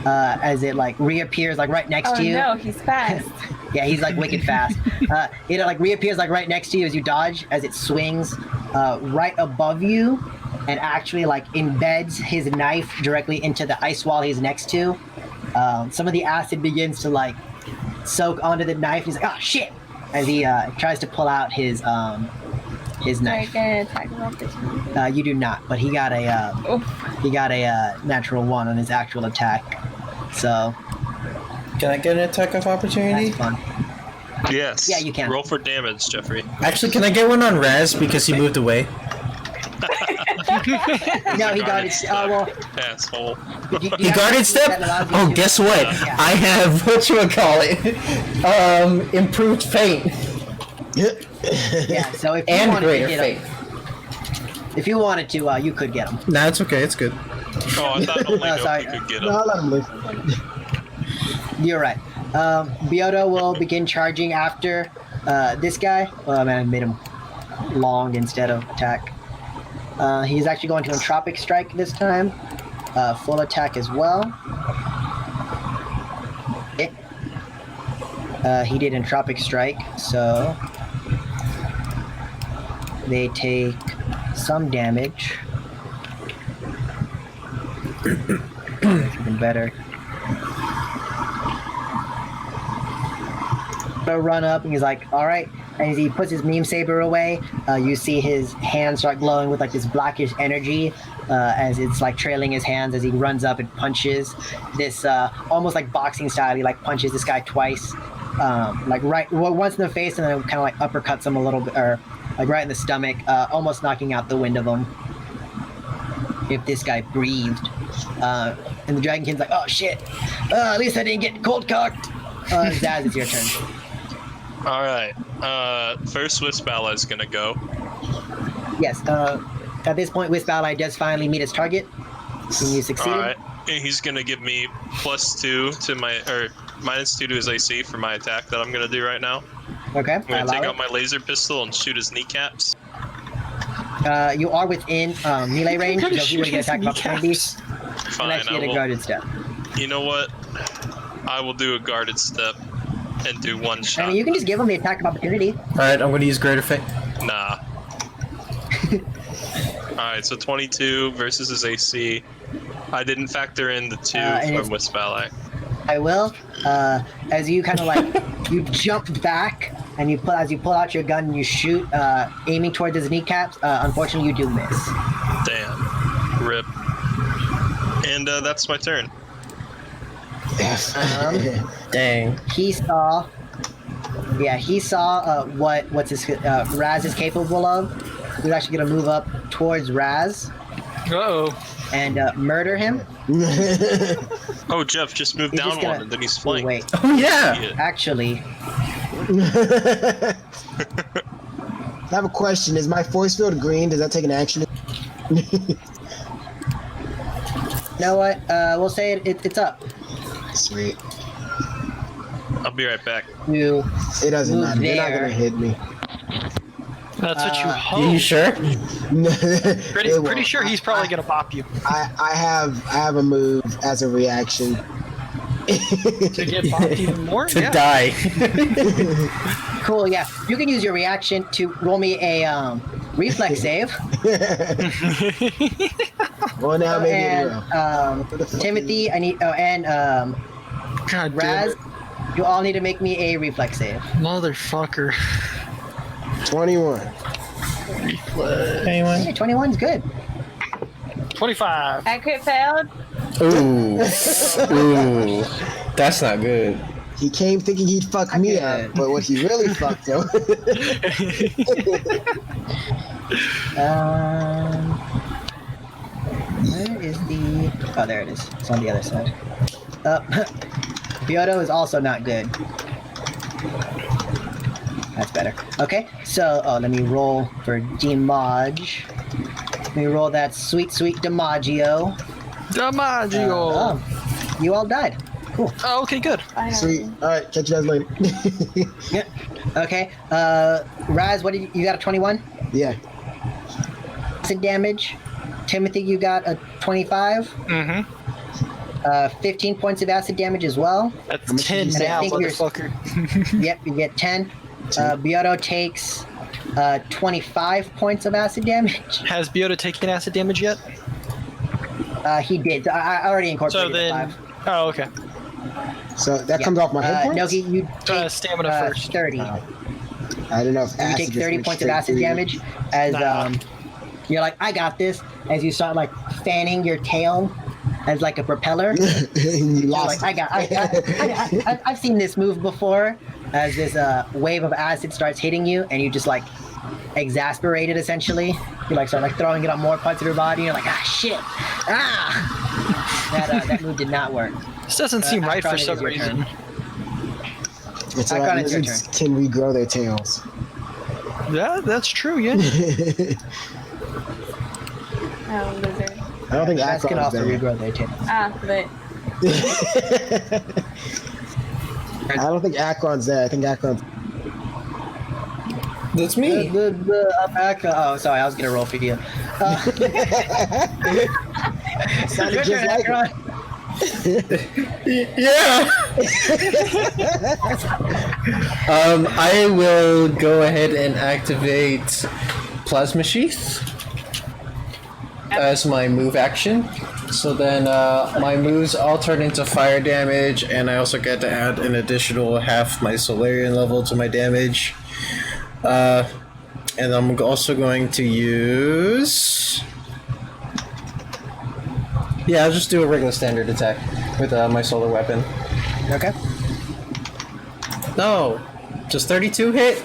as it like reappears like right next to you. Oh no, he's fast. Yeah, he's like wicked fast. It like reappears like right next to you as you dodge, as it swings right above you and actually like embeds his knife directly into the ice wall he's next to. Some of the acid begins to like soak onto the knife. He's like, "Oh shit!" as he tries to pull out his knife. Like an attack of opportunity. You do not, but he got a natural 1 on his actual attack. So Can I get an attack of opportunity? that's fun. Yes. Yeah, you can. Roll for damage, Jeffrey. Actually, can I get one on Raz because he moved away? No, he guarded. Well, Asshole. He guarded step. Oh, guess what? Yeah. I have whatchamacallit. Improved feint Yeah. So if you and wanted to greater get feint. him, if you wanted to, you could get him. Nah, it's okay. It's good. Oh, I thought only sorry. Noki could get No, him. I'll let him live. You're right. Biodo will begin charging after this guy. Oh man, I made him long instead of attack. He's actually going to Entropic Strike this time. Full attack as well. He did Entropic Strike, so they take some damage. That's even better. Run up and he's like, all right. And as he puts his meme saber away, you see his hands start glowing with like this blackish energy as it's like trailing his hands as he runs up and punches this almost like boxing style. He like punches this guy twice, like once in the face and then kind of like uppercuts him a little bit, or like right in the stomach, almost knocking out the wind of him. If this guy breathed, and the Dragon King's like, oh shit, at least I didn't get cold cocked. Zaz, it's your turn. All right. First Wisp Ally is gonna go. Yes. At this point, Wisp Ally does finally meet its target. And you succeeded. All right. And he's gonna give me +2 to my, or -2 to his AC for my attack that I'm gonna do right now. Okay. I'm gonna allow take it. out my laser pistol and shoot his kneecaps. You are within melee range, so if you were to get attack of opportunity, Fine. unless you I get a will. guarded step. You know what? I will do a guarded step and do one I shot. mean, you can just give him the attack of opportunity. Alright, I'm gonna use greater feint. Nah. Alright, so 22 versus his AC. I didn't factor in the 2 and from it's- Wisp Ally. I will. As you kind of like you jump back and as you pull out your gun and you shoot, aiming towards his kneecaps. Unfortunately, you do miss. Damn. Rip. And that's my turn. Yes. Dang. He saw what's his Raz is capable of. He's actually gonna move up towards Raz Uh-oh. and murder him. Oh, Jeff just moved He's down just gonna- one and then he's Oh, flanked. wait, Oh yeah. Idiot. actually, I have a question. Is my force field green? Does that take an action? you know what? We'll say it's up. Sweet. I'll be right back. You It doesn't Move matter. They're not there. gonna hit me. That's what you You hope. sure? Pretty It won't. sure he's probably gonna bop you I have a move as a reaction. to get bopped even more. To Yeah. die. cool? Yeah, you can use your reaction to roll me a reflex save. Well, now maybe it will. And Timothy, I need. Oh, and God damn Raz, it. you all need to make me a reflex save. Motherfucker. 21. Anyone? Hey, 21's good. 25. I crit failed. Ooh. Ooh. That's not good. He came thinking he'd fuck me Okay. up, but what he really fucked him. Where is the? Oh, there it is. It's on the other side. Biodo is also not good. That's better. Okay, so let me roll for Demodge. Let me roll that sweet DiMaggio. DiMaggio. Oh, you all died. Cool. Oh, okay, good. Sweet. All right, catch you guys later. Yeah. Okay. Raz, what did you got? A 21? Yeah. Acid damage. Timothy, you got a 25. Mm-hmm. 15 points of acid damage as well. That's 10 And I now, think you're- motherfucker. Yep, you get 10. Biodo takes 25 points of acid damage. Has Biota taken acid damage yet? He did. I already incorporated So the then. 5. Oh, okay. So that Yeah. comes off my hit points? Nogi, you take Stamina first. 30. I don't know if You acid take just 30 went points of straight acid through you. damage as Nah. you're like, I got this. As you start like fanning your tail as like a propeller. And you You're lost. like, I've seen this move before. As this wave of acid starts hitting you, and you just like exasperated essentially. You like start like throwing it on more parts of your body. And you're like, ah, shit, ah. That move did not work. This doesn't seem right for Akron, it some is your reason. turn. It's I all got right. it, your Lizards can regrow their tails. Yeah, that's true. Yeah. Oh, lizard. I don't think Bats can Akron's also there. regrow their tails. Ah, but I don't think Akron's there. I think Akron's. That's me. Oh, sorry, I was gonna roll for you. Sounded Your just turn, like Akron. Yeah. I will go ahead and activate Plasma Sheath as my move action. So then my moves all turn into fire damage, and I also get to add an additional half my Solarian level to my damage. And I'm also going to use... Yeah, I'll just do a regular standard attack with my solar weapon. Okay. No, just 32 hit.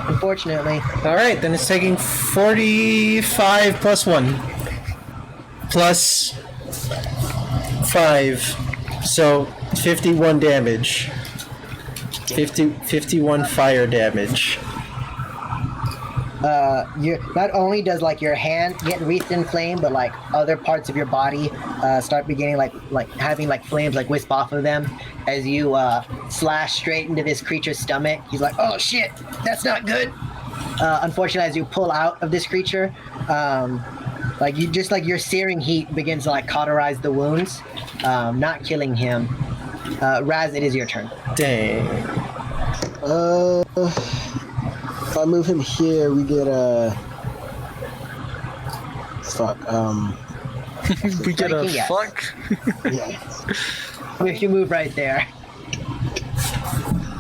Unfortunately, All right, then it's taking 45 plus 1 plus 5, so 51 damage. 51 fire damage. you not only does like your hand get wreathed in flame, but like other parts of your body start beginning like having like flames like wisp off of them as you slash straight into this creature's stomach. He's like, oh shit, that's not good. Unfortunately, as you pull out of this creature, like you just like your searing heat begins to like cauterize the wounds, not killing him. Raz, it is your turn. Dang. If I move him here, we get a. Fuck. We get a Yes. fuck. Yeah. If you move right there,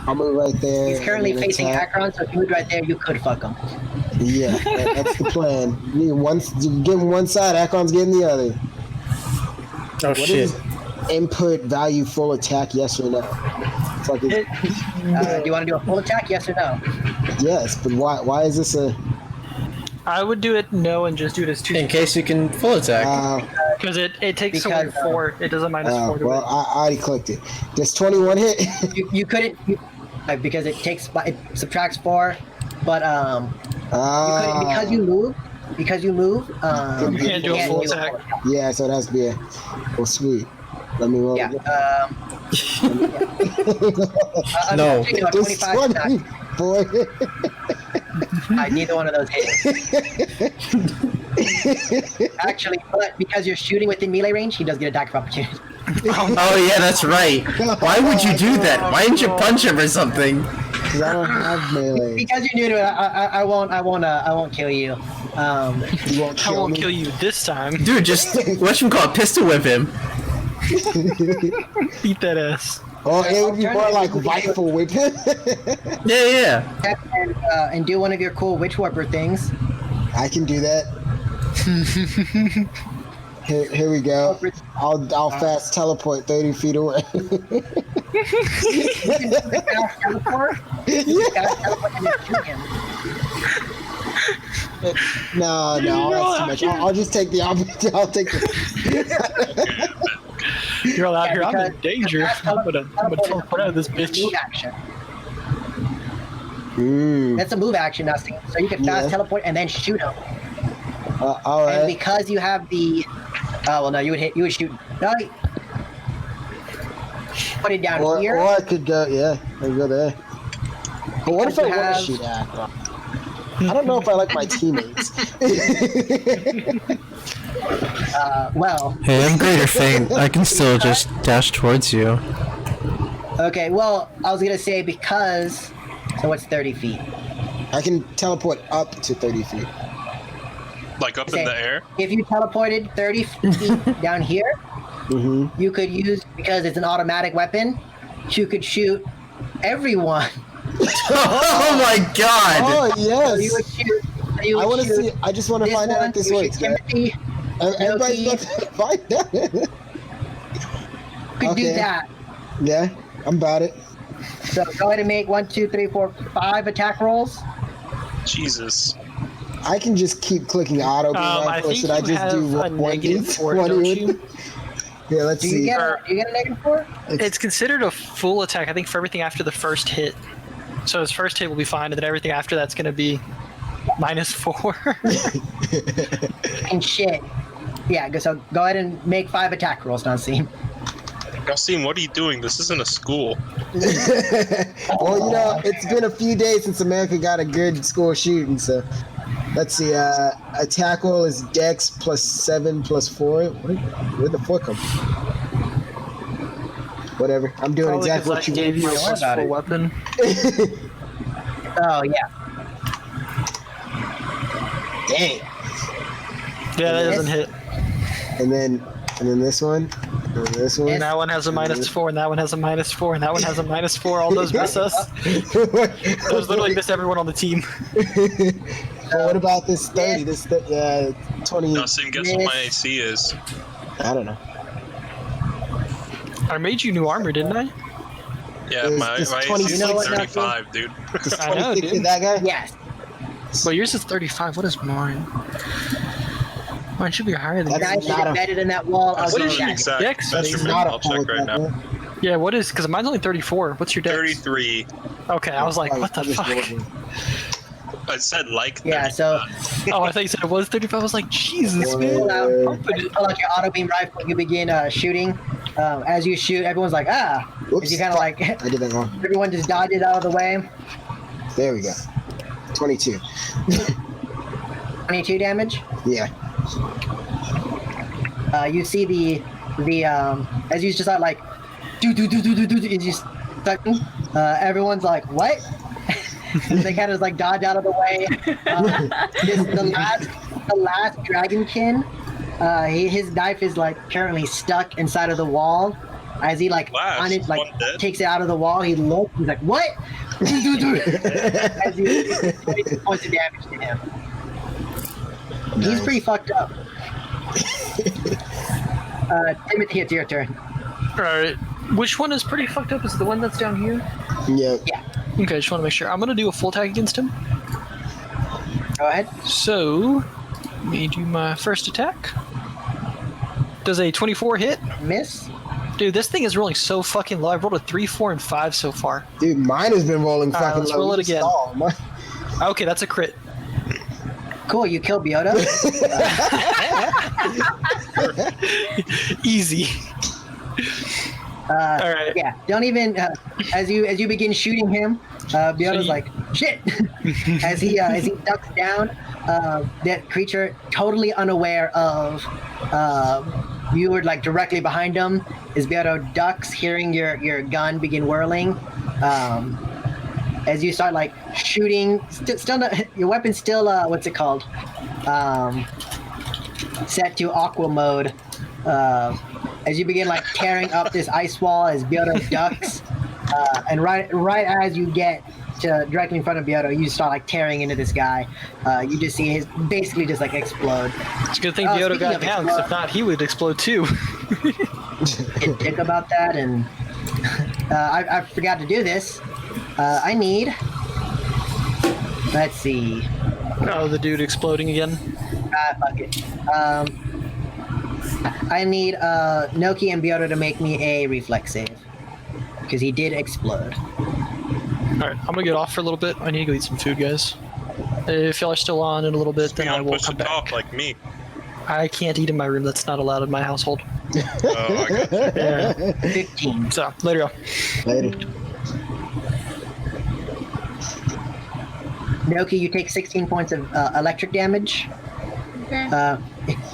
I'll move right there. he's currently and then facing attack. Akron, so if you moved right there, you could fuck him. Yeah, that's the plan. You give him one side, Akron's getting the other. Oh What shit. is input value full attack? Yes or no? It's like Do you want to do a full attack? Yes or no? yes, but why? Why is this a? I would do it no and just do it as two In case you can full attack. because it takes Because, away 4. It doesn't minus 4 to well, it. I already clicked it. Does 21 hit? You couldn't because it subtracts 4, but you couldn't, because you move. You can't do a full attack. Yeah, so it has to be a. Well, sweet. Let me roll. Yeah. again. No. unfortunately, no, It's 25 is not- 20, boy. neither one of those hits. Actually, but because you're shooting within melee range, he does get a attack of opportunity. Oh yeah, that's right. Why would you do that? Why didn't you punch him or something? Because I don't have melee. Because you're new to it, I won't kill you. You won't I kill won't me. kill you this time. Dude, just whatchamacallit, pistol whip him. Beat that ass. Oh, it would be more like rifle whip. Yeah. And do one of your cool witch warper things. I can do that. Here we go. I'll fast teleport 30 feet away. You can fast teleport. You can fast teleport and then shoot him. No, that's too much. I'll just take the opposite. I'll take the. You're all out here. I'm in because danger. fast I'm gonna teleport out of this bitch. Move action. Mm. That's a move action, now, so you can fast Yeah. teleport and then shoot him. All And right. because you have the, well, no, you would shoot. No, put it down here. Or I could go. Yeah, I could go there. But what if I Because you want to have- shoot Akron? I don't know if I like my teammates. Well, Hey, I'm Greater Fate. I can still just dash towards you. okay. Well, I was gonna say because. So what's 30 feet? I can teleport up to 30 feet. Like up in the air? If you teleported 30 feet down here, Mm-hmm. you could use, because it's an automatic weapon, you could shoot everyone. Oh my god! Oh So you would yes. shoot. So you would I want to shoot see. I just want to this find out one, if this you works. shoot Man. Timothy. Everybody's Yoki. about to find out. Could do Okay. that. Yeah, I'm about it. So go ahead and make 1, 2, 3, 4, 5 attack rolls. Jesus. I can just keep clicking auto beam I rifle. Or think should I you just have do a one negative each? for it, One don't each? you? Yeah, let's Do you see. get a negative 4? It's considered a full attack, I think, for everything after the first hit. So his first hit will be fine, and then everything after that's going to be -4. And shit. Yeah, so go ahead and make 5 attack rolls, Nasim. Nasim, what are you doing? This isn't a school. Well, you know, it's been a few days since America got a good school shooting, so let's see. Attack roll is Dex +7 +4. Where'd the 4 come from? Whatever. I'm doing Probably exactly 'cause what I you gave you a Don't worry about +4 it. weapon. Oh, yeah. Dang. Yeah, that doesn't hit. And then this one. And this one. And that one has a -4, and that one has a -4, and that one has a -4. All those miss us. Those literally miss everyone on the team. What about this 30? This 20. Nasim, guess what my AC is? I don't know. I made you new armor, didn't I? Yeah, Is my this AC 20 is You know like what, Nasim? 35, dude. Does I know, 26 dude. hit that guy? Yes. Well, yours is 35. What is mine? Mine should be higher than That's yours. Guys should not a- embedded in that wall. I'll That's give not you an that. exact Dex, measurement. Not a I'll check full right now. attack. Yeah, what is? Because mine's only 34. What's your dex? 33. Okay, I was like, Oh, what the I just fuck? rolled it. I said like 35. Yeah, so Oh, I thought you said it was 35. I was like, Jesus, One. man. pull out, Pumping it. pull out your auto beam rifle. You begin shooting. As you shoot, everyone's like, ah. Whoops. As you kind of like, I did that wrong. everyone just dodges out of the way. There we go. 22. 22 damage. Yeah. You see the as you just start like do as you start, everyone's like what? And they kind of like dodge out of the way. The last dragonkin, his knife is like currently stuck inside of the wall. As he like Wow, on it, like one dead? takes it out of the wall, he looks. He's like, "What?" As he 22 points of damage to him. He's Nice. pretty fucked up. Timothy, it's your turn. Alright. Which one is pretty fucked up? Is it the one that's down here? Yeah. Okay, just want to make sure. I'm going to do a full attack against him. Go ahead. So, let me do my first attack. Does a 24 hit? Miss. Dude, this thing is rolling so fucking low. I've rolled a 3, 4, and 5 so far. Dude, mine has been rolling All right, fucking let's low. roll it You again. stall. Okay, that's a crit. Cool, you killed Biota. Easy. All right. Yeah, don't even as you begin shooting him, Biota's you- like shit. as he ducks down, that creature totally unaware of you were like directly behind him. As Biota ducks, hearing your gun begin whirling. As you start like shooting, still not, your weapon's still what's it called? Set to aqua mode. As you begin like tearing up this ice wall, as Biota ducks, and right as you get to directly in front of Biota, you start like tearing into this guy. You just see his basically just like explode. It's a good thing Oh, Bioto speaking got of down, 'cause if explode- not, he would explode too. Get dick about that, and I forgot to do this. I need. Let's see. Oh, the dude exploding again. Fuck it. I need Noki and Biota to make me a reflex save. Because he did explode. Alright, I'm gonna get off for a little bit. I need to go eat some food, guys. If y'all are still on in a little bit, then Be I on will push to come back. talk like me. I can't eat in my room. That's not allowed in my household. Oh, I got you. Yeah. 15. So, later, y'all. Later. Noki, you take 16 points of electric damage. Okay.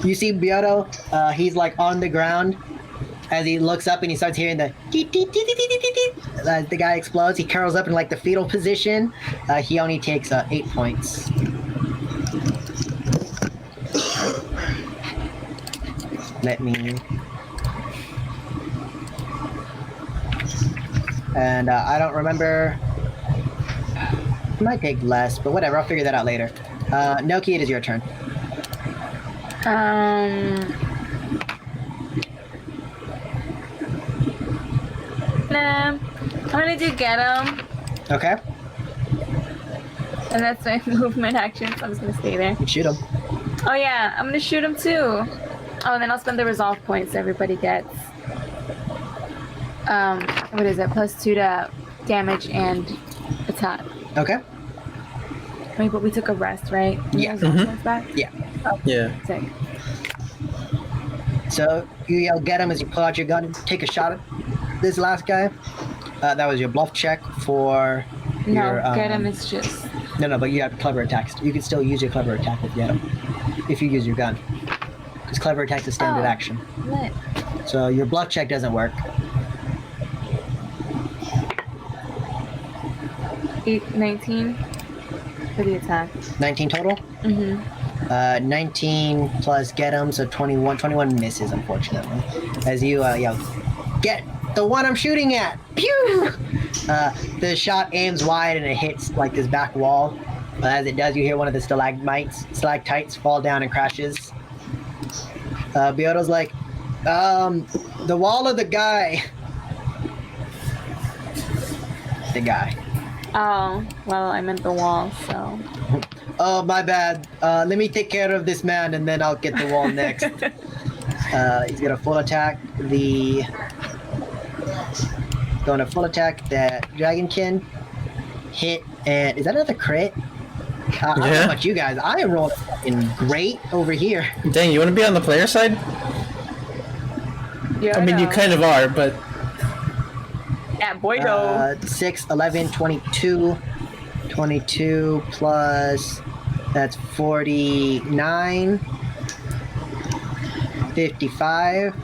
You see Biota, he's like on the ground. As he looks up and he starts hearing the teet, teet, teet, teet, teet, teet, teet. As the guy explodes, he curls up in like the fetal position. He only takes 8 points. Let me. And I don't remember. It might take less, but whatever. I'll figure that out later. Noki, it is your turn. I'm gonna do get him. Okay. And that's my movement action, so I'm just gonna stay there. You can shoot him. Oh yeah, I'm gonna shoot him too. Oh, and then I'll spend the resolve points everybody gets. What is it? +2 to damage and attack. Okay. Wait, but we took a rest, right? Yeah. Resolve points back? Yeah. Oh, Yeah. sick. So you yell, "Get him!" as you pull out your gun and take a shot at this last guy. That was your bluff check for No, your. get him is just. No, but you have clever attacks. You can still use your clever attack with get him if you use your gun, because clever attack is standard action. Lit. So your bluff check doesn't work. 19 for the attack. 19 total. Mm-hmm. 19 plus get him, so 21. 21 misses, unfortunately. As you yell, "Get the one I'm shooting at!" Pew! The shot aims wide and it hits like this back wall. As it does, you hear one of the stalactites fall down and crashes. Bioto's like, the wall of the guy. The guy. Oh, well, I meant the wall, so. Oh, my bad. Let me take care of this man and then I'll get the wall next. He's gonna full attack the. Going to full attack that dragonkin. Hit, and is that another crit? I don't know Yeah. about you guys. I am rolling fucking great over here. Dang, you want to be on the player side? Yeah, I mean, you kind of are, but Yeah, boy, no. 6, 11, 22. 22 plus, that's 49. 55.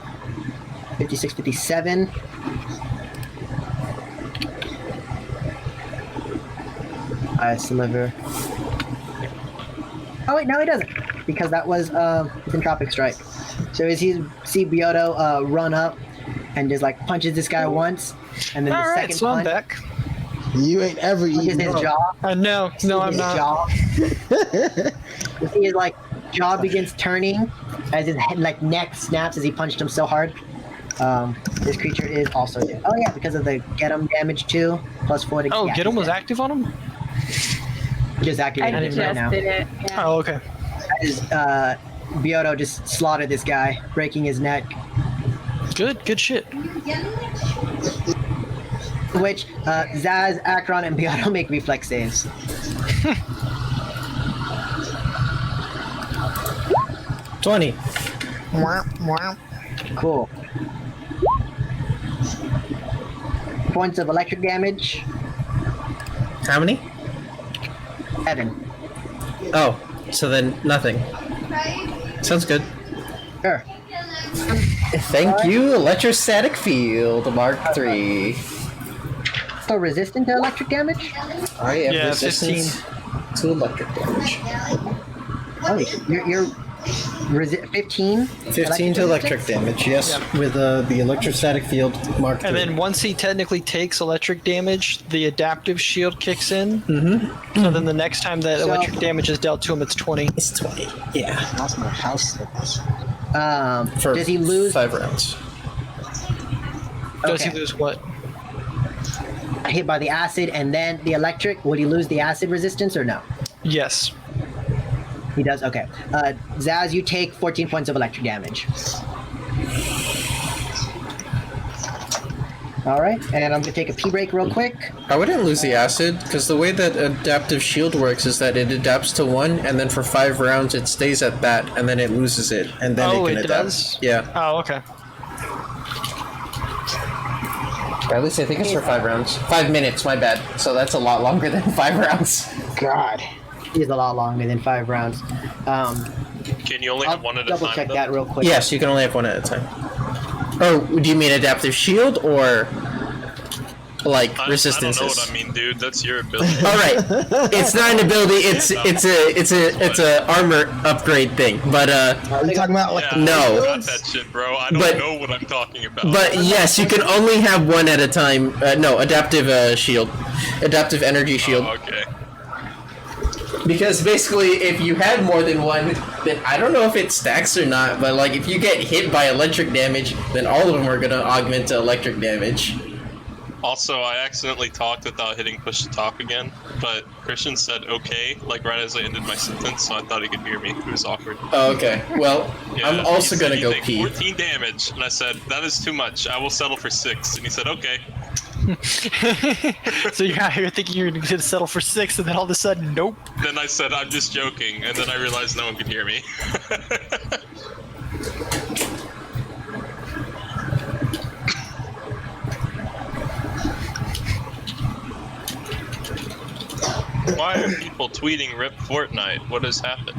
56, 57. Sliver. Oh wait, no he doesn't. Because that was Misanthropic Strike. So as you see Bioto run up and just like punches this guy once, and then the All right, second so I'm punch back. You ain't ever punches eaten his up. jaw. No, I'm His not. jaw. You see his like jaw begins turning as his head, like neck snaps as he punched him so hard. This creature is also dead. Oh yeah, because of the get him damage too, +4 to. Oh, yeah, get him he's was dead. active on him? Just I activated it just right now. did it. Yeah. Oh, okay. As, Bioto just slaughtered this guy, breaking his neck. Good shit. Which Zaz, Akron, and Bioto make reflex saves. $20. Cool. Points of electric damage, How many? 7. Oh, so then nothing. Sounds good. Sure. Thank you, electrostatic field, Mark III. So resistant to electric damage? I am Yeah, resistant to electric damage. Oh, you're 15? 15 to electric damage, yes, with the electrostatic field, Mark III. And then once he technically takes electric damage, the adaptive shield kicks in. Mm-hmm. So then the next time that electric damage is dealt to him, it's 20. It's 20, yeah. That's my house slippers. For Does he lose? 5 rounds. Does he Okay. lose what? Hit by the acid and then the electric? Would he lose the acid resistance or no? Yes. He does? Okay. Zaz, you take 14 points of electric damage. Alright, and I'm going to take a pee break real quick. I wouldn't lose the acid, because the way that adaptive shield works is that it adapts to 1, and then for 5 rounds it stays at that, and then it loses it, and then Oh, it can it adapt. does? Yeah. Oh, okay. Or at least I think it's for 5 rounds. 5 minutes, my bad. So that's a lot longer than 5 rounds. God. He's a lot longer than 5 rounds. Can you only I'll have one at a double time? check though? that real quick. Yes, you can only have 1 at a time. Oh, do you mean adaptive shield or like resistances? I don't know what I mean, dude. That's your ability. All right, it's not an ability. It's a armor upgrade thing. But Are you talking about like Yeah, the No. I got that shit, bro. I don't But- know what I'm talking about. but yes, you can only have 1 at a time. No, adaptive shield, adaptive energy shield. Oh, okay. Because basically, if you had more than 1, then I don't know if it stacks or not. But like, if you get hit by electric damage, then all of them are gonna augment to electric damage. Also, I accidentally talked without hitting push to talk again, but Christian said okay, like right as I ended my sentence, so I thought he could hear me. It was awkward. Oh, okay. Well, Yeah, I'm also he said, gonna "You go take pee. 14 damage," and I said, "That is too much. I will settle for 6." And he said, "Okay." So you're out here thinking you're gonna settle for 6, and then all of a sudden, nope. Then I said, "I'm just joking," and then I realized no one could hear me. Why are people tweeting "Rip Fortnite"? What has happened?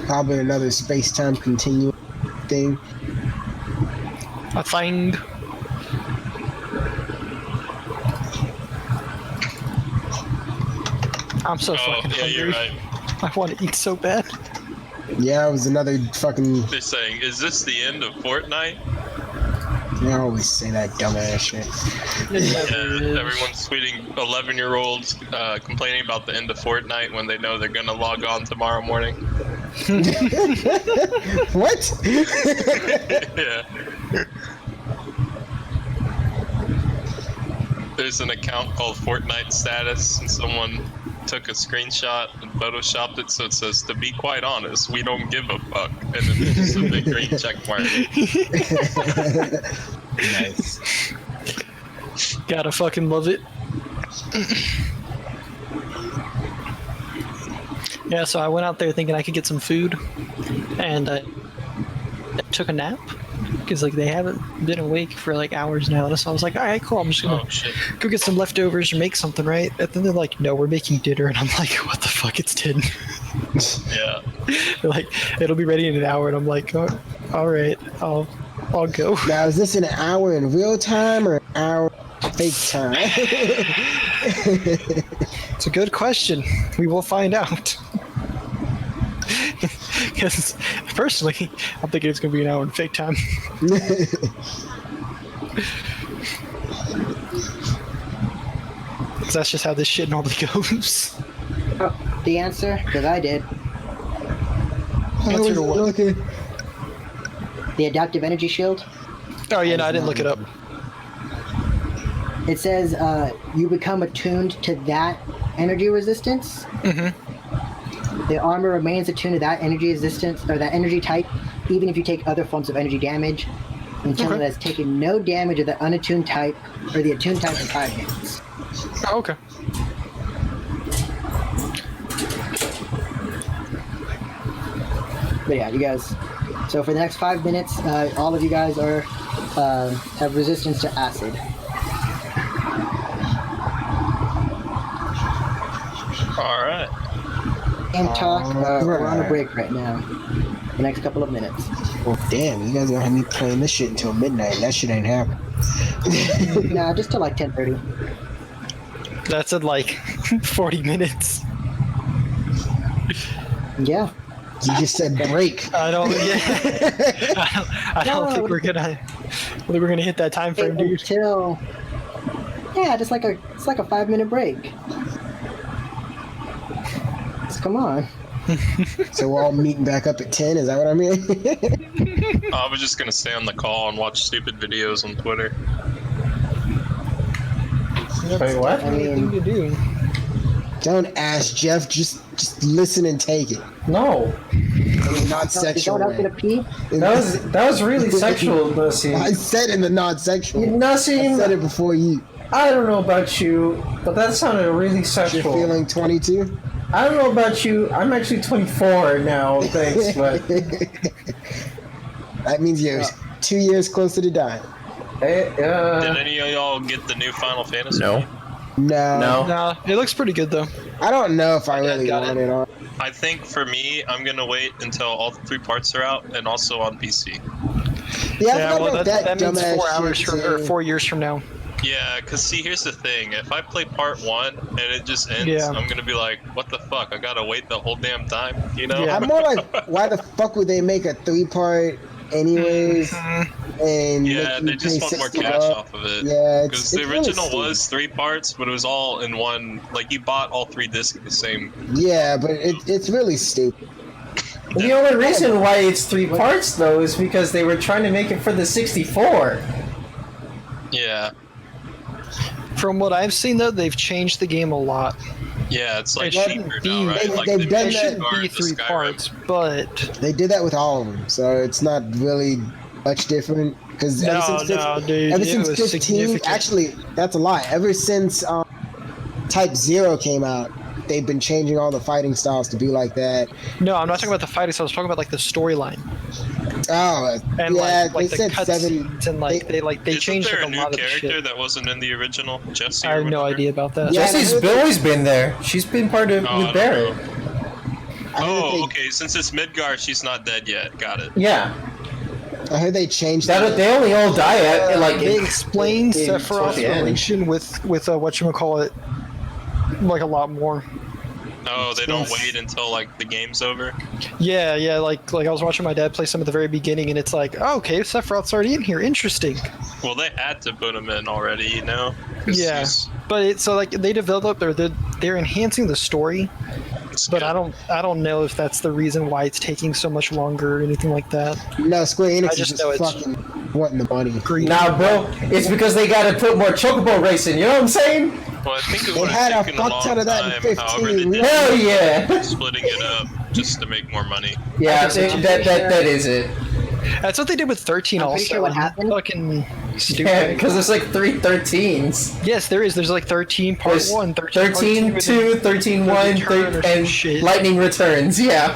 Probably another space-time continuum thing. A thing. I'm so fucking yeah, hungry. you're right. I want to eat so bad. Yeah, it was another fucking. They're saying, "Is this the end of Fortnite?" They always say that dumbass shit. Yeah, everyone's tweeting 11-year-olds complaining about the end of Fortnite when they know they're gonna log on tomorrow morning. What? Yeah. There's an account called Fortnite Status, and someone took a screenshot and photoshopped it so it says, "To be quite honest, we don't give a fuck," and then there's just a big green check mark. Nice. Gotta fucking love it. Yeah, so I went out there thinking I could get some food, and I took a nap. Because like they haven't been awake for like hours now, so I was like, all right, cool. I'm just gonna go get some leftovers or make something, right? And then they're like, no, we're making dinner, and I'm like, what the fuck? It's 10. Yeah. They're like, it'll be ready in an hour, and I'm like, oh, all right, I'll go. Now, is this an hour in real time or an hour fake time? It's a good question. We will find out. Because personally, I'm thinking it's gonna be an hour in fake time. Because that's just how this shit normally goes. Oh, the answer? Because I did. Answer to what? Okay. The adaptive energy shield. Oh yeah, no, I didn't look it up. It says you become attuned to that energy resistance. Mm-hmm. The armor remains attuned to that energy resistance or that energy type, even if you take other forms of energy damage, until it has taken no damage of the unattuned type or the attuned type in 5 minutes. Oh, okay. But yeah, you guys. So for the next 5 minutes, all of you guys are have resistance to acid. All right. And talk. We're on a break right now. The next couple of minutes. Well, damn, you guys gonna have me playing this shit until midnight. That shit ain't happening. Nah, just till like 10:30. That's in like 40 minutes. Yeah. You just said break. I don't. Yeah. I don't think we're gonna. I think we're gonna hit that time frame, dude. Until. Yeah, just like it's like a 5-minute break. Just come on. So we're all meeting back up at 10. Is that what I mean? I was just gonna stay on the call and watch stupid videos on Twitter. Wait, what? I mean, to do. Don't ask Jeff. Just listen and take it. No. Not sexual. Don't get a pee. That was really sexual, Nussy. I said in the non-sexual. Nussy, I said it before you. I don't know about you, but that sounded really You're sexual. feeling 22? I don't know about you. I'm actually 24 now, thanks, but That means you're 2 years closer to dying. Did any of y'all get the new Final Fantasy? No. game? No. Nah, it looks pretty good though. I don't know if I really got want it. it on. I think for me, I'm gonna wait until all 3 parts are out, and also on PC. Yeah, Yeah, well, that means dumbass 4 hours shit from too. or 4 years from now. Yeah, cause see, here's the thing: if I play part 1 and it just ends, Yeah. I'm gonna be like, "What the fuck? I gotta wait the whole damn time," you know? Yeah. I'm more like, why the fuck would they make a 3-part anyways? And Yeah, make they you just pay want more $60? cash off of it. Yeah, Because the really original stupid. was 3 parts, but it was all in one. Like you bought all 3 discs at the same. Yeah, but it's really stupid. the only reason why it's 3 parts though is because they were trying to make it for the 64. Yeah. From what I've seen, though, they've changed the game a lot. Yeah, it's like It shouldn't cheaper be- now, right? they've Like done they that- It shouldn't Vanguard be to 3 Skyrim. parts, but They did that with all of them, so it's not really much different. Because no, dude, ever it since was 15, significant. actually, that's a lie. Ever since Type 0 came out, they've been changing all the fighting styles to be like that. No, I'm not talking about the fighting. So I was talking about like the storyline Oh, and yeah, like they the said 7. cutscenes and like they Isn't changed there like, a a new lot of the character shit. that wasn't in the original? Jesse. I or have no whatever? idea about that. Yeah, Jessie's always been there. She's been part of Oh, I with don't Barrett. know. I heard Oh, they- okay. Since it's Midgar, she's not dead yet. Got it. Yeah, I heard they changed that they only all die at like They in- explain in- Sephiroth's towards the end. relation with whatchamacallit like a lot more. Oh, they don't wait until like the game's over. Yeah, like I was watching my dad play some at the very beginning, and it's like, oh, okay, Sephiroth's already in here. Interesting. Well, they had to put him in already, you know. 'Cause Yeah, he's- but it's so like they develop they're enhancing the story, it's but good. I don't know if that's the reason why it's taking so much longer or anything like that. No, Square Enix I is just just know it's- fucking wanting the money. Greedy. Nah, bro, it's because they gotta put more chocobo racing. You know what I'm saying? Well, I think it They would had a have taken a fuck long ton of that in time. 15. However, they did Hell yeah! splitting it up just to make more money. Yeah, think so, too. that is it. That's what they did with 13 I'm also. pretty sure what happened- Fucking Yeah, stupid. because there's like 3 13s. Yes, there is. There's like 13 part There's 1, 13 part 2, 13 1, Return or some and shit. Lightning Returns. Yeah.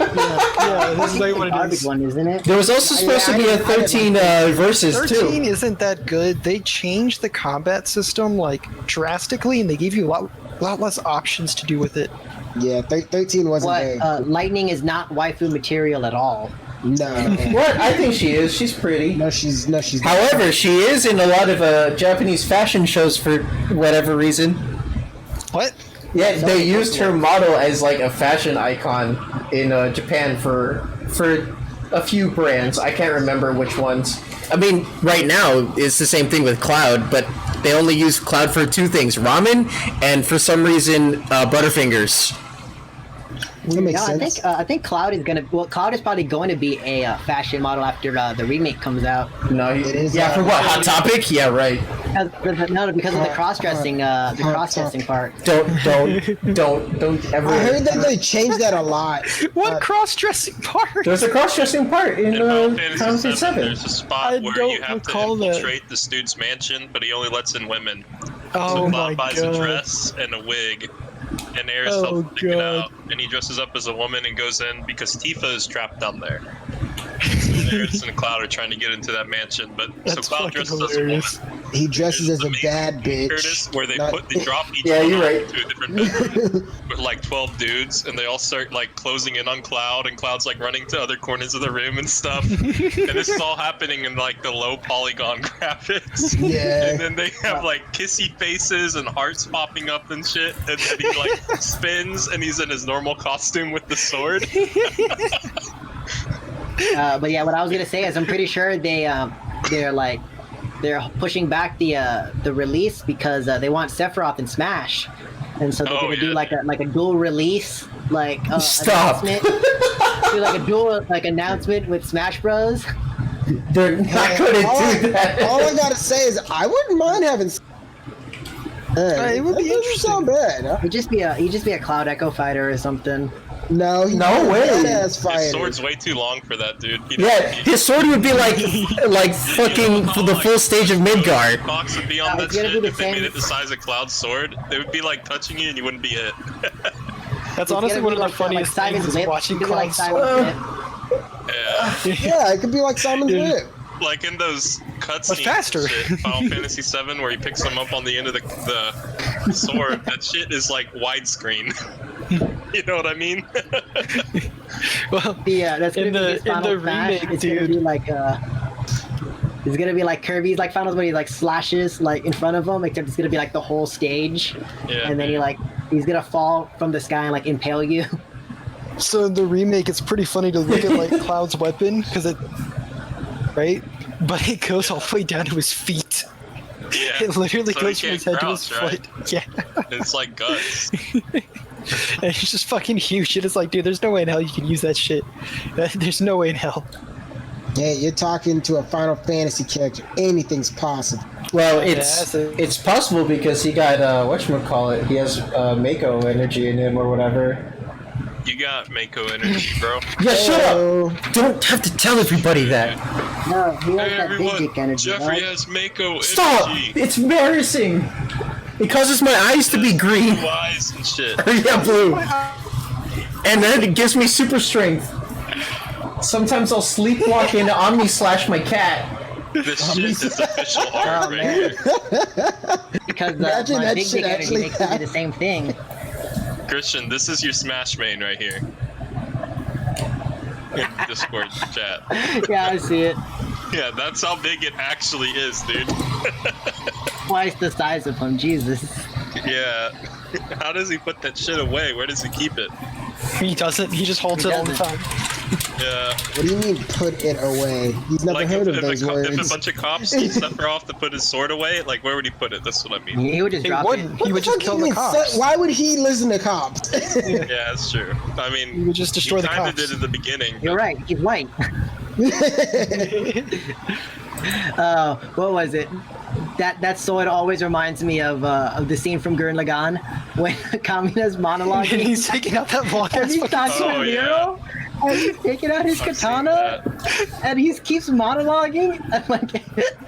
Yeah, this is like what it garbage is. one, isn't it? There was also supposed to be a 13 versus 13 too. isn't that good. They changed the combat system like drastically, and they gave you a lot less options to do with it. Yeah, 13 wasn't What? there. Lightning is not waifu material at all. No, What? I think she is. She's pretty. no, she's not. However, she is in a lot of Japanese fashion shows for whatever reason. What? Yeah, they used her model as like a fashion icon in Japan for a few brands. I can't remember which ones. I mean, right now it's the same thing with Cloud, but they only use Cloud for 2 things: ramen and for some reason Butterfingers. That makes No, sense. I think Cloud is gonna. Well, Cloud is probably going to be a fashion model after the remake comes out. No, It is, yeah, for what? Hot Topic? Yeah, right. Because of the cross-dressing, part. Don't ever. I heard that they changed that a lot. What cross-dressing part? There's a cross-dressing part in In Final Final Fantasy Fantasy VII, VII. there's a spot I where don't you have to recall that. infiltrate this dude's mansion, but he only lets in women. Oh So my Cloud buys a god. dress and a wig, and Aerith Oh, helps him pick it God. out. And he dresses up as a woman and goes in because Tifa is trapped down there. Aerith and Cloud are trying to get into that mansion, but That's so Cloud fucking dresses as a woman. hilarious. He dresses as a Amazing bad bitch. Curtis, where they Not- they drop each Yeah, one you're off right. into a different bedroom with like 12 dudes, and they all start like closing in on Cloud, and Cloud's like running to other corners of the room and stuff. And this is all happening in like the low polygon graphics. Yeah. And then they have like kissy faces and hearts popping up and shit. And then he like spins, and he's in his normal costume with the sword. But yeah, what I was gonna say is I'm pretty sure they're pushing back the release because they want Sephiroth in Smash, and so they're Oh, gonna do yeah. like a dual release Stop. announcement. Do like a dual announcement with Smash Bros. They're not going to do that. All I gotta say is I wouldn't mind having. It would be that doesn't sound bad. Huh? He'd just be a Cloud Echo fighter or something. No, No way. Badass His fighter. sword's way too long for that, dude. He Yeah, doesn't need his sword would be like fucking the full stage of Midgard. Fox would be on that it's gonna shit be the if they same- made it the size of Cloud's sword. They would be like touching you and you wouldn't be hit. That's It's honestly gonna one be of the funniest Simon's things is Lip. watching It's gonna be like Cloud Simon's Lip. Yeah. Yeah, it could be like Simon's Yeah. Lip. Like in those But cutscenes, faster. shit, Final Fantasy VII, where he picks them up on the end of the sword. That shit is like widescreen. You know what I mean? Well, Yeah, that's gonna In be the- his in final the smash. remake, It's dude. gonna be like it's gonna be like Kirby's like finals where he like slashes like in front of him, except it's gonna be like the whole stage, Yeah. and then he's gonna fall from the sky and like impale you. so in the remake, it's pretty funny to look at like Cloud's weapon because it, right? But it goes all the way down to his feet. Yeah. It literally So he goes from his can't head to his crouch, right? foot. Yeah, It's like guts. and it's just fucking huge. It is like, dude, there's no way in hell you can use that shit. There's no way in hell. Hey, you're talking to a Final Fantasy character. Anything's possible. Well, Yes. it's possible because he got whatchamacallit, he has Mako energy in him or whatever. You got Mako energy, bro. Yeah, shut up! Don't have to tell everybody that. No, he has Hey that big everyone, dick energy. Jeffrey Right? has Mako Stop! energy. It's embarrassing. It causes my eyes to be green. Blue eyes and shit. Yeah, blue. And then it gives me super strength. Sometimes I'll sleepwalk into Omni slash my cat. This shit is official Oh, art right man. here. Because Imagine my that big shit dick energy actually makes me do the same thing. Christian, this is your Smash main right here. In the Discord chat. Yeah, I see it. Yeah, that's how big it actually is, dude. Twice the size of him. Jesus. Yeah. How does he put that shit away? Where does he keep it? He doesn't. He just holds He it all the doesn't. time. Yeah. What do you mean put it away? He's never Like heard of if those a words. bunch of cops told Sephiroth to put his sword away, like where would he put it? That's what I mean. He would just He drop wouldn't. it. He would What just the kill fuck you the mean? cops. Why would he listen to cops? Yeah, that's true. I mean, He would just destroy he the kinda cops. did at the beginning. You're but- right. He's white. What was it? That sword always reminds me of the scene from Gurren Lagann when Kamina's And monologuing. he's taking out that long And ass he's fucking talking Oh, to yeah. Nero, and he's taking out his I've seen katana, that. and he keeps monologuing, and like, it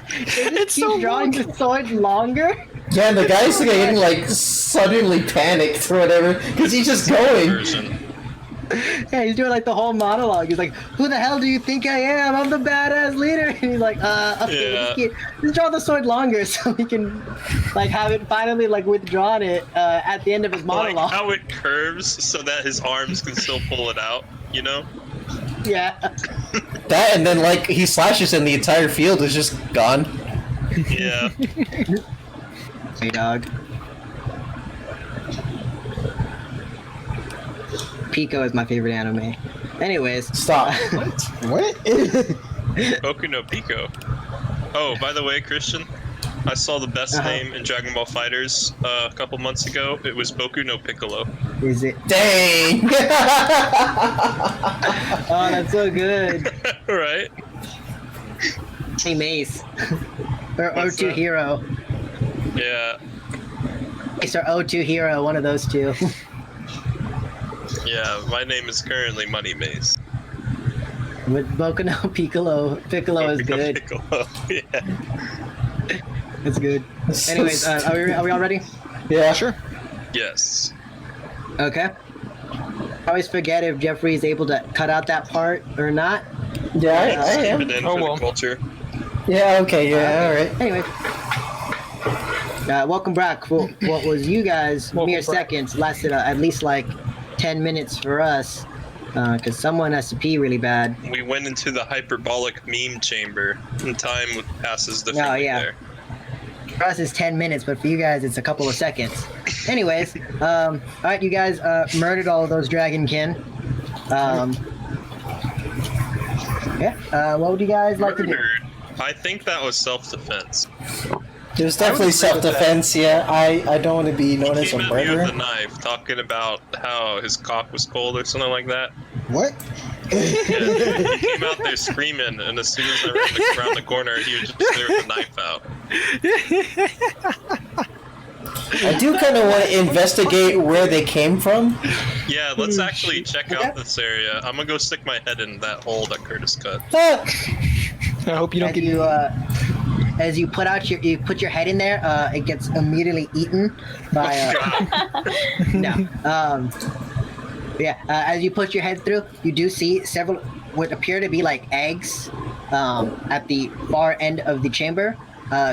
It's keeps so drawing the sword longer. Yeah, and the guy's getting like suddenly panicked or whatever because he's just going. Version. Yeah, he's doing like the whole monologue. He's like, "Who the hell do you think I am? I'm the badass leader." And he's like, okay, Yeah. just draw the sword longer so we can like have it finally like withdrawn it at the end of his Like monologue." how it curves so that his arms can still pull it out, you know? Yeah. That and then like he slashes and the entire field is just gone. Yeah. Hey, dog. Pico is my favorite anime. Anyways, Stop. What? Boku no Pico. Oh, by the way, Christian, I saw the best Uh-huh. name in Dragon Ball Fighters a couple months ago. It was Boku no Piccolo. is it? Dang. Oh, that's so good. Right? Hey, Mace. Or What's O2 that? Hero. Yeah. Mace or O2 Hero, one of those two. Yeah, my name is currently Money Maze. With Boku no Piccolo. Piccolo is Boku no good. Piccolo. Yeah. It's good. Anyways, are we all ready? Yeah. Sure. Yes. Okay. I always forget if Jeffrey is able to cut out that part or not. Yeah, I Keep am. it in Oh, for well. the culture. Yeah, okay, yeah, alright. Anyway. Welcome back. What was you guys Welcome mere back. seconds lasted at least like 10 minutes for us because someone has to pee really bad. We went into the hyperbolic meme chamber, and time passes differently Oh, yeah. there. For us it's 10 minutes, but for you guys it's a couple of seconds. Anyways, all right, you guys murdered all of those dragonkin. What would you guys like to do? Murdered. I think that was self-defense. It was definitely self-defense, yeah. I don't want to be known He as a came at me with murderer. a knife, talking about how his cock was cold or something like that. What? Yeah, he came out there screaming, and as soon as I ran around the corner, he was just there with a knife out. I do kind of want to investigate where they came from. Yeah, let's actually check out this area. I'm gonna go stick my head in that hole that Curtis cut. Ah, I hope you don't As get. you as you put your head in there, it gets immediately eaten by no. As you put your head through, you do see several what appear to be like eggs at the far end of the chamber.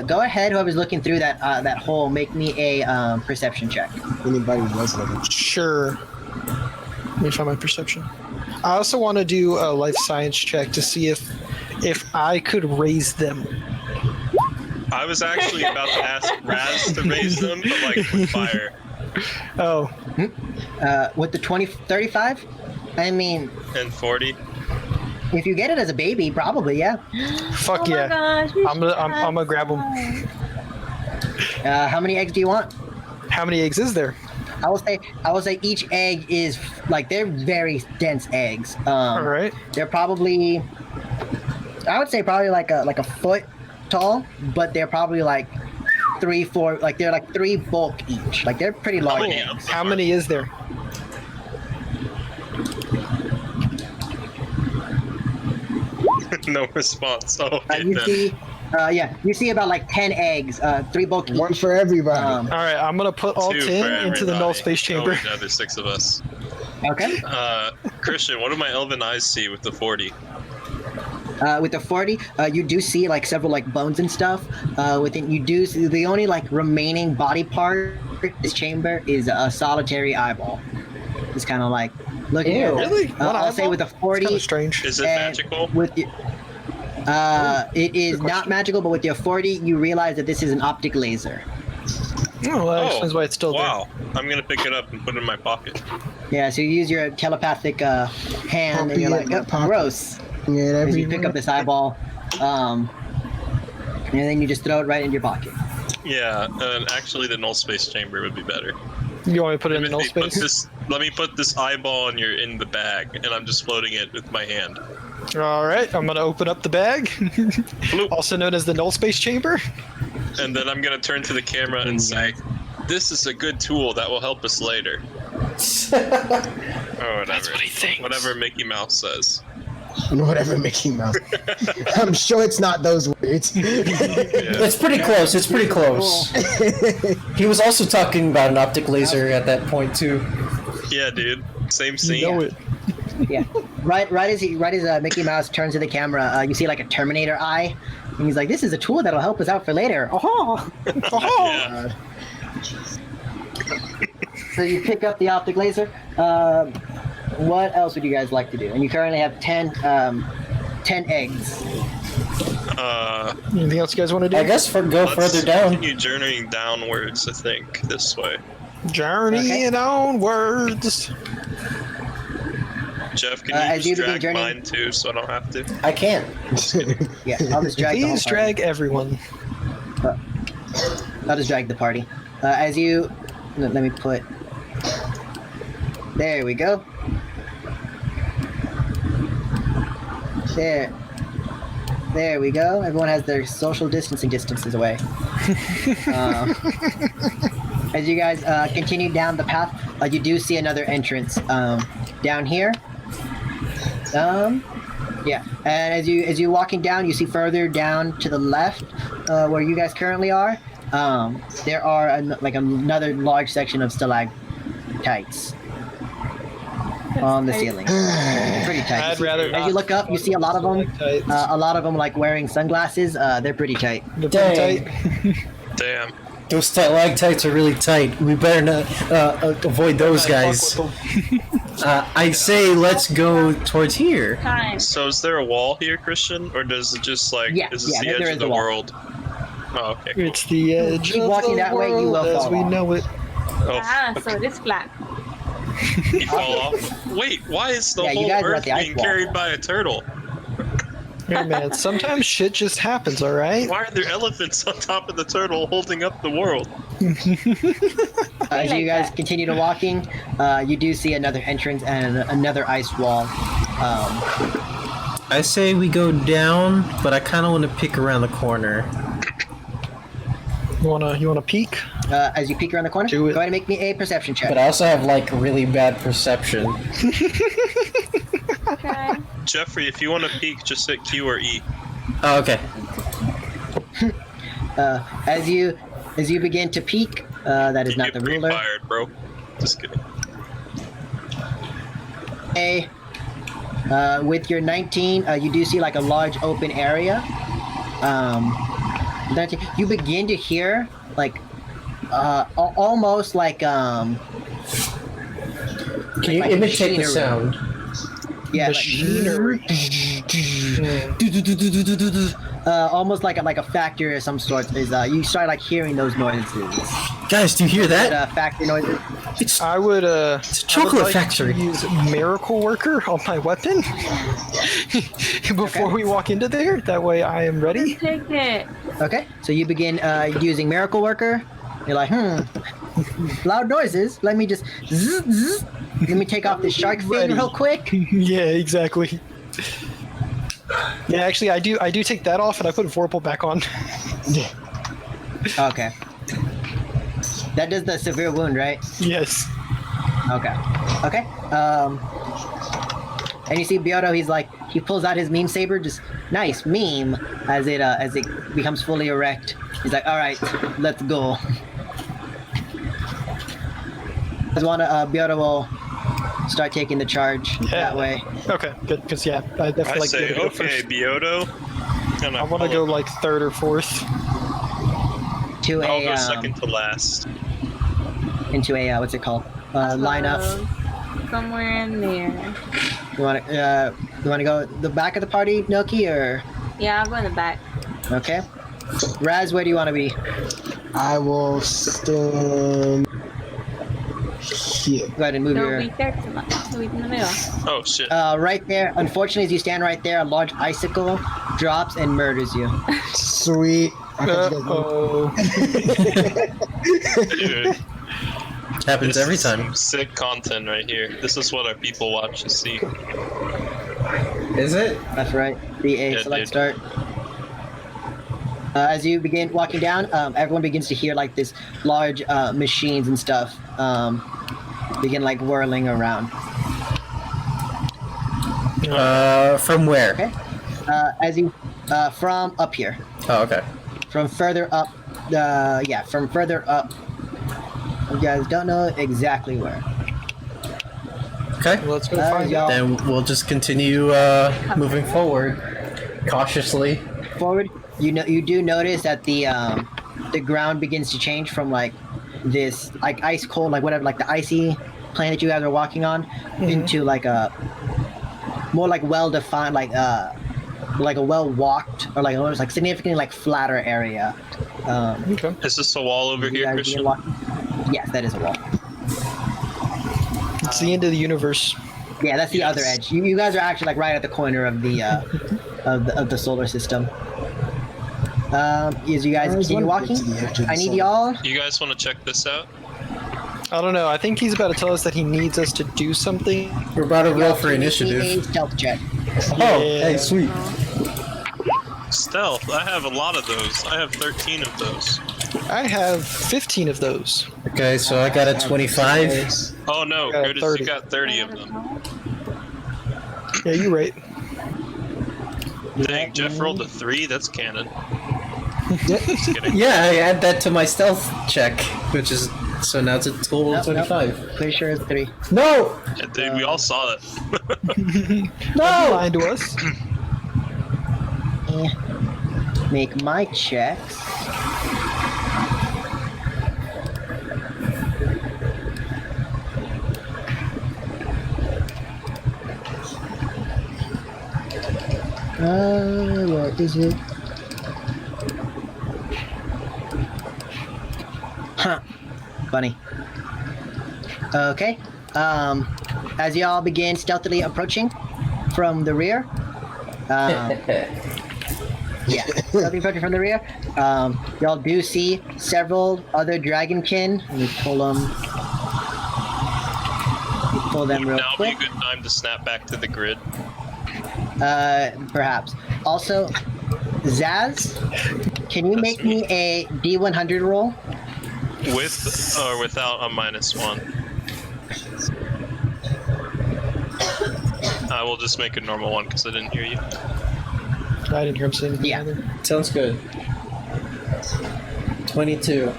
Go ahead, whoever's looking through that hole, make me a perception check. Anybody was looking. Sure. Let me find my perception. I also want to do a life science check to see if I could raise them. I was actually about to ask Raz to raise them, but like with fire. Oh, With the 35, I mean, And 40. if you get it as a baby, probably, yeah. fuck Oh yeah! my gosh, we I'm gonna grab them. How many eggs do you want? How many eggs is there? I will say each egg is like they're very dense eggs. All right. They're probably, I would say probably like a foot tall, but they're probably like 3, 4, like they're like 3 bulk each. Like they're pretty large. many eggs. of them How are? many is there? No response. Oh, okay, You then. see, you see about like 10 eggs, 3 bulk each. One for everybody. All right, I'm gonna put all 2 10 for into the null everybody. space chamber. Oh, the other 6 of us. Okay. Christian, what do my elven eyes see with the 40? With the 40, you do see like several like bones and stuff. Within you do see the only like remaining body part in this chamber is a solitary eyeball. It's kind of like looking Ew. at it. Really? One I'll say eyeball? with the 40, Kind of strange. Is it and magical? with the, it is not magical, but with your 40, you realize that this is an optic laser. Oh, well, that explains why it's still Wow. I'm gonna pick it up and put it in my pocket. Yeah, so you use your telepathic hand, and you're Pop it like, in my oh, pocket." gross. Yeah, As you pick up this eyeball, and then you just throw it right in your pocket. Yeah, and actually the null space chamber would be better. there. You want me to put it in null Timothy, space? let me put this eyeball in the bag, and I'm just floating it with my hand. All right, I'm gonna open up the bag, Bloop. also known as the null space chamber. And then I'm gonna turn to the camera and say, "This is a good tool that will help us later." Or whatever. That's what he thinks. Whatever Mickey Mouse says. Whatever Mickey Mouse. I'm sure it's not those words. It's pretty close. It's pretty close. He was also talking about an optic laser at that point too. Yeah, dude. Same scene. You know it. Yeah, right as Mickey Mouse turns to the camera, you see like a Terminator eye, and he's like, "This is a tool that'll help us out for later." Oh, Yeah. so you pick up the optic laser. What else would you guys like to do? And you currently have 10 eggs. Anything else you guys want to do? I guess go Let's further down. continue journeying downwards, I think, this way. Journeying onwards. Jeff, can As you you just begin drag journeying- mine too, so I don't have to? I can't. Yeah, I'll just drag the whole Please party. drag everyone. I'll just drag the party. As you, let me put. There we go. There we go. Everyone has their social distancing distances away. As you guys continue down the path, you do see another entrance down here. Yeah, and as you're walking down, you see further down to the left, where you guys currently are. There are another large section of stalactites on the ceiling. Pretty tight. I'd rather As you look up, you see a lot of them. A lot of them like wearing sunglasses. They're pretty tight. They're pretty Dang. tight. Damn. Those stalactites are really tight. We better not avoid those guys. Fuck with them. I say let's go towards here. Time. So is there a wall here, Christian? Or does it just like, Yeah, is this yeah, the there edge is of the a wall. world? Oh, okay, cool. It's the edge Keep of walking the that way, you will world as fall we off. know it. Oh, Ah, so it is flat. you fall off. Wait, why is the Yeah, you whole guys are at Earth the ice being wall. carried by a turtle? Hey man, sometimes shit just happens, alright? Why are there elephants on top of the turtle holding up the world? As like you guys that. continue to walking, you do see another entrance and another ice wall. I say we go down, but I kind of want to pick around the corner. You wanna peek? As you peek around the corner, Do it. go ahead and make me a perception check. But I also have like really bad perception. Okay. Jeffrey, if you want to peek, just hit Q or E. Oh, okay. As you begin to peek, that is You not get the ruler. pre-fired, bro. Just kidding. With your 19, you do see like a large open area. 19, you begin to hear like almost like Can you like imitate the machinery. sound? yeah, Machinery. almost like a factory of some sort. Is you start like hearing those noises. Guys, do you hear that? Factory noises. It's I would it's a chocolate like factory. to use Miracle Worker on my weapon before we walk into there. That way I am ready. Take it. Okay, so you begin using Miracle Worker. You're like, loud noises. Let me just let me take off this shark fin Ready. real quick. Yeah, exactly. Yeah, actually, I do take that off, and I put Vorpal back on. Okay. That does the severe wound, right? Yes. Okay. Okay. And you see Byoto, he pulls out his meme saber, just nice meme, as it becomes fully erect. He's like, all right, let's go. Byoto will start taking the charge that way. Okay, good. Because I definitely I like say, Byoto to go okay, first. Byoto. I want to go like third or fourth. To I'll go a second to last. into a what's it called? Lineup. Somewhere in there. You want to go the back of the party, Noki, or Yeah, I'll go in the back. okay? Raz, where do you want to be? I will stand here. Go ahead and move So your. we there to so we in the middle. Oh shit. Right there. Unfortunately, as you stand right there, a large icicle drops and murders you. Sweet. I thought you guys were- Dude, Happens this every is time. some sick content right here. This is what our people watch to see. Is it? That's right. B.A. Yeah, select dude. start. As you begin walking down, everyone begins to hear like this large machines and stuff begin like whirling around. From where? Okay. As you from up here, Oh, okay. from further up, from further up. You guys don't know exactly where. Okay. Let's go Uh, find y'all- out. Then we'll just continue moving forward cautiously. Forward, you do notice that the ground begins to change from like this like ice cold, like whatever, like the icy planet you guys are walking on, into like a more like well defined, like a well walked or like almost like significantly like flatter area. Okay. Is this a wall over You here, guys Christian? begin walking. Yes, that is a wall. It's the end of the universe. Yeah, that's the other Yes. edge. You guys are actually like right at the corner of the of the solar system. As you guys I always continue wanted to walking, get to the edge of the I need solar. y'all. You guys want to check this out? I don't know. I think he's about to tell us that he needs us to do something. We're about to roll y'all for give me initiative. a stealth check. Oh, Yeah. hey, sweet. Stealth. I have a lot of those. I have 13 of those. I have 15 of those. Okay, so I got a 25. Oh no, got Curtis, 30. you got 30 of them. Yeah, you're right. Dang, Jeff rolled a 3. That's canon. Just kidding. Yeah, I add that to my stealth check, which is so now it's a total of Nope, 25. Pretty sure it's 3. No, Yeah, dude, we all saw it. Don't be no. lying to us. Make my checks. What is it? Huh. Funny. Okay. As y'all begin stealthily approaching from the rear, yeah, stealthily approaching from the rear, y'all do see several other dragonkin. Let me pull them real Now would be a quick. good time to snap back to the grid. Perhaps. Also, Zaz, can you make me a D100 roll? With or without a -1. I will just make a normal one because I didn't hear you. I didn't hear him say anything Yeah. either. Sounds good. 22.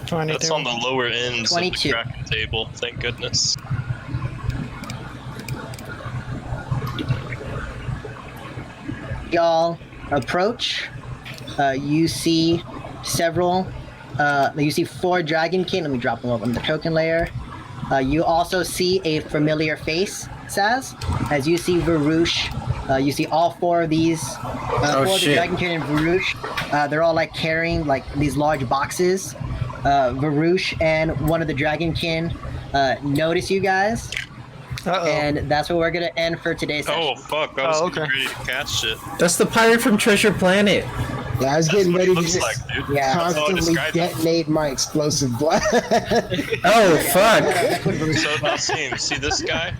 Fine, That's on the lower ends of 22. the Kraken table, thank goodness. Y'all approach. You see several. You see 4 dragonkin. Let me drop them over on the token layer. You also see a familiar face, Saz. As you see Varouche. You see all 4 of these. 4 of the shit. dragonkin and Varouche. They're all like carrying like these large boxes. Varouche and one of the dragonkin notice you guys. Uh-oh. And that's where we're gonna end for today's session. Oh fuck, I was Oh, getting okay. ready to cast shit. That's the pirate from Treasure Planet. Yeah, I was That's getting what ready it to looks just like, dude. Yeah. That's how I constantly described it. detonate my explosive blast. Oh, fuck. So Nassim, see this guy?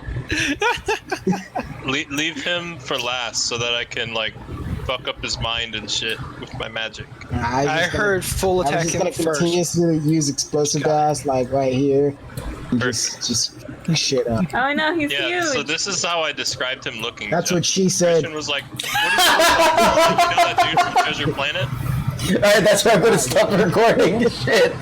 Leave him for last so that I can like fuck up his mind and shit with my magic. I heard full I was attack just him gonna first. continuously use explosive blast, like right here. And just fuck shit up. Oh no, he's Yeah, huge. so this is how I described him looking. That's Jeff. what she said. Christian was like, "What do you look like? You know that dude from Treasure Planet?" Alright, that's why I'm gonna stop recording this shit.